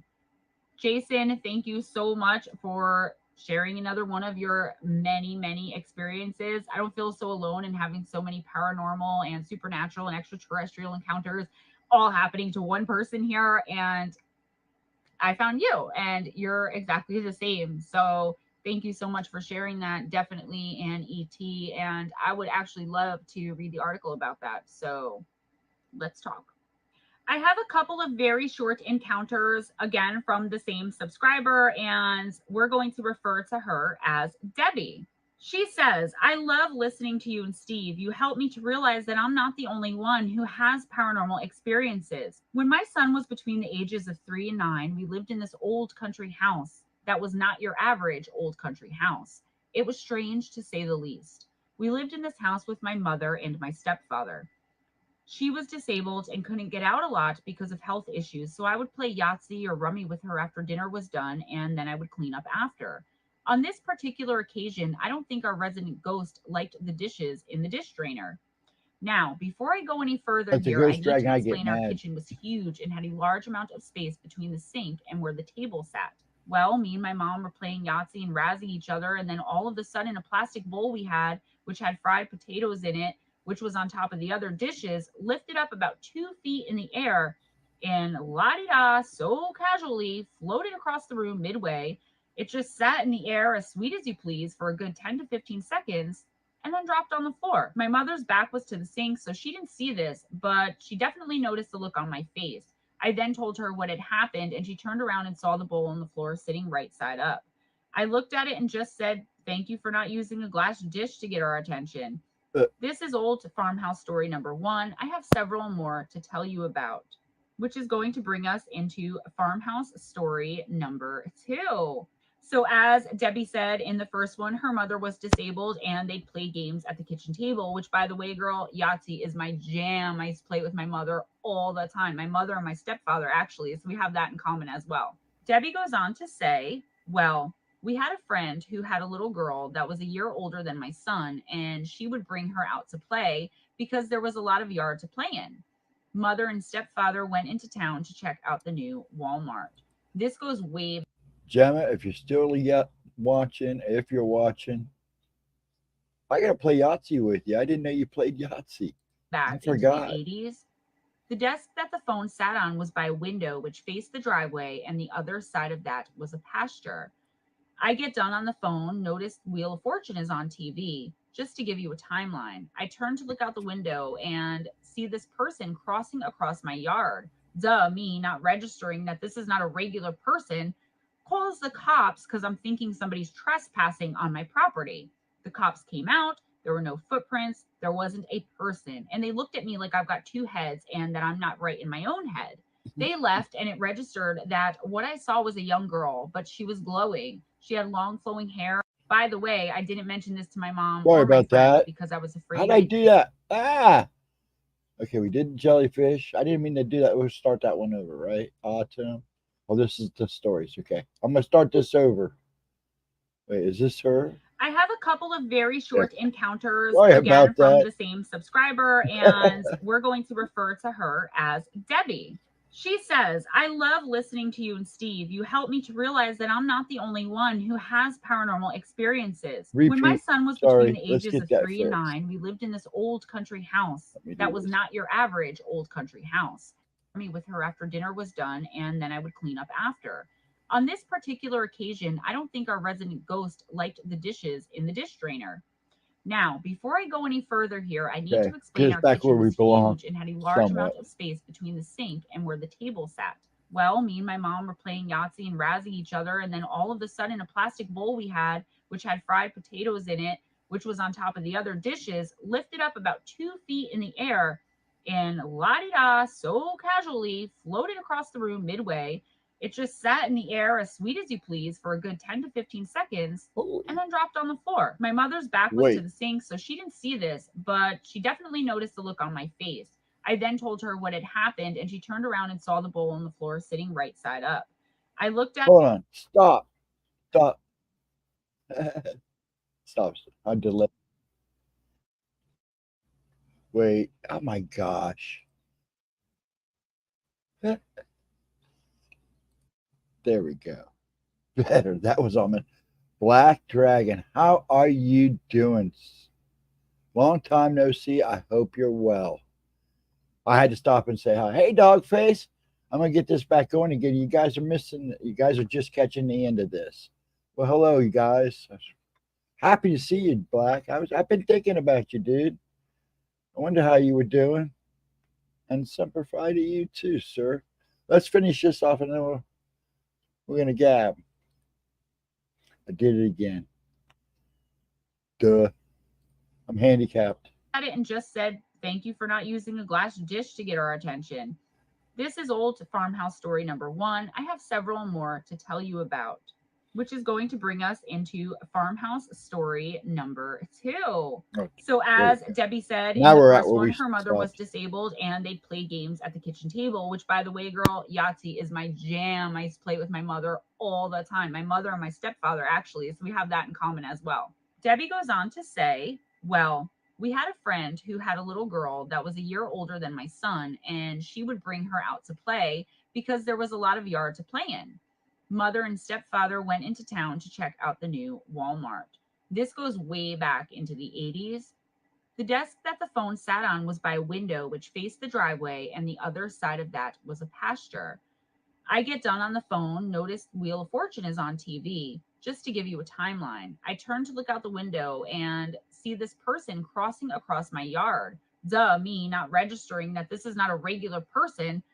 Jason, thank you so much for sharing another one of your many, many experiences. I don't feel so alone in having so many paranormal and supernatural and extraterrestrial encounters all happening to one person here. And I found you, and you're exactly the same. So thank you so much for sharing that. Definitely an ET. And I would actually love to read the article about that. So let's talk. I have a couple of very short encounters, again, from the same subscriber, and we're going to refer to her as Debbie. She says, I love listening to you and Steve. You help me to realize that I'm not the only one who has paranormal experiences. When my son was between the ages of 3 and 9, we lived in this old country house that was not your average old country house. It was strange to say the least. We lived in this house with my mother and my stepfather. She was disabled and couldn't get out a lot because of health issues, so I would play Yahtzee or Rummy with her after dinner was done, and then I would clean up after. On this particular occasion, I don't think our resident ghost liked the dishes in the dish drainer. Now, before I go any further As a here, I ghost need to dragon, I get explain our mad. kitchen was huge and had a large amount of space between the sink and where the table sat. Well, me and my mom were playing Yahtzee and razzing each other, and then all of a sudden, a plastic bowl we had, which had fried potatoes in it, which was on top of the other dishes, lifted up about 2 feet in the air and la di da, so casually floated across the room midway. It just sat in the air as sweet as you please for a good 10 to 15 seconds and then dropped on the floor. My mother's back was to the sink, so she didn't see this, but she definitely noticed the look on my face. I then told her what had happened, and she turned around and saw the bowl on the floor sitting right side up. I looked at it and just said, Thank you for not using a glass dish to get our attention. This is old farmhouse story number one. I have several more to tell you about, which is going to bring us into farmhouse story number two. So, as Debbie said in the first one, her mother was disabled and they'd play games at the kitchen table, which, by the way, girl, Yahtzee is my jam. I used to play it with my mother all the time. My mother and my stepfather, actually. So, we have that in common as well. Debbie goes on to say, well, we had a friend who had a little girl that was a year older than my son, and she would bring her out to play because there was a lot of yard to play in. Mother and stepfather went into town to check out the new Walmart. This goes way Gemma, if you're still yet watching, if you're watching, I gotta play Yahtzee with you. I didn't know you played Yahtzee. I back into the forgot. 80s. The desk that the phone sat on was by a window which faced the driveway, and the other side of that was a pasture. I get done on the phone, notice Wheel of Fortune is on TV. Just to give you a timeline, I turn to look out the window and see this person crossing across my yard. Duh, me not registering that this is not a regular person, calls the cops because I'm thinking somebody's trespassing on my property. The cops came out, there were no footprints, there wasn't a person, and they looked at me like I've got two heads and that I'm not right in my own head. They left, and it registered that what I saw was a young girl, but she was glowing. She had long flowing hair. By the way, I didn't mention this to my mom Sorry or my about friends that. because I was How'd afraid I I do that? Ah! Okay, we did jellyfish. I didn't mean to do that. We'll start that one over, right? Autumn. Oh, this is the stories. Okay. I'm going to start this over. Wait, is this her? I have a couple of very short encounters, Sorry again, about from that. the same subscriber, and we're going to refer to her as Debbie. She says, I love listening to you and Steve. You help me to realize that I'm not the only one who has paranormal experiences. When my Repeat. son was between Sorry. the Let's ages get of that 3 and fixed. 9, we lived in this old country house Let me that do was this. not your average old country house. Me with her after dinner was done, and then I would clean up after. On this particular occasion, I don't think our resident ghost liked the dishes in the dish drainer. Now, before I go any further here, I need Okay. to Get explain us our back where kitchen we was belong. huge and had a large Somewhat. amount of space between the sink and where the table sat. Well, me and my mom were playing Yahtzee and razzing each other, and then all of a sudden, a plastic bowl we had, which had fried potatoes in it, which was on top of the other dishes, lifted up about 2 feet in the air and la di da, so casually floated across the room midway. It just sat in the air as sweet as you please for a good 10 to 15 seconds and then dropped on the floor. My mother's back was to Wait. the sink, so she didn't see this, but she definitely noticed the look on my face. I then told her what had happened, and she turned around and saw the bowl on the floor sitting right side up. I looked at Hold on. Stop. Stop. Stop. I delay. Wait. Oh my gosh. There we go. Better. That was on me. Black Dragon, how are you doing? Long time no see. I hope you're well. I had to stop and say hi. Hey, dog face. I'm gonna get this back going again. You guys are missing. You guys are just catching the end of this. Well, hello, you guys. Happy to see you, Black. I've been thinking about you, dude. I wonder how you were doing. And Semper Fi to you too, sir. Let's finish this off, and then we're gonna gab. I did it again. Duh. I'm handicapped. it and just said, thank you for not using a glass dish to get our attention. This is old farmhouse story number 1. I have several more to tell you about, which is going to bring us into farmhouse story number 2. Oh, So, as Debbie said in now the we're at first where one, we her mother was stopped. disabled and they'd play games at the kitchen table, which, by the way, girl, Yahtzee is my jam. I used to play with my mother all the time. My mother and my stepfather, actually. So, we have that in common as well. Debbie goes on to say, well, we had a friend who had a little girl that was a year older than my son, and she would bring her out to play because there was a lot of yard to play in. Mother and stepfather went into town to check out the new Walmart. This goes way back into the 80s. The desk that the phone sat on was by a window which faced the driveway, and the other side of that was a pasture. I get done on the phone, notice Wheel of Fortune is on TV. Just to give you a timeline, I turn to look out the window and see this person crossing across my yard. Duh, me not registering that this is not a regular person,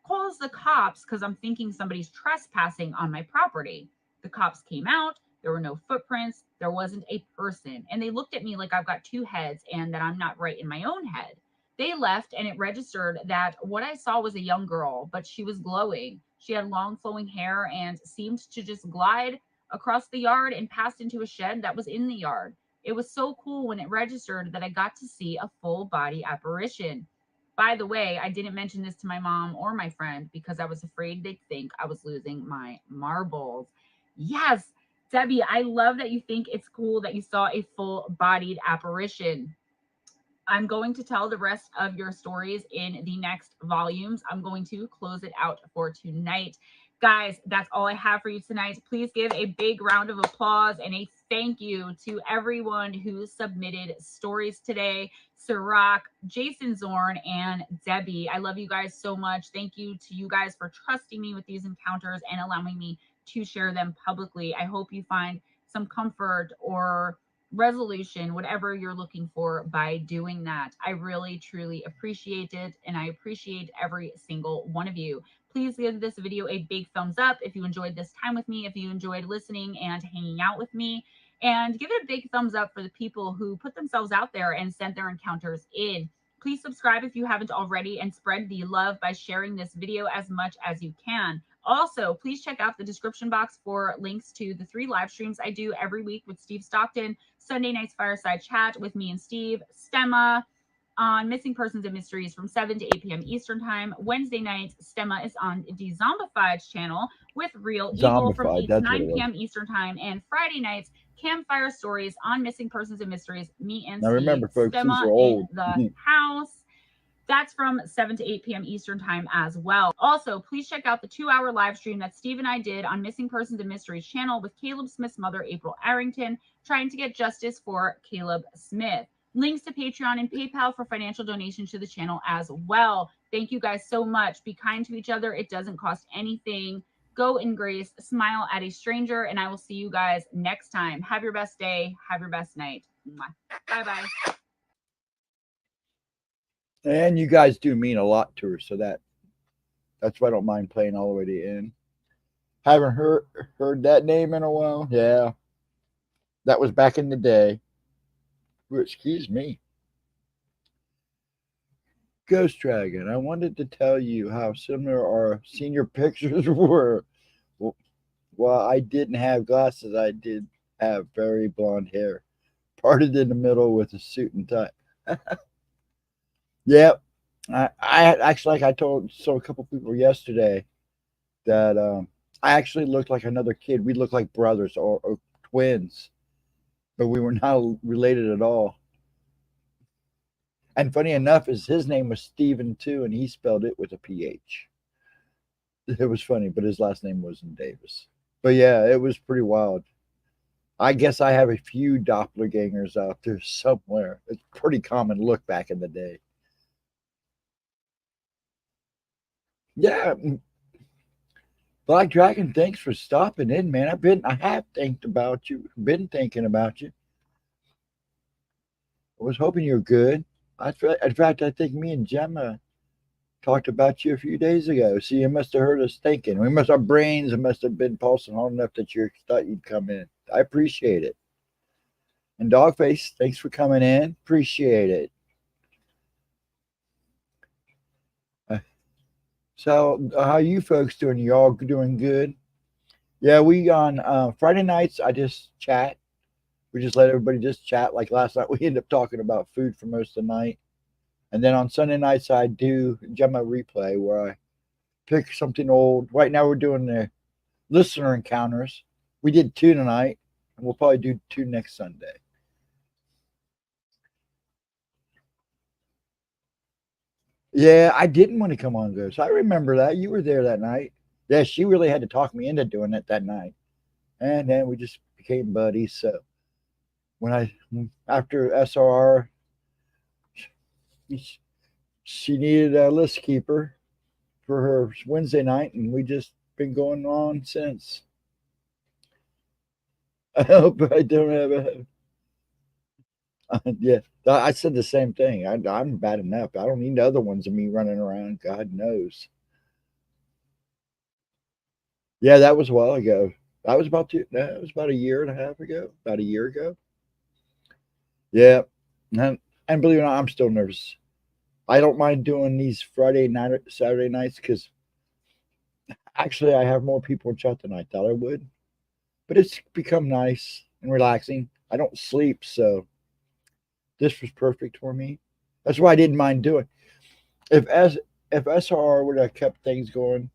calls the cops because I'm thinking somebody's trespassing on my property. The cops came out, there were no footprints, there wasn't a person, and they looked at me like I've got two heads and that I'm not right in my own head. They left, and it registered that what I saw was a young girl, but she was glowing. She had long flowing hair and seemed to just glide across the yard and passed into a shed that was in the yard. It was so cool when it registered that I got to see a full body apparition. By the way, I didn't mention this to my mom or my friend because I was afraid they'd think I was losing my marbles. Yes, Debbie, I love that you think it's cool that you saw a full bodied apparition. I'm going to tell the rest of your stories in the next volumes. I'm going to close it out for tonight. Guys, that's all I have for you tonight. Please give a big round of applause and a thank you to everyone who submitted stories today. Sirach, Jason Zorn, and Debbie. I love you guys so much. Thank you to you guys for trusting me with these encounters and allowing me to share them publicly. I hope you find some comfort or resolution, whatever you're looking for, by doing that. I really, truly appreciate it, and I appreciate every single one of you. Please give this video a big thumbs up if you enjoyed this time with me, if you enjoyed listening and hanging out with me, and give it a big thumbs up for the people who put themselves out there and sent their encounters in. Please subscribe if you haven't already and spread the love by sharing this video as much as you can. Also, please check out the description box for links to the 3 live streams I do every week with Steve Stockton. Sunday night's fireside chat with me and Steve. Stemma on Missing Persons and Mysteries from 7 to 8 p.m. Eastern Time. Wednesday nights, Stemma is on the Zombified channel with Real Evil from Zombified. 8 to That's what 9 it was. p.m. Eastern Time. And Friday nights, campfire stories on missing persons and mysteries. Me and Now remember, folks, these Stemma are in old. the house. That's from 7 to 8 p.m. Eastern time as well. Also, please check out the 2-hour live stream that Steve and I did on Missing Persons and Mysteries channel with Caleb Smith's mother, April Arrington, trying to get justice for Caleb Smith. Links to Patreon and PayPal for financial donations to the channel as well. Thank you guys so much. Be kind to each other. It doesn't cost anything. Go in grace, smile at a stranger, and I will see you guys next time. Have your best day. Have your best night. Bye-bye. And you guys do mean a lot to her, so that's why I don't mind playing all the way to the end. Haven't heard that name in a while. Yeah, that was back in the day. Ooh, excuse me. Ghost Dragon, I wanted to tell you how similar our senior pictures were. Well, I didn't have glasses. I did have very blonde hair, parted in the middle with a suit and tie. Yep. I actually, like I told a couple people yesterday that I actually looked like another kid. We looked like brothers or twins, but we were not related at all. And funny enough, is his name was Steven too, and he spelled it with a PH. It was funny, but his last name wasn't Davis. But yeah, it was pretty wild. I guess I have a few doppelgangers out there somewhere. It's a pretty common look back in the day. Yeah, Black Dragon, thanks for stopping in, man. I have think about you, been thinking about you. I was hoping you're good. In fact, I think me and Gemma talked about you a few days ago. So you must have heard us thinking. Our brains must have been pulsing hard enough that you thought you'd come in. I appreciate it. And Dogface, thanks for coming in. Appreciate it. So how you folks doing? You all doing good? Yeah, we on Friday nights I just chat. We just let everybody just chat. Like last night we ended up talking about food for most of the night. And then on Sunday nights I do Gemma replay where I pick something old. Right now we're doing the listener encounters. We did 2 tonight, and we'll probably do 2 next Sunday. Yeah, I didn't want to come on Ghost. I remember that. You were there that night. Yeah, she really had to talk me into doing it that night. And then we just became buddies. So after SRR, she needed a list keeper for her Wednesday night, and we just been going on since. I hope I don't have a. Yeah, I said the same thing. I'm bad enough. I don't need other ones of me running around. God knows. Yeah, that was a while ago. That was about a year and a half ago. About a year ago. Yeah, and believe it or not, I'm still nervous. I don't mind doing these Friday night, Saturday nights because actually I have more people in chat than I thought I would. But it's become nice and relaxing. I don't sleep, so this was perfect for me. That's why I didn't mind doing. If SRR would have kept things going,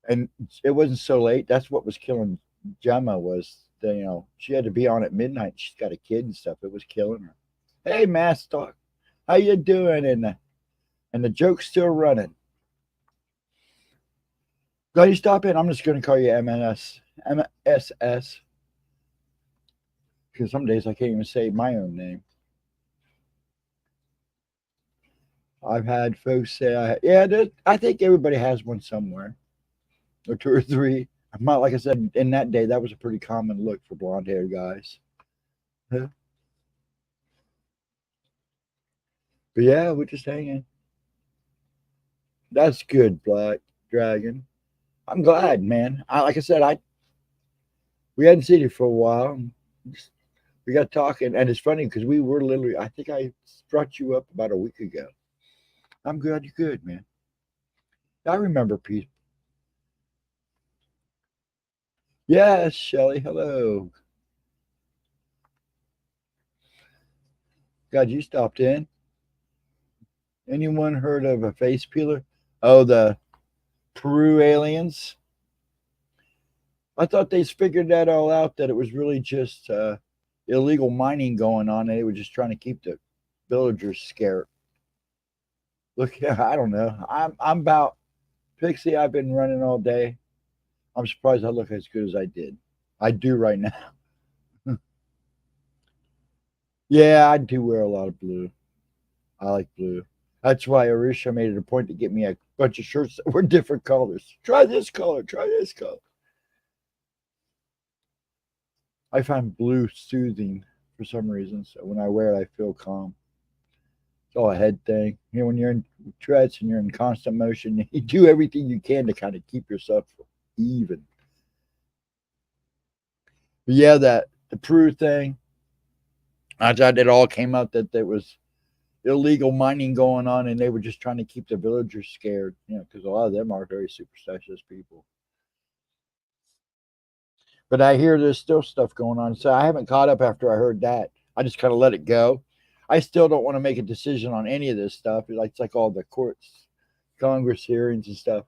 and it wasn't so late, that's what was killing Gemma was. She had to be on at midnight. She's got a kid and stuff. It was killing her. Hey, Mass Talk, how you doing? And the joke's still running. Glad you stop in. I'm just going to call you MSS because some days I can't even say my own name. I've had folks say, I think everybody has one somewhere, or 2 or 3. Like I said, in that day, that was a pretty common look for blonde haired guys. But yeah, we're just hanging. That's good, Black Dragon. I'm glad, man. Like I said, we hadn't seen you for a while. We got talking, and it's funny because we were literally. I think I brought you up about a week ago. I'm glad you're good, man. I remember people. Yes, Shelly. Hello. God, you stopped in. Anyone heard of a face peeler? Oh, the Peru aliens. I thought they figured that all out, that it was really just illegal mining going on, and they were just trying to keep the villagers scared. Look, yeah, I don't know. I'm about Pixie. I've been running all day. I'm surprised I look as good as I did. I do right now. Yeah, I do wear a lot of blue. I like blue. That's why Arisha made it a point to get me a bunch of shirts that were different colors. Try this color. Try this color. I find blue soothing for some reason. So when I wear it, I feel calm. It's all a head thing. You know, when you're in treads and you're in constant motion, you do everything you can to kind of keep yourself even. But yeah, that the Peru thing, I thought it all came out that there was illegal mining going on, and they were just trying to keep the villagers scared. You know, because a lot of them are very superstitious people. But I hear there's still stuff going on, so I haven't caught up after I heard that. I just kind of let it go. I still don't want to make a decision on any of this stuff. It's like all the courts, Congress hearings and stuff.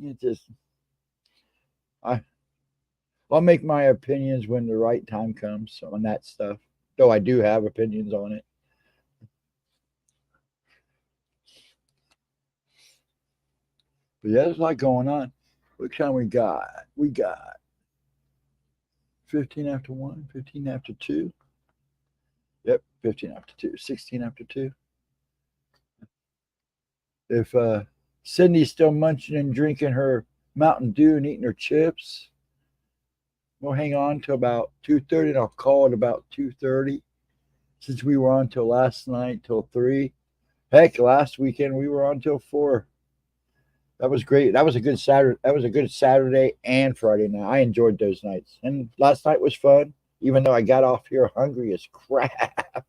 It just, I, I'll make my opinions when the right time comes on that stuff. Though I do have opinions on it. But yeah, there's a lot going on. What time we got? We got 15 after 1, 15 after 2. Yep, 15 after 2, 16 after 2. If Cindy's still munching and drinking her Mountain Dew and eating her chips, we'll hang on till about 2:30, and I'll call it about 2:30. Since we were on till last night till 3. Heck, last weekend we were on till 4. That was great. That was a good Saturday. That was a good Saturday and Friday night. I enjoyed those nights. And last night was fun, even though I got off here hungry as crap.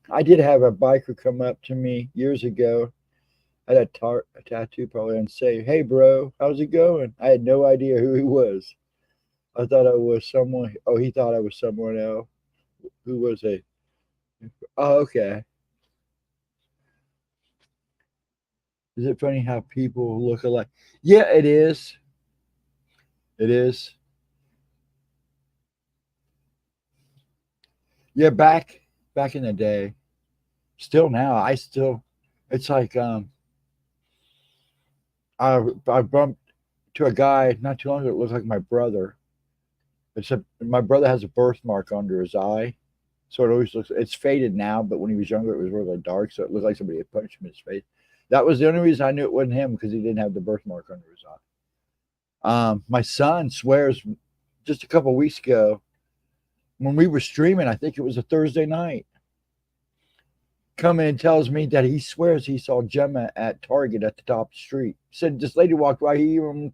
I did have a biker come up to me years ago. I had a tattoo probably and say, "Hey, bro, how's it going?" I had no idea who he was. I thought I was someone. Oh, he thought I was someone else. Who was he? Oh, okay. Is it funny how people look alike? Yeah, it is. It is. Yeah, back in the day. Still now, I still. It's like I bumped to a guy not too long ago. It looked like my brother. Except my brother has a birthmark under his eye, so it always looks. It's faded now, but when he was younger, it was really dark, so it looked like somebody had punched him in his face. That was the only reason I knew it wasn't him because he didn't have the birthmark under his eye. My son swears just a couple of weeks ago when we were streaming, I think it was a Thursday night, come in and tells me that he swears he saw Gemma at Target at the top of the street. Said this lady walked by, he even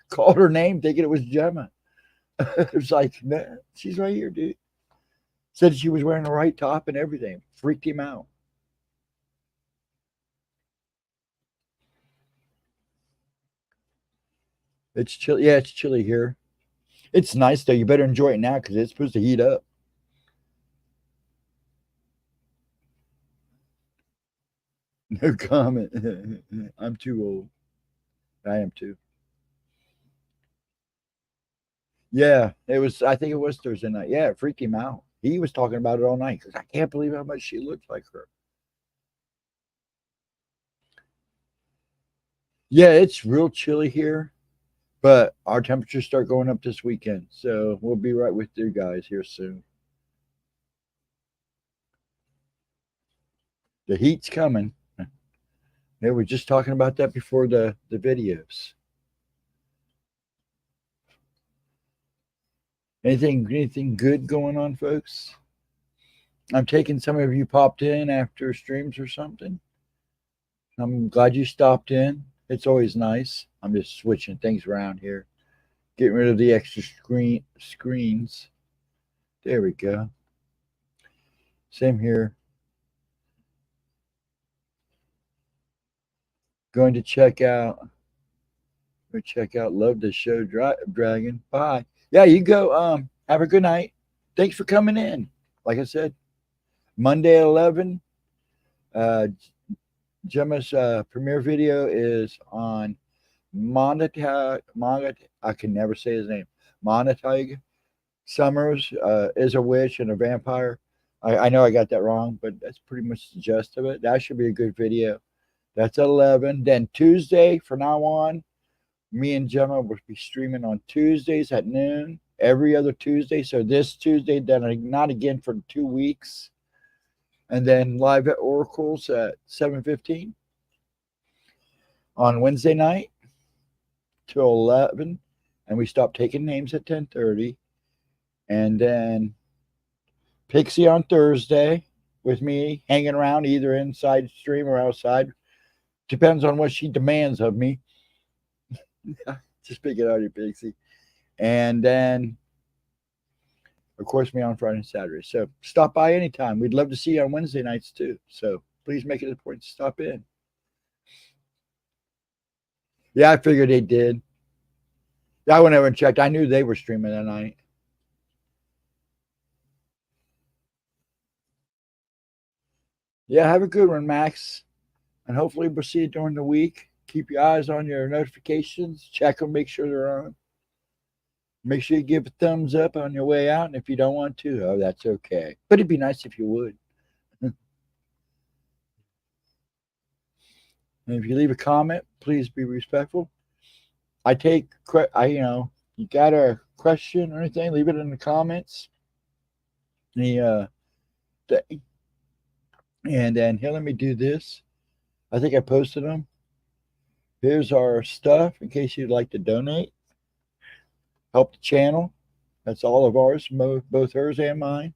called her name thinking it was Gemma. It was like, nah, she's right here, dude. Said she was wearing the right top and everything. Freaked him out. It's chilly. Yeah, it's chilly here. It's nice though. You better enjoy it now because it's supposed to heat up. No comment. I'm too old. I am too. Yeah, it was. I think it was Thursday night. Yeah, it freaked him out. He was talking about it all night because I can't believe how much she looks like her. Yeah, it's real chilly here, but our temperatures start going up this weekend. So we'll be right with you guys here soon. The heat's coming. They were just talking about that before the videos. Anything good going on, folks? I'm taking some of you popped in after streams or something. I'm glad you stopped in. It's always nice. I'm just switching things around here, getting rid of the extra screens. There we go. Same here. Going to check out. Love the show, Dragon. Bye. Yeah, you go. Have a good night. Thanks for coming in. Like I said, Monday at 11. Gemma's premiere video is on I can never say his name. Montague Summers is a witch and a vampire. I know I got that wrong, but that's pretty much the gist of it. That should be a good video. That's at 11. Then Tuesday, from now on, me and Gemma will be streaming on Tuesdays at noon, every other Tuesday. So this Tuesday, then not again for 2 weeks. And then live at Oracle's at 7:15 on Wednesday night till 11. And we stop taking names at 10:30. And then Pixie on Thursday with me hanging around either inside stream or outside. Depends on what she demands of me. Just pick it out, you Pixie. And then, of course, me on Friday and Saturday. So stop by anytime. We'd love to see you on Wednesday nights too. So please make it a point to stop in. Yeah, I figured they did. I went over and checked. I knew they were streaming that night. Yeah, have a good one, Max. And hopefully we'll see you during the week. Keep your eyes on your notifications. Check them, make sure they're on. Make sure you give a thumbs up on your way out. And if you don't want to, oh, that's okay. But it'd be nice if you would. And if you leave a comment, please be respectful. I take, you got a question or anything, leave it in the comments. And then here, let me do this. I think I posted them. Here's our stuff in case you'd like to donate. Help the channel. That's all of ours, both hers and mine.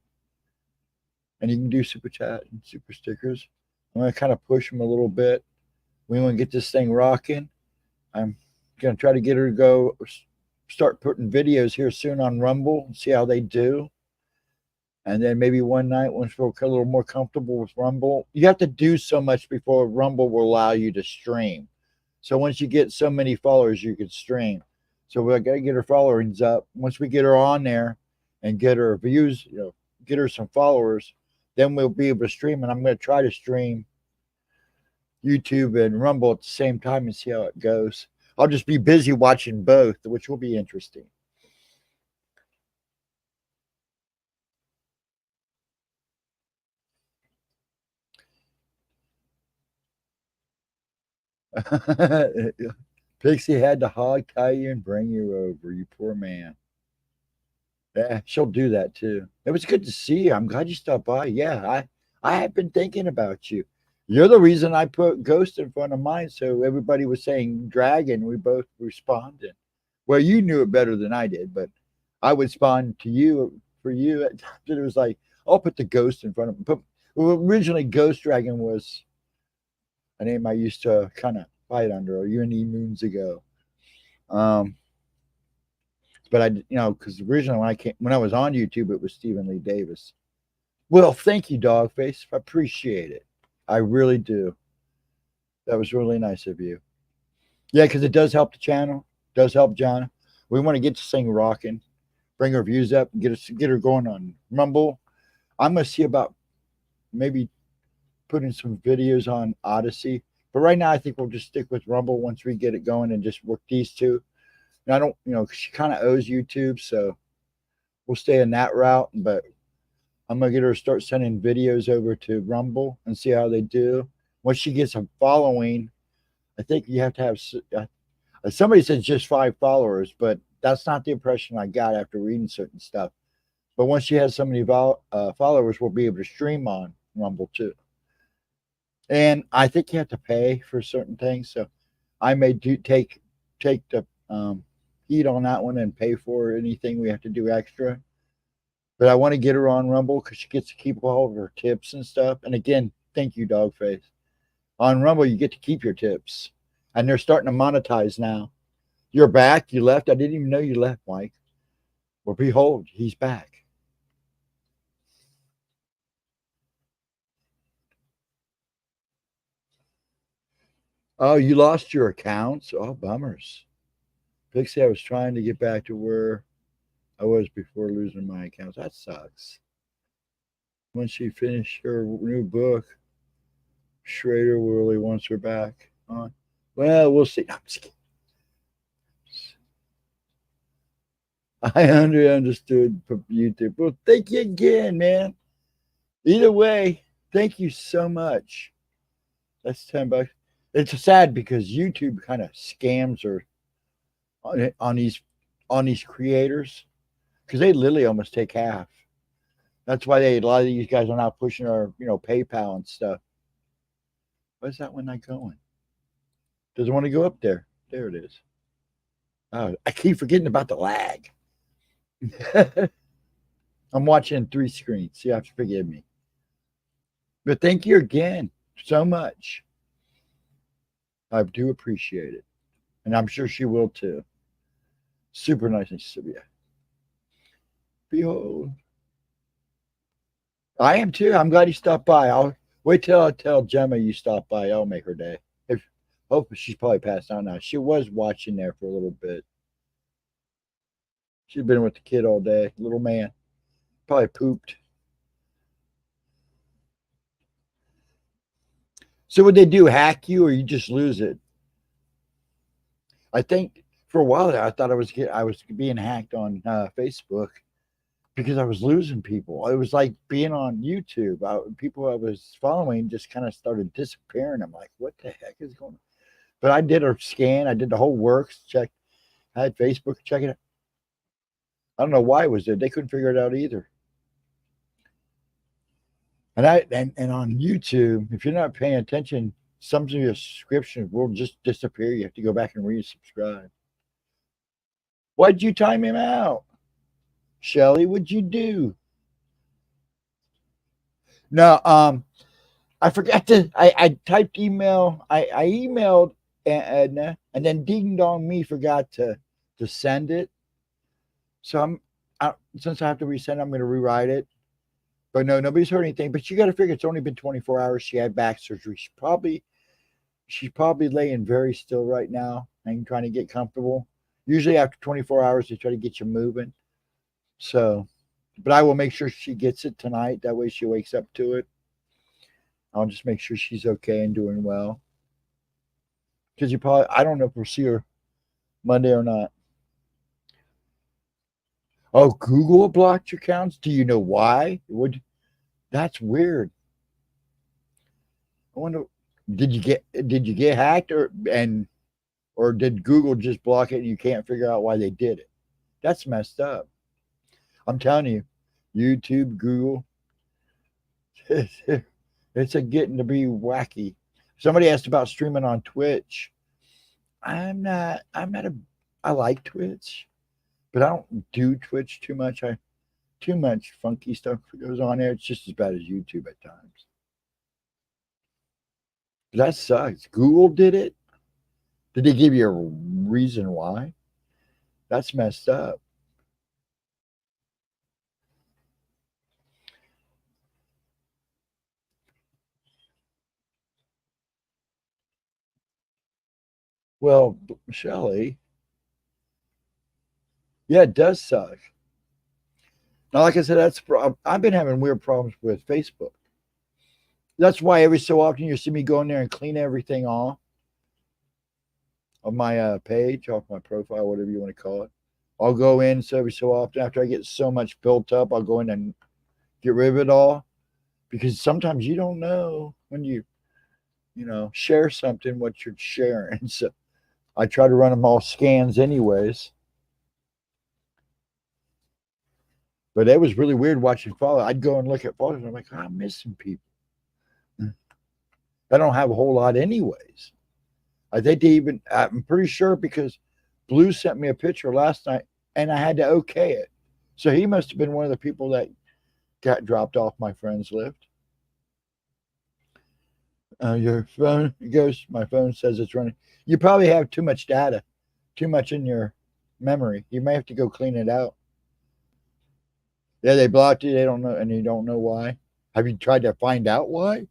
And you can do super chat and super stickers. I'm going to kind of push them a little bit. We want to get this thing rocking. I'm going to try to get her to start putting videos here soon on Rumble and see how they do. And then maybe one night, once we're a little more comfortable with Rumble, you have to do so much before Rumble will allow you to stream. So once you get so many followers, you can stream. So we got to get her followings up. Once we get her on there and get her views, get her some followers, then we'll be able to stream. And I'm going to try to stream YouTube and Rumble at the same time and see how it goes. I'll just be busy watching both, which will be interesting. Pixie had to hog tie you and bring you over, you poor man. Yeah, she'll do that too. It was good to see you. I'm glad you stopped by. Yeah, I have been thinking about you. You're the reason I put Ghost in front of mine, so everybody was saying Dragon. We both responded. Well, you knew it better than I did, but I would respond to you for you. It was like, I'll put the Ghost in front of him. But originally, Ghost Dragon was a name I used to kind of fight under a uni moons ago. But because originally when I was on YouTube, it was Stephen Lee Davis. Well, thank you, Dogface. I appreciate it. I really do. That was really nice of you. Yeah, because it does help the channel. Does help John. We want to get this thing rocking, bring her views up, and get her going on Rumble. I'm gonna see about maybe putting some videos on Odyssey. But right now, I think we'll just stick with Rumble once we get it going and just work these two. And I don't, she kind of owes YouTube, so we'll stay in that route. But I'm going to get her to start sending videos over to Rumble and see how they do. Once she gets a following, I think you have to have, somebody said just 5 followers, but that's not the impression I got after reading certain stuff. But once she has so many followers, we'll be able to stream on Rumble too. And I think you have to pay for certain things. So I may take the heat on that one and pay for anything we have to do extra. But I want to get her on Rumble because she gets to keep all of her tips and stuff. And again, thank you, Dogface. On Rumble, you get to keep your tips. And they're starting to monetize now. You're back. You left. I didn't even know you left, Mike. Well, behold, he's back. Oh, you lost your accounts? Oh, bummers. Pixie, I was trying to get back to where I was before losing my accounts. That sucks. Once she finished her new book, Schrader really wants her back on. Well, we'll see. No, I'm just kidding. I understood from YouTube. Well, thank you again, man. Either way, thank you so much. That's $10. It's sad because YouTube kind of scams or on these creators because they literally almost take half. That's why a lot of these guys are not pushing our PayPal and stuff. Where's that one not going? Doesn't want to go up there. There it is. Oh, I keep forgetting about the lag. I'm watching 3 screens, so you have to forgive me. But thank you again so much. I do appreciate it. And I'm sure she will too. Super nice of you. Behold. I am too. I'm glad you stopped by. I'll wait till I tell Gemma you stopped by. I'll make her day. Hope she's probably passed out now. She was watching there for a little bit. She's been with the kid all day. Little man. Probably pooped. So would they do? Hack you or you just lose it? I think for a while there, I thought I was being hacked on Facebook because I was losing people. It was like being on YouTube. People I was following just kind of started disappearing. I'm like, what the heck is going on? But I did a scan. I did the whole works. Check. I had Facebook check it. I don't know why it was there. They couldn't figure it out either. And on YouTube, if you're not paying attention, some of your subscriptions will just disappear. You have to go back and resubscribe. Why'd you time him out? Shelly, what'd you do? No, I forgot to. I typed email. I emailed Edna, and then Ding Dong Me forgot to send it. So since I have to resend, I'm going to rewrite it. But no, nobody's heard anything. But you got to figure it's only been 24 hours. She had back surgery. She's probably laying very still right now and trying to get comfortable. Usually after 24 hours, they try to get you moving. So, but I will make sure she gets it tonight. That way she wakes up to it. I'll just make sure she's okay and doing well. Because I don't know if we'll see her Monday or not. Oh, Google blocked your accounts? Do you know why? That's weird. I wonder, did you get hacked or did Google just block it and you can't figure out why they did it? That's messed up. I'm telling you, YouTube, Google, it's getting to be wacky. Somebody asked about streaming on Twitch. I like Twitch, but I don't do Twitch too much. Too much funky stuff goes on there. It's just as bad as YouTube at times. But that sucks. Google did it. Did they give you a reason why? That's messed up. Well, Shelly, yeah, it does suck. Now, like I said, I've been having weird problems with Facebook. That's why every so often you see me go in there and clean everything off of my page, off my profile, whatever you want to call it. I'll go in so every so often after I get so much built up, I'll go in and get rid of it all because sometimes you don't know when you share something what you're sharing. So I try to run them all scans anyways. But it was really weird watching follow. I'd go and look at photos and I'm like, oh, I'm missing people. I don't have a whole lot anyways. I think I'm pretty sure because Blue sent me a picture last night and I had to okay it. So he must have been one of the people that got dropped off my friend's list. Your phone goes, my phone says it's running. You probably have too much data, too much in your memory. You may have to go clean it out. Yeah, they blocked you. They don't know, and you don't know why. Have you tried to find out why?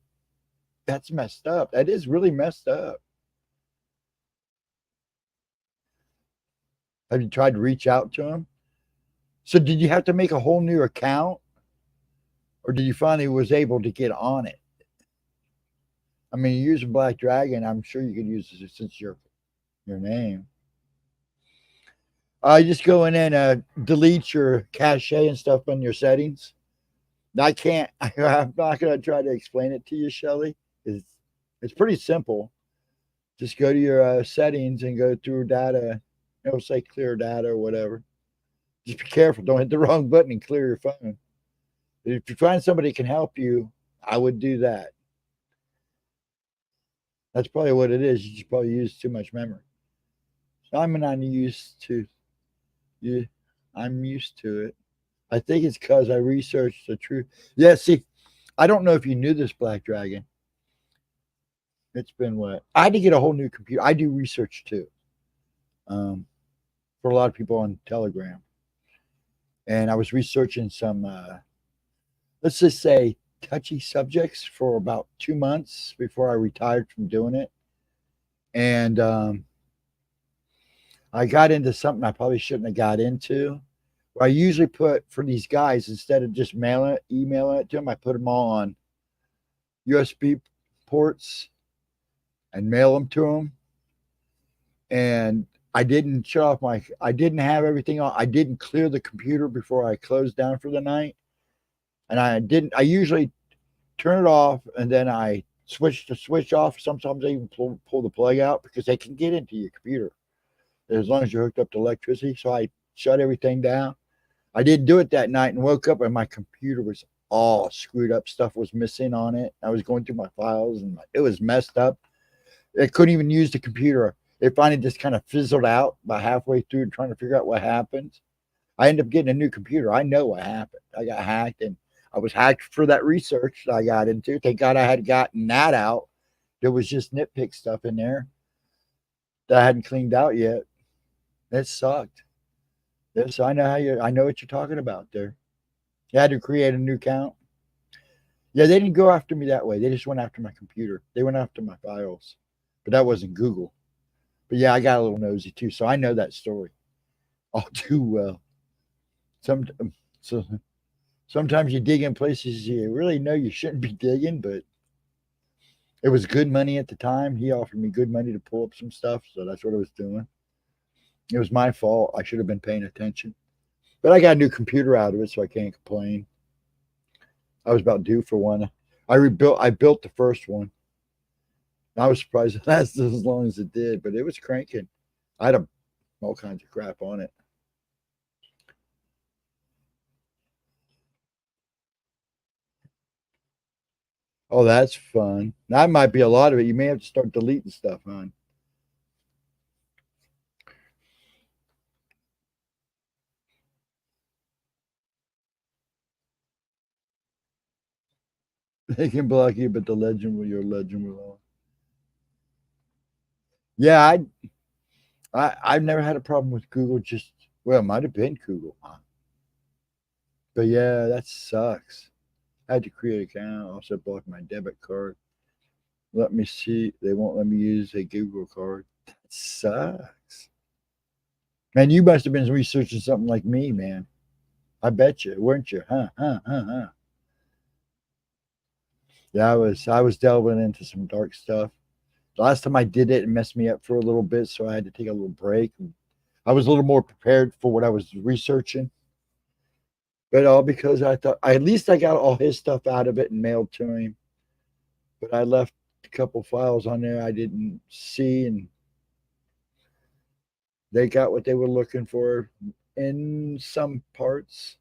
That's messed up. That is really messed up. Have you tried to reach out to them? So did you have to make a whole new account? Or did you finally was able to get on it? I mean, you're using Black Dragon. I'm sure you could use it since your name. Just go in and delete your cache and stuff on your settings. I can't. I'm not going to try to explain it to you, Shelly. It's pretty simple. Just go to your settings and go through data. It'll say clear data or whatever. Just be careful. Don't hit the wrong button and clear your phone. If you find somebody who can help you, I would do that. That's probably what it is. You just probably use too much memory. So I'm not used to you. I'm used to it. I think it's because I researched the truth. Yeah, see, I don't know if you knew this, Black Dragon. It's been what? I had to get a whole new computer. I do research too, for a lot of people on Telegram. And I was researching some, let's just say, touchy subjects for about 2 months before I retired from doing it. And I got into something I probably shouldn't have got into. I usually put for these guys, instead of just emailing it to them, I put them all on USB ports and mail them to them. And I didn't I didn't have everything on. I didn't clear the computer before I closed down for the night. And I usually turn it off and then I switch the switch off. Sometimes I even pull the plug out because they can get into your computer as long as you're hooked up to electricity. So I shut everything down. I didn't do it that night and woke up and my computer was all screwed up. Stuff was missing on it. I was going through my files and it was messed up. I couldn't even use the computer. It finally just kind of fizzled out about halfway through trying to figure out what happened. I ended up getting a new computer. I know what happened. I got hacked and I was hacked for that research that I got into. Thank God I had gotten that out. There was just nitpick stuff in there that I hadn't cleaned out yet. It sucked. Yes, I know I know what you're talking about there. You had to create a new account. Yeah, they didn't go after me that way. They just went after my computer. They went after my files. But that wasn't Google. But yeah, I got a little nosy too, so I know that story all too well. Some so sometimes you dig in places you really know you shouldn't be digging, but it was good money at the time. He offered me good money to pull up some stuff, so that's what I was doing. It was my fault. I should have been paying attention. But I got a new computer out of it, so I can't complain. I was about due for one. I built the first one. I was surprised it lasted as long as it did, but it was cranking. I had all kinds of crap on it. Oh, that's fun. That might be a lot of it. You may have to start deleting stuff, hon. They can block you, but your legend will on. Yeah, I've never had a problem with Google. Just well, it might have been Google, huh? But yeah, that sucks. I had to create an account. Also blocked my debit card. Let me see. They won't let me use a Google card. That sucks. Man, you must have been researching something like me, man. I bet you, weren't you? Huh. Yeah, I was delving into some dark stuff. The last time I did it, it messed me up for a little bit, so I had to take a little break. I was a little more prepared for what I was researching, but all because I thought at least I got all his stuff out of it and mailed to him. But I left a couple files on there I didn't see, and they got what they were looking for in some parts.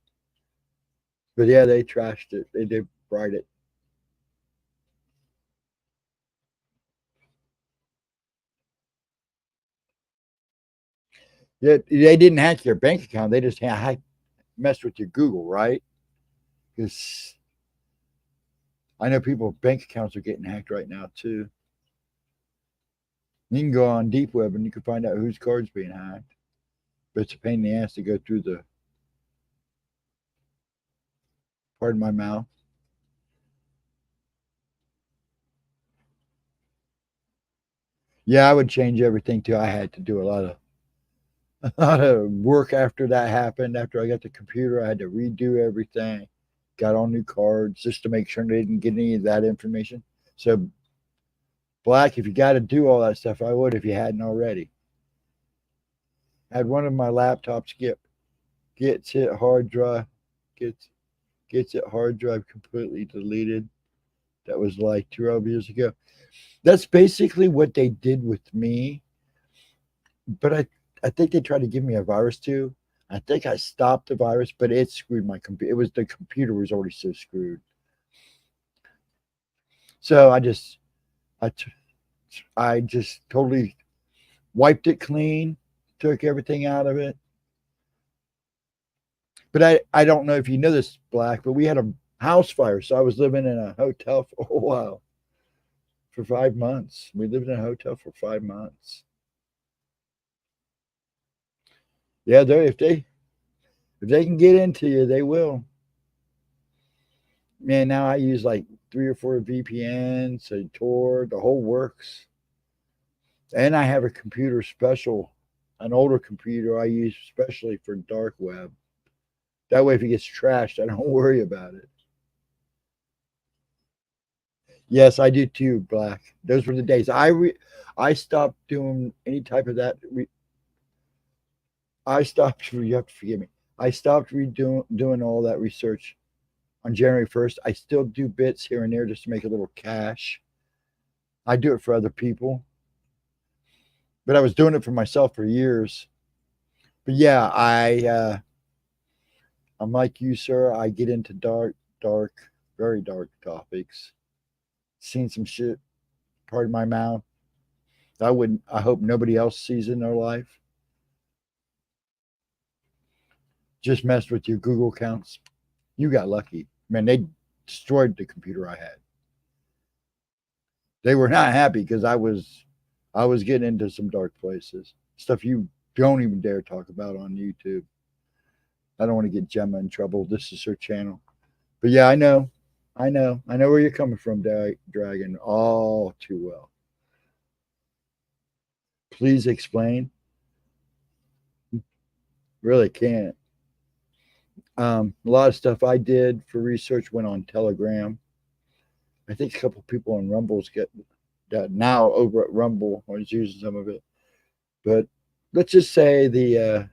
But yeah, they trashed it. They fried it. Yeah, they didn't hack your bank account. They just messed with your Google, right? Because I know people's bank accounts are getting hacked right now too. You can go on deep web and you can find out whose card's being hacked. But it's a pain in the ass to go through the pardon my mouth. Yeah, I would change everything too. I had to do a lot of work after that happened. After I got the computer, I had to redo everything. Got all new cards just to make sure they didn't get any of that information. So Black, if you got to do all that stuff, I would if you hadn't already. Had one of my laptops gets hit hard drive gets gets it hard drive completely deleted. That was like 12 years ago. That's basically what they did with me. But I think they tried to give me a virus too. I think I stopped the virus, but it screwed my computer. It was the computer was already so screwed. So I, t- I just totally wiped it clean, took everything out of it. But I don't know if you know this, Black, but we had a house fire. So I was living in a hotel for a while, for 5 months. We lived in a hotel for 5 months. Yeah, if they can get into you, they will. Man, now I use like 3 or 4 VPNs, a Tor, the whole works. And I have a computer special, an older computer I use especially for dark web. That way, if it gets trashed, I don't worry about it. Yes, I do too, Black. Those were the days. I stopped doing any type of that. I stopped. You have to forgive me. I stopped doing all that research on January 1st. I still do bits here and there just to make a little cash. I do it for other people, but I was doing it for myself for years. But yeah, I'm like you, sir. I get into very dark topics. Seen some shit. Pardon my mouth. I wouldn't. I hope nobody else sees in their life. Just messed with your Google accounts. You got lucky, man. They destroyed the computer I had. They were not happy because I was getting into some dark places, stuff you don't even dare talk about on YouTube. I don't want to get Gemma in trouble. This is her channel. But yeah, I know where you're coming from, Dragon, all too well. Please explain. Really can't. A lot of stuff I did for research went on Telegram. I think a couple people on Rumble's get that now over at Rumble. I was using some of it, but let's just say the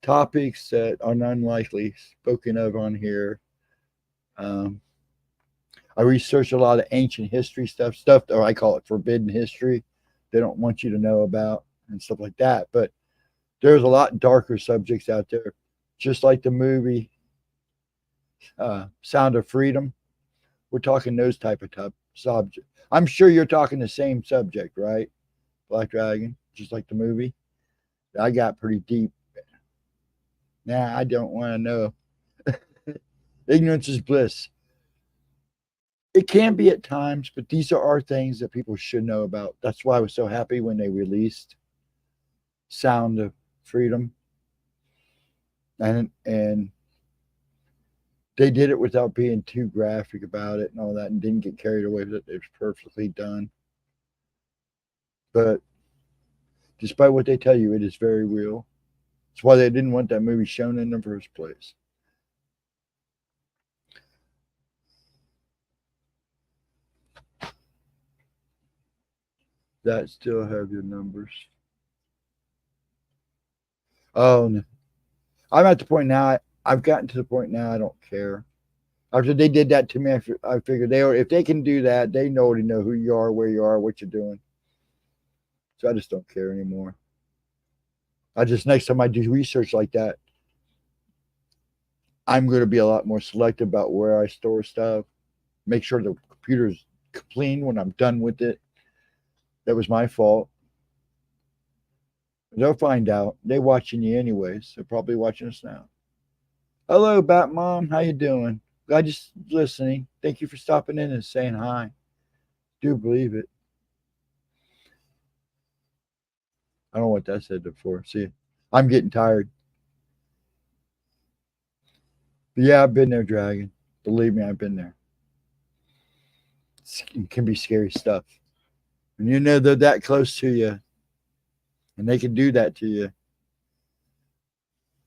topics that are unlikely spoken of on here. Um, I research a lot of ancient history stuff, or I call it forbidden history. They don't want you to know about and stuff like that. But there's a lot darker subjects out there, just like the movie Sound of Freedom. We're talking those type of subject. I'm sure you're talking the same subject, right? Black Dragon, just like the movie. I got pretty deep. Nah, I don't want to know. Ignorance is bliss. It can be at times, but these are our things that people should know about. That's why I was so happy when they released Sound of Freedom, and they did it without being too graphic about it and all that, and didn't get carried away with it. It was perfectly done. But despite what they tell you, it is very real. That's why they didn't want that movie shown in the first place. That still have your numbers. Oh, no. I'm at the point now. I've gotten to the point now. I don't care. After they did that to me, I figured if they can do that, they already know who you are, where you are, what you're doing. So I just don't care anymore. I just next time I do research like that, I'm going to be a lot more selective about where I store stuff. Make sure the computer's clean when I'm done with it. That was my fault. They'll find out. They're watching you anyways. They're probably watching us now. Hello, Bat Mom. How you doing? I just listening. Thank you for stopping in and saying hi. Do believe it. I don't know what that said before. See, I'm getting tired. But yeah, I've been there, Dragon. Believe me, I've been there. It can be scary stuff. And you know they're that close to you, and they can do that to you.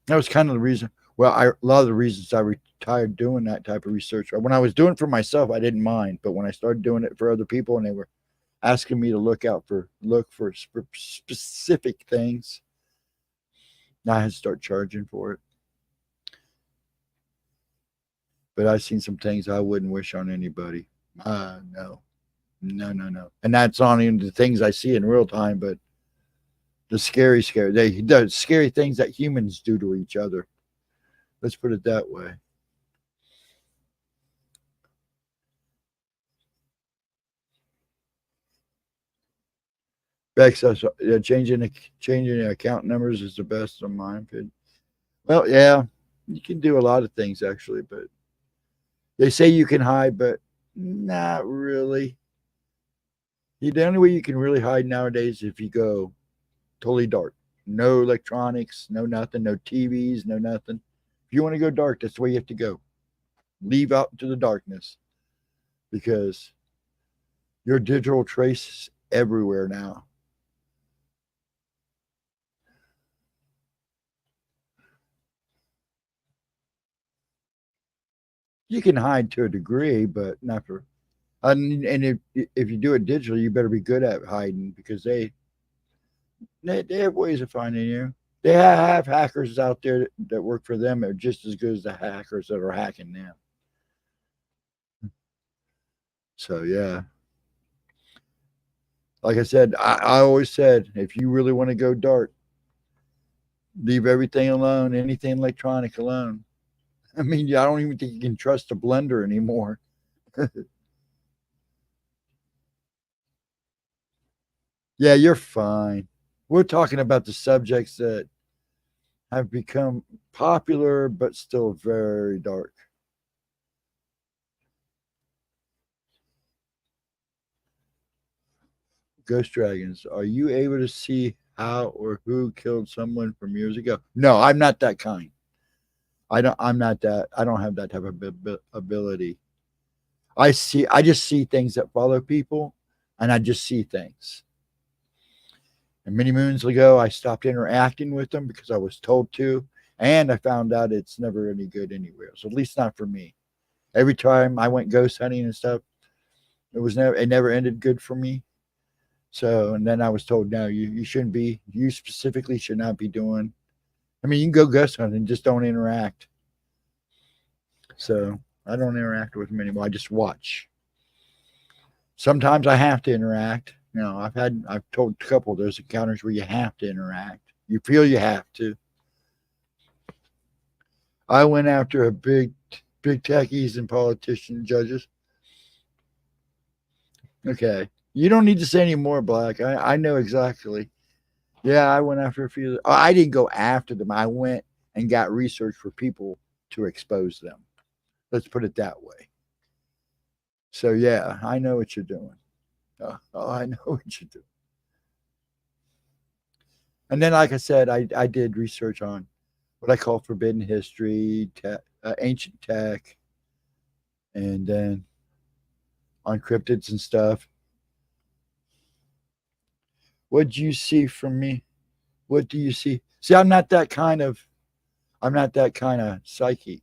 That was kind of the reason. Well, a lot of the reasons I retired doing that type of research. When I was doing it for myself, I didn't mind, but when I started doing it for other people, and they were asking me to look for specific things, I had to start charging for it. But I've seen some things I wouldn't wish on anybody. No, no. And that's not even the things I see in real time, but the the scary things that humans do to each other. Let's put it that way. Bex, changing the account numbers is the best in my opinion. Well, yeah, you can do a lot of things actually, but they say you can hide, but not really. The only way you can really hide nowadays is if you go totally dark. No electronics, no nothing, no TVs, no nothing. If you want to go dark, that's the way you have to go. Leave out into the darkness because your digital trace is everywhere now. You can hide to a degree, but not for. And if you do it digitally, you better be good at hiding because they have ways of finding you. They have hackers out there that work for them that are just as good as the hackers that are hacking them. So yeah, like I said, I always said if you really want to go dark, leave everything alone, anything electronic alone. I mean, I don't even think you can trust a blender anymore. Yeah, you're fine. We're talking about the subjects that have become popular but still very dark. Ghost Dragons, are you able to see how or who killed someone from years ago? No, I'm not that kind. I'm not that. I don't have that type of ability. I just see things that follow people, and I just see things. And many moons ago, I stopped interacting with them because I was told to, and I found out it's never any good anywhere. So at least not for me. Every time I went ghost hunting and stuff, it never ended good for me. So and then I was told, no, you shouldn't be. You specifically should not be doing. I mean, you can go ghost hunting, just don't interact. So I don't interact with them anymore. I just watch. Sometimes I have to interact. I've told a couple of those encounters where you have to interact. You feel you have to. I went after a big techies and politician judges. Okay. You don't need to say any more, Black. I know exactly. Yeah, I went after a few. I didn't go after them. I went and got research for people to expose them. Let's put it that way. So, yeah, I know what you're doing. I know what you're doing. And then, like I said, I did research on what I call forbidden history, ancient tech, and then on cryptids and stuff. What do you see from me? What do you see? See, I'm not that kind of psychic.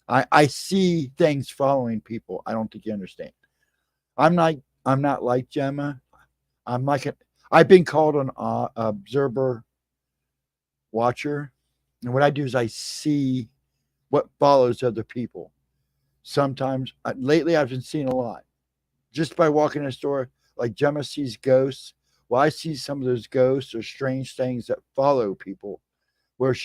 I see things following people. I don't think you understand. I'm not like Gemma. I'm like I've been called an observer watcher, and what I do is I see what follows other people. Sometimes lately I've been seeing a lot just by walking in a store. Like Gemma sees ghosts. Well, I see some of those ghosts or strange things that follow people where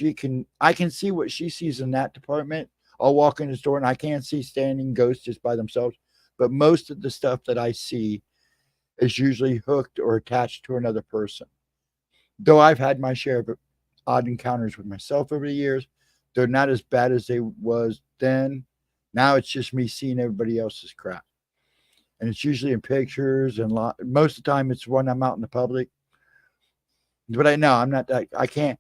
I can see what she sees in that department. I'll walk in the store and I can't see standing ghosts just by themselves. But most of the stuff that I see is usually hooked or attached to another person. Though I've had my share of odd encounters with myself over the years, they're not as bad as they was then. Now it's just me seeing everybody else's crap. And it's usually in pictures and most of the time it's when I'm out in the public. But I know I'm not that I can't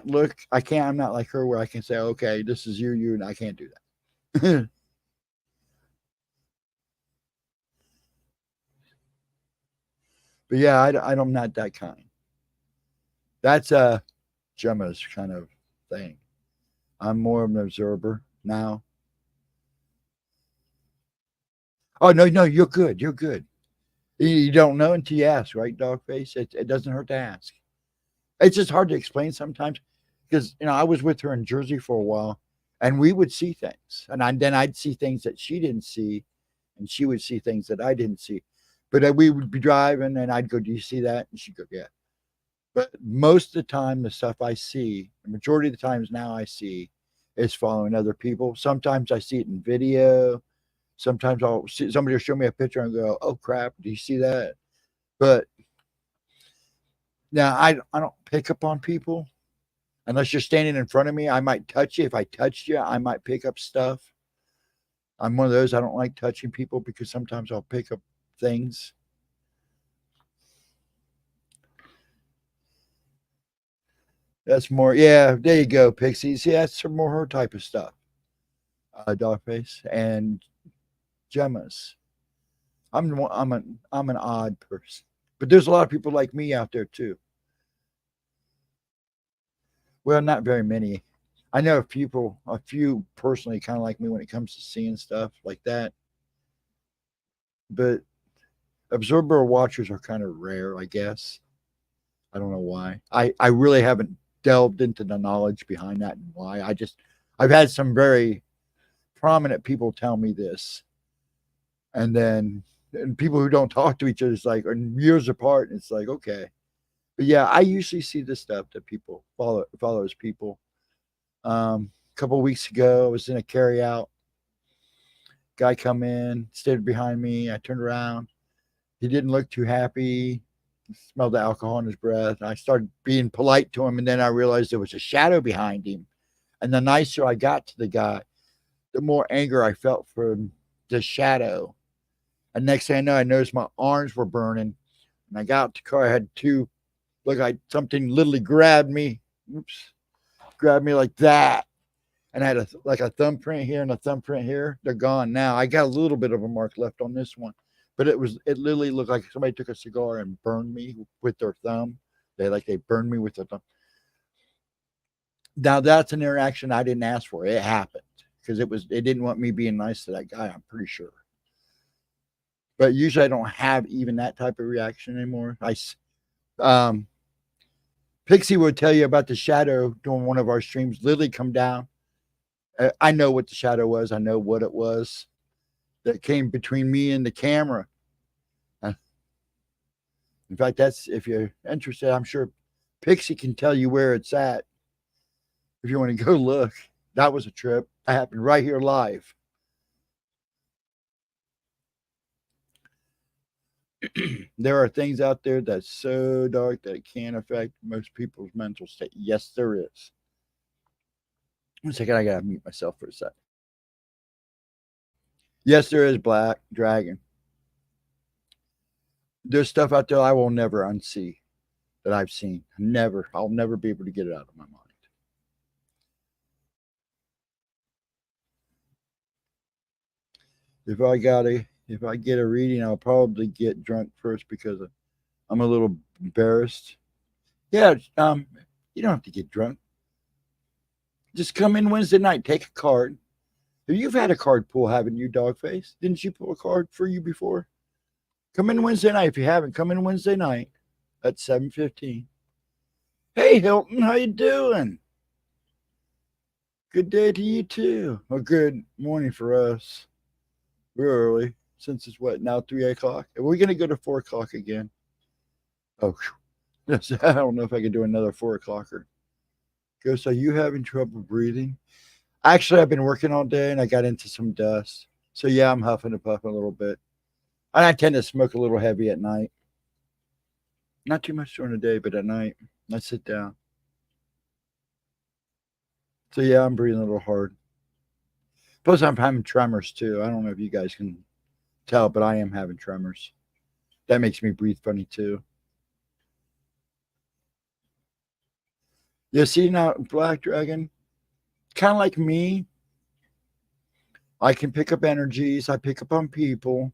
look. I'm not like her where I can say, okay, this is you, and I can't do that. But yeah, I'm not that kind. That's Gemma's kind of thing. I'm more of an observer now. Oh no, you're good. You're good. You don't know until you ask, right, dog face? It doesn't hurt to ask. It's just hard to explain sometimes because I was with her in Jersey for a while, and we would see things, and then I'd see things that she didn't see, and she would see things that I didn't see. But we would be driving, and I'd go, "Do you see that?" And she'd go, "Yeah." But most of the time, the stuff I see, the majority of the times now I see, is following other people. Sometimes I see it in video. Sometimes I'll see somebody will show me a picture and go, "Oh crap, do you see that?" But now I don't pick up on people unless you're standing in front of me. I might touch you. If I touched you, I might pick up stuff. I'm one of those. I don't like touching people because sometimes I'll pick up things. That's more, yeah. There you go, Pixies. Yeah, that's some more her type of stuff. Dogface and Gemma's. I'm an odd person, but there's a lot of people like me out there too. Well, not very many. I know a few personally, kind of like me when it comes to seeing stuff like that. But observer watchers are kind of rare, I guess. I don't know why. I really haven't delved into the knowledge behind that and why. I've had some very prominent people tell me this, and then and people who don't talk to each other is like are years apart, and it's like okay, but yeah, I usually see the stuff that people follows people. A couple of weeks ago, I was in a carry out. Guy come in, stayed behind me. I turned around. He didn't look too happy. Smelled the alcohol in his breath. I started being polite to him, and then I realized there was a shadow behind him. And the nicer I got to the guy, the more anger I felt for the shadow. And next thing I know, I noticed my arms were burning. And I got out the car. I had two, look like something literally grabbed me. Oops, grabbed me like that. And I had a thumbprint here and a thumbprint here. They're gone now. I got a little bit of a mark left on this one, but it literally looked like somebody took a cigar and burned me with their thumb. They burned me with their thumb. Now that's an interaction I didn't ask for. It happened because it didn't want me being nice to that guy. I'm pretty sure. But usually I don't have even that type of reaction anymore. Um, Pixie would tell you about the shadow during one of our streams. Literally come down. I know what the shadow was. I know what it was that came between me and the camera. In fact, that's if you're interested, I'm sure Pixie can tell you where it's at if you want to go look. That was a trip. That happened right here live. There are things out there that's so dark that it can affect most people's mental state. Yes, there is. One second, I gotta mute myself for a second. Yes, there is Black Dragon. There's stuff out there I will never unsee that I've seen. Never. I'll never be able to get it out of my mind. If I get a reading, I'll probably get drunk first because I'm a little embarrassed. Yeah, you don't have to get drunk. Just come in Wednesday night, take a card. You've had a card pull, haven't you, Dogface? Didn't she pull a card for you before? Come in Wednesday night. If you haven't, come in Wednesday night at 7:15. Hey, Hilton, how you doing? Good day to you too. Or good morning for us. We're early since it's what now 3 o'clock. Are we gonna go to 4 o'clock again? Oh, yes. I don't know if I can do another 4 o'clocker. Ghost, are you having trouble breathing? Actually, I've been working all day and I got into some dust. So yeah, I'm huffing and puffing a little bit. And I tend to smoke a little heavy at night. Not too much during the day, but at night, I sit down. So yeah, I'm breathing a little hard. Plus, I'm having tremors too. I don't know if you guys can tell, but I am having tremors. That makes me breathe funny too. You see now, Black Dragon, kind of like me. I can pick up energies. I pick up on people.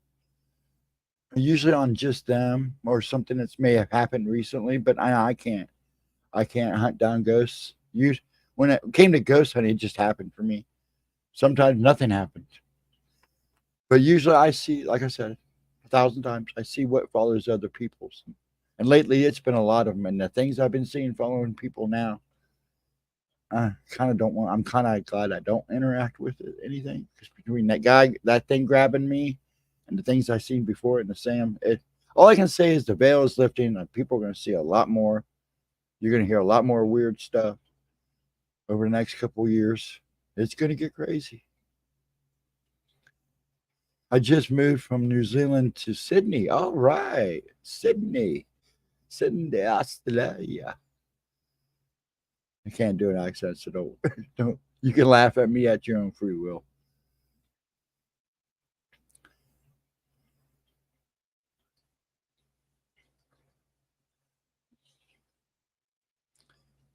Usually on just them or something that may have happened recently, but I can't. I can't hunt down ghosts. When it came to ghost hunting, it just happened for me. Sometimes nothing happened. But usually I see, like I said, 1,000 times, I see what follows other people's. And lately, it's been a lot of them. And the things I've been seeing following people now, I kind of don't want. I'm kind of glad I don't interact with it, anything. Because between that thing grabbing me, and the things I've seen before in the Sam, all I can say is the veil is lifting, and people are going to see a lot more. You're going to hear a lot more weird stuff over the next couple of years. It's going to get crazy. I just moved from New Zealand to Sydney. All right, Sydney, Australia. I can't do an accent, so don't. You can laugh at me at your own free will.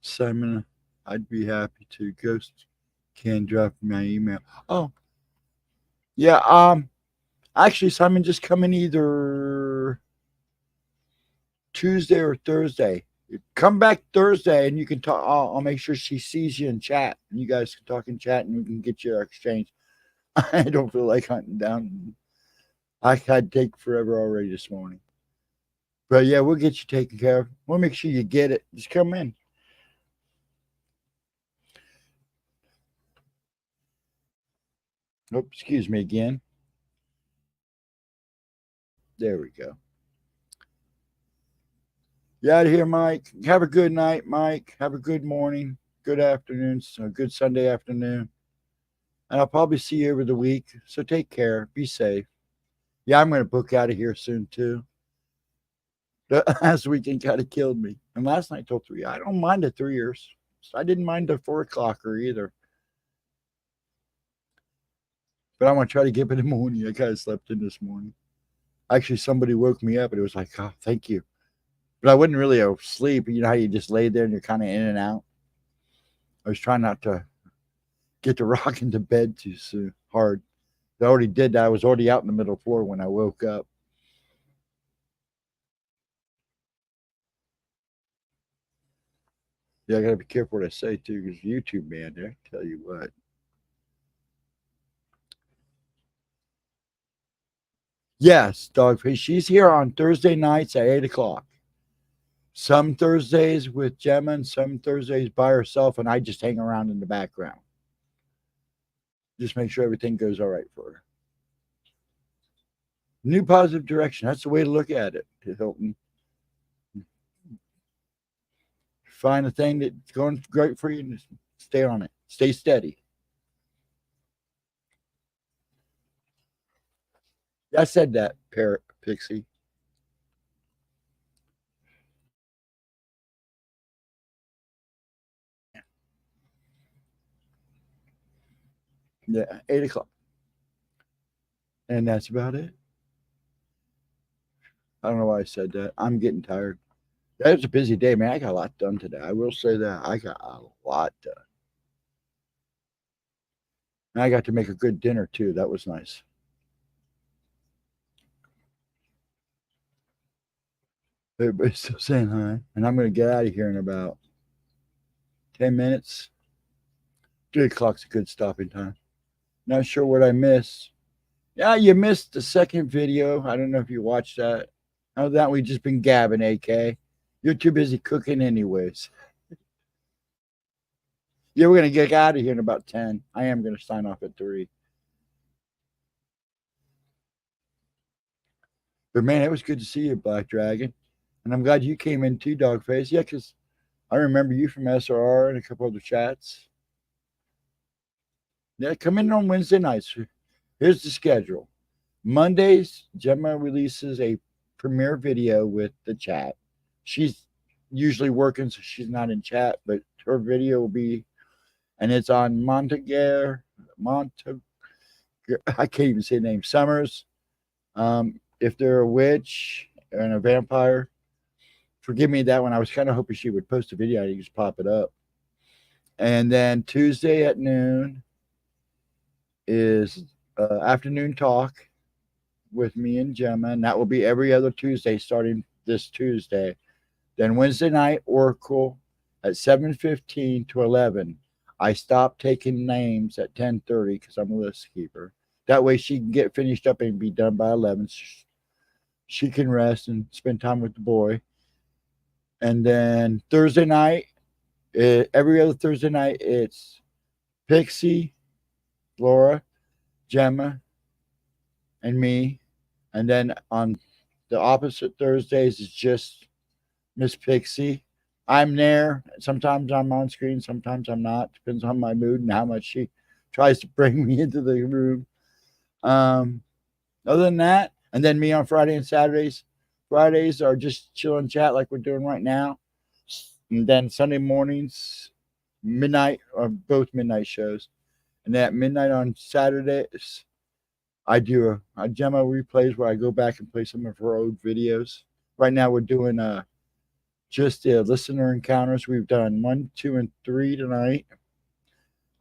Simon, I'd be happy to. Ghost can drop my email. Oh, yeah. Actually, Simon, just come in either Tuesday or Thursday. Come back Thursday, and you can talk. I'll make sure she sees you in chat, and you guys can talk in chat, and we can get your exchange. I don't feel like hunting down. I had to take forever already this morning. But yeah, we'll get you taken care of. We'll make sure you get it. Just come in. Oh, excuse me again. There we go. You out of here, Mike. Have a good night, Mike. Have a good morning, good afternoon, so good Sunday afternoon. And I'll probably see you over the week. So take care. Be safe. Yeah, I'm going to book out of here soon, too. Last weekend kind of killed me. And last night till 3. I don't mind the 3ers. I didn't mind the 4 o'clocker either. But I'm going to try to get in the morning. I kind of slept in this morning. Actually, somebody woke me up and it was like, oh, thank you. But I wasn't really asleep. You know how you just lay there and you're kind of in and out? I was trying not to get to rock into bed too soon, hard. I already did that. I was already out in the middle floor when I woke up. Yeah, I got to be careful what I say too, because YouTube, man, I tell you what. Yes, Dogface. She's here on Thursday nights at 8 o'clock. Some Thursdays with Gemma and some Thursdays by herself, and I just hang around in the background. Just make sure everything goes all right for her. New positive direction. That's the way to look at it, Hilton. Find a thing that's going great for you and stay on it. Stay steady. I said that, Parrot Pixie. Yeah, 8 o'clock. And that's about it. I don't know why I said that. I'm getting tired. That was a busy day, man. I got a lot done today. I will say that. I got a lot done. And I got to make a good dinner too. That was nice. Everybody's still saying hi. And I'm going to get out of here in about 10 minutes. 3 o'clock's a good stopping time. Not sure what I missed. Yeah, you missed the second video. I don't know if you watched that. Other than that, we've just been gabbing, AK. You're too busy cooking anyways. Yeah, we're going to get out of here in about 10. I am going to sign off at 3. But man, it was good to see you, Black Dragon. And I'm glad you came in too, Dogface. Yeah, because I remember you from SRR and a couple other chats. Yeah, come in on Wednesday nights. Here's the schedule. Mondays, Gemma releases a premiere video with the chat. She's usually working, so she's not in chat, but her video will be, and it's on I can't even say the name, Summers. If they're a witch and a vampire, forgive me that one. I was kind of hoping she would post a video and you just pop it up. And then Tuesday at noon is afternoon talk with me and Gemma, and that will be every other Tuesday starting this Tuesday. Then Wednesday night, Oracle at 7:15 to 11. I stopped taking names at 10:30 because I'm a list keeper. That way she can get finished up and be done by 11. She can rest and spend time with the boy. And then Thursday night, every other Thursday night, it's Pixie, Laura, Gemma, and me. And then on the opposite Thursdays, it's just Miss Pixie. I'm there. Sometimes I'm on screen, sometimes I'm not. Depends on my mood and how much she tries to bring me into the room. Um, Other than that, and then me on Friday and Saturdays. Fridays are just chill and chat like we're doing right now. And then Sunday mornings, midnight, or both midnight shows. And then at midnight on Saturdays, I do a Gemma replays where I go back and play some of her old videos. Right now we're doing just the listener encounters. We've done 1, 2, and 3 tonight.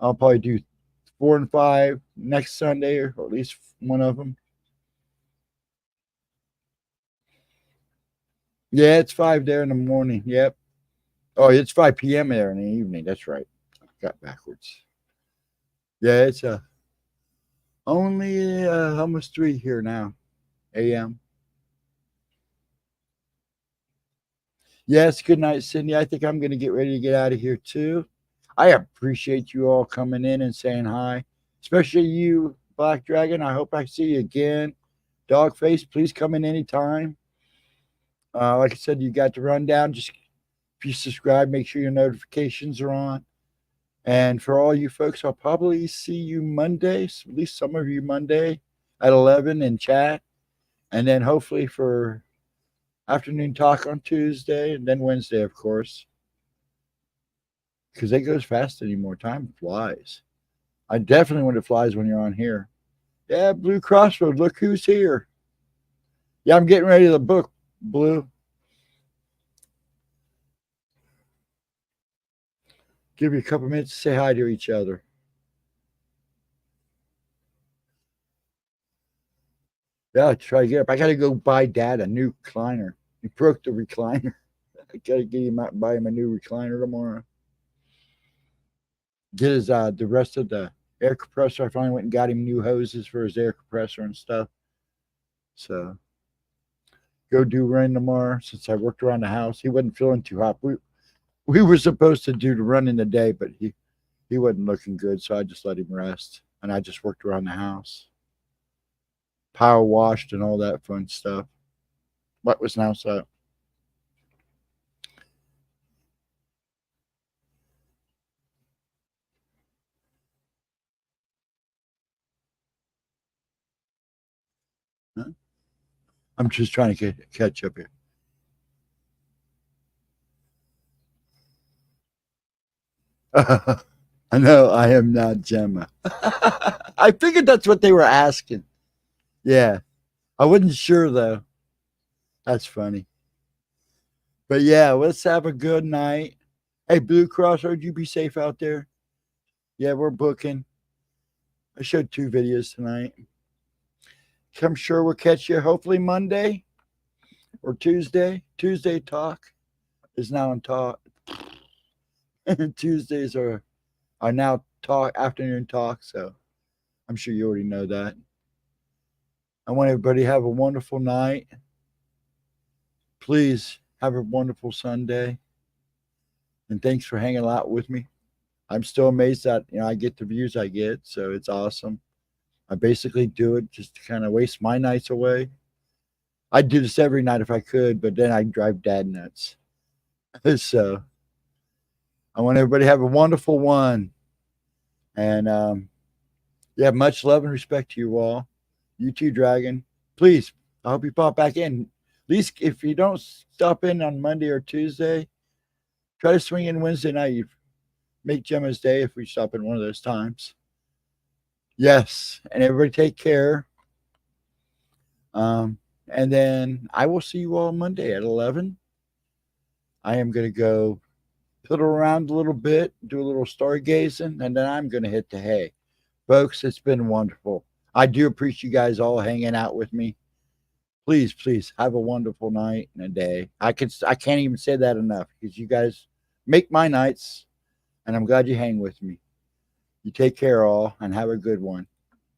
I'll probably do 4 and 5 next Sunday, or at least one of them. Yeah, it's 5 there in the morning. Yep. Oh, it's 5 p.m. there in the evening. That's right. I got backwards. Yeah, it's only almost 3 here now, a.m. Yes, good night, Sydney. I think I'm going to get ready to get out of here too. I appreciate you all coming in and saying hi, especially you, Black Dragon. I hope I see you again. Dogface, please come in anytime. Like I said, you got the rundown. Just if you subscribe, make sure your notifications are on. And for all you folks, I'll probably see you Monday, at least some of you Monday at 11 in chat. And then hopefully for afternoon talk on Tuesday, and then Wednesday, of course. Because it goes fast anymore. Time flies. I definitely when it flies when you're on here. Yeah, Blue Crossroad, look who's here. Yeah, I'm getting ready to book, Blue. Give you a couple minutes to say hi to each other. Yeah, try to get up. I got to go buy Dad a new recliner. He broke the recliner. I got to get him out, buy him a new recliner tomorrow. Get his the rest of the air compressor. I finally went and got him new hoses for his air compressor and stuff. So go do rain tomorrow since I worked around the house. He wasn't feeling too hot. We were supposed to do the run in the day, but he wasn't looking good, so I just let him rest. And I just worked around the house. Power washed and all that fun stuff. What was now so? Huh? I'm just trying to catch up here. I know I am not Gemma. I figured that's what they were asking. Yeah. I wasn't sure though. That's funny. But yeah, let's have a good night. Hey, Blue Crossroad, you be safe out there. Yeah, we're booking. I showed 2 videos tonight. I'm sure we'll catch you hopefully Monday or Tuesday. Tuesday talk is now on talk. Tuesdays are now talk afternoon talk, so I'm sure you already know that. I want everybody to have a wonderful night. Please have a wonderful Sunday. And thanks for hanging out with me. I'm still amazed that I get the views I get, so it's awesome. I basically do it just to kind of waste my nights away. I'd do this every night if I could, but then I'd drive Dad nuts. So I want everybody to have a wonderful one. And yeah, much love and respect to you all. You too, Dragon. Please, I hope you pop back in. At least if you don't stop in on Monday or Tuesday, try to swing in Wednesday night. You make Gemma's day if we stop in one of those times. Yes, and everybody take care. And then I will see you all Monday at 11. I am going to go piddle around a little bit, do a little stargazing, and then I'm going to hit the hay. Folks, it's been wonderful. I do appreciate you guys all hanging out with me. Please, please have a wonderful night and a day. I can't even say that enough because you guys make my nights, and I'm glad you hang with me. You take care all and have a good one.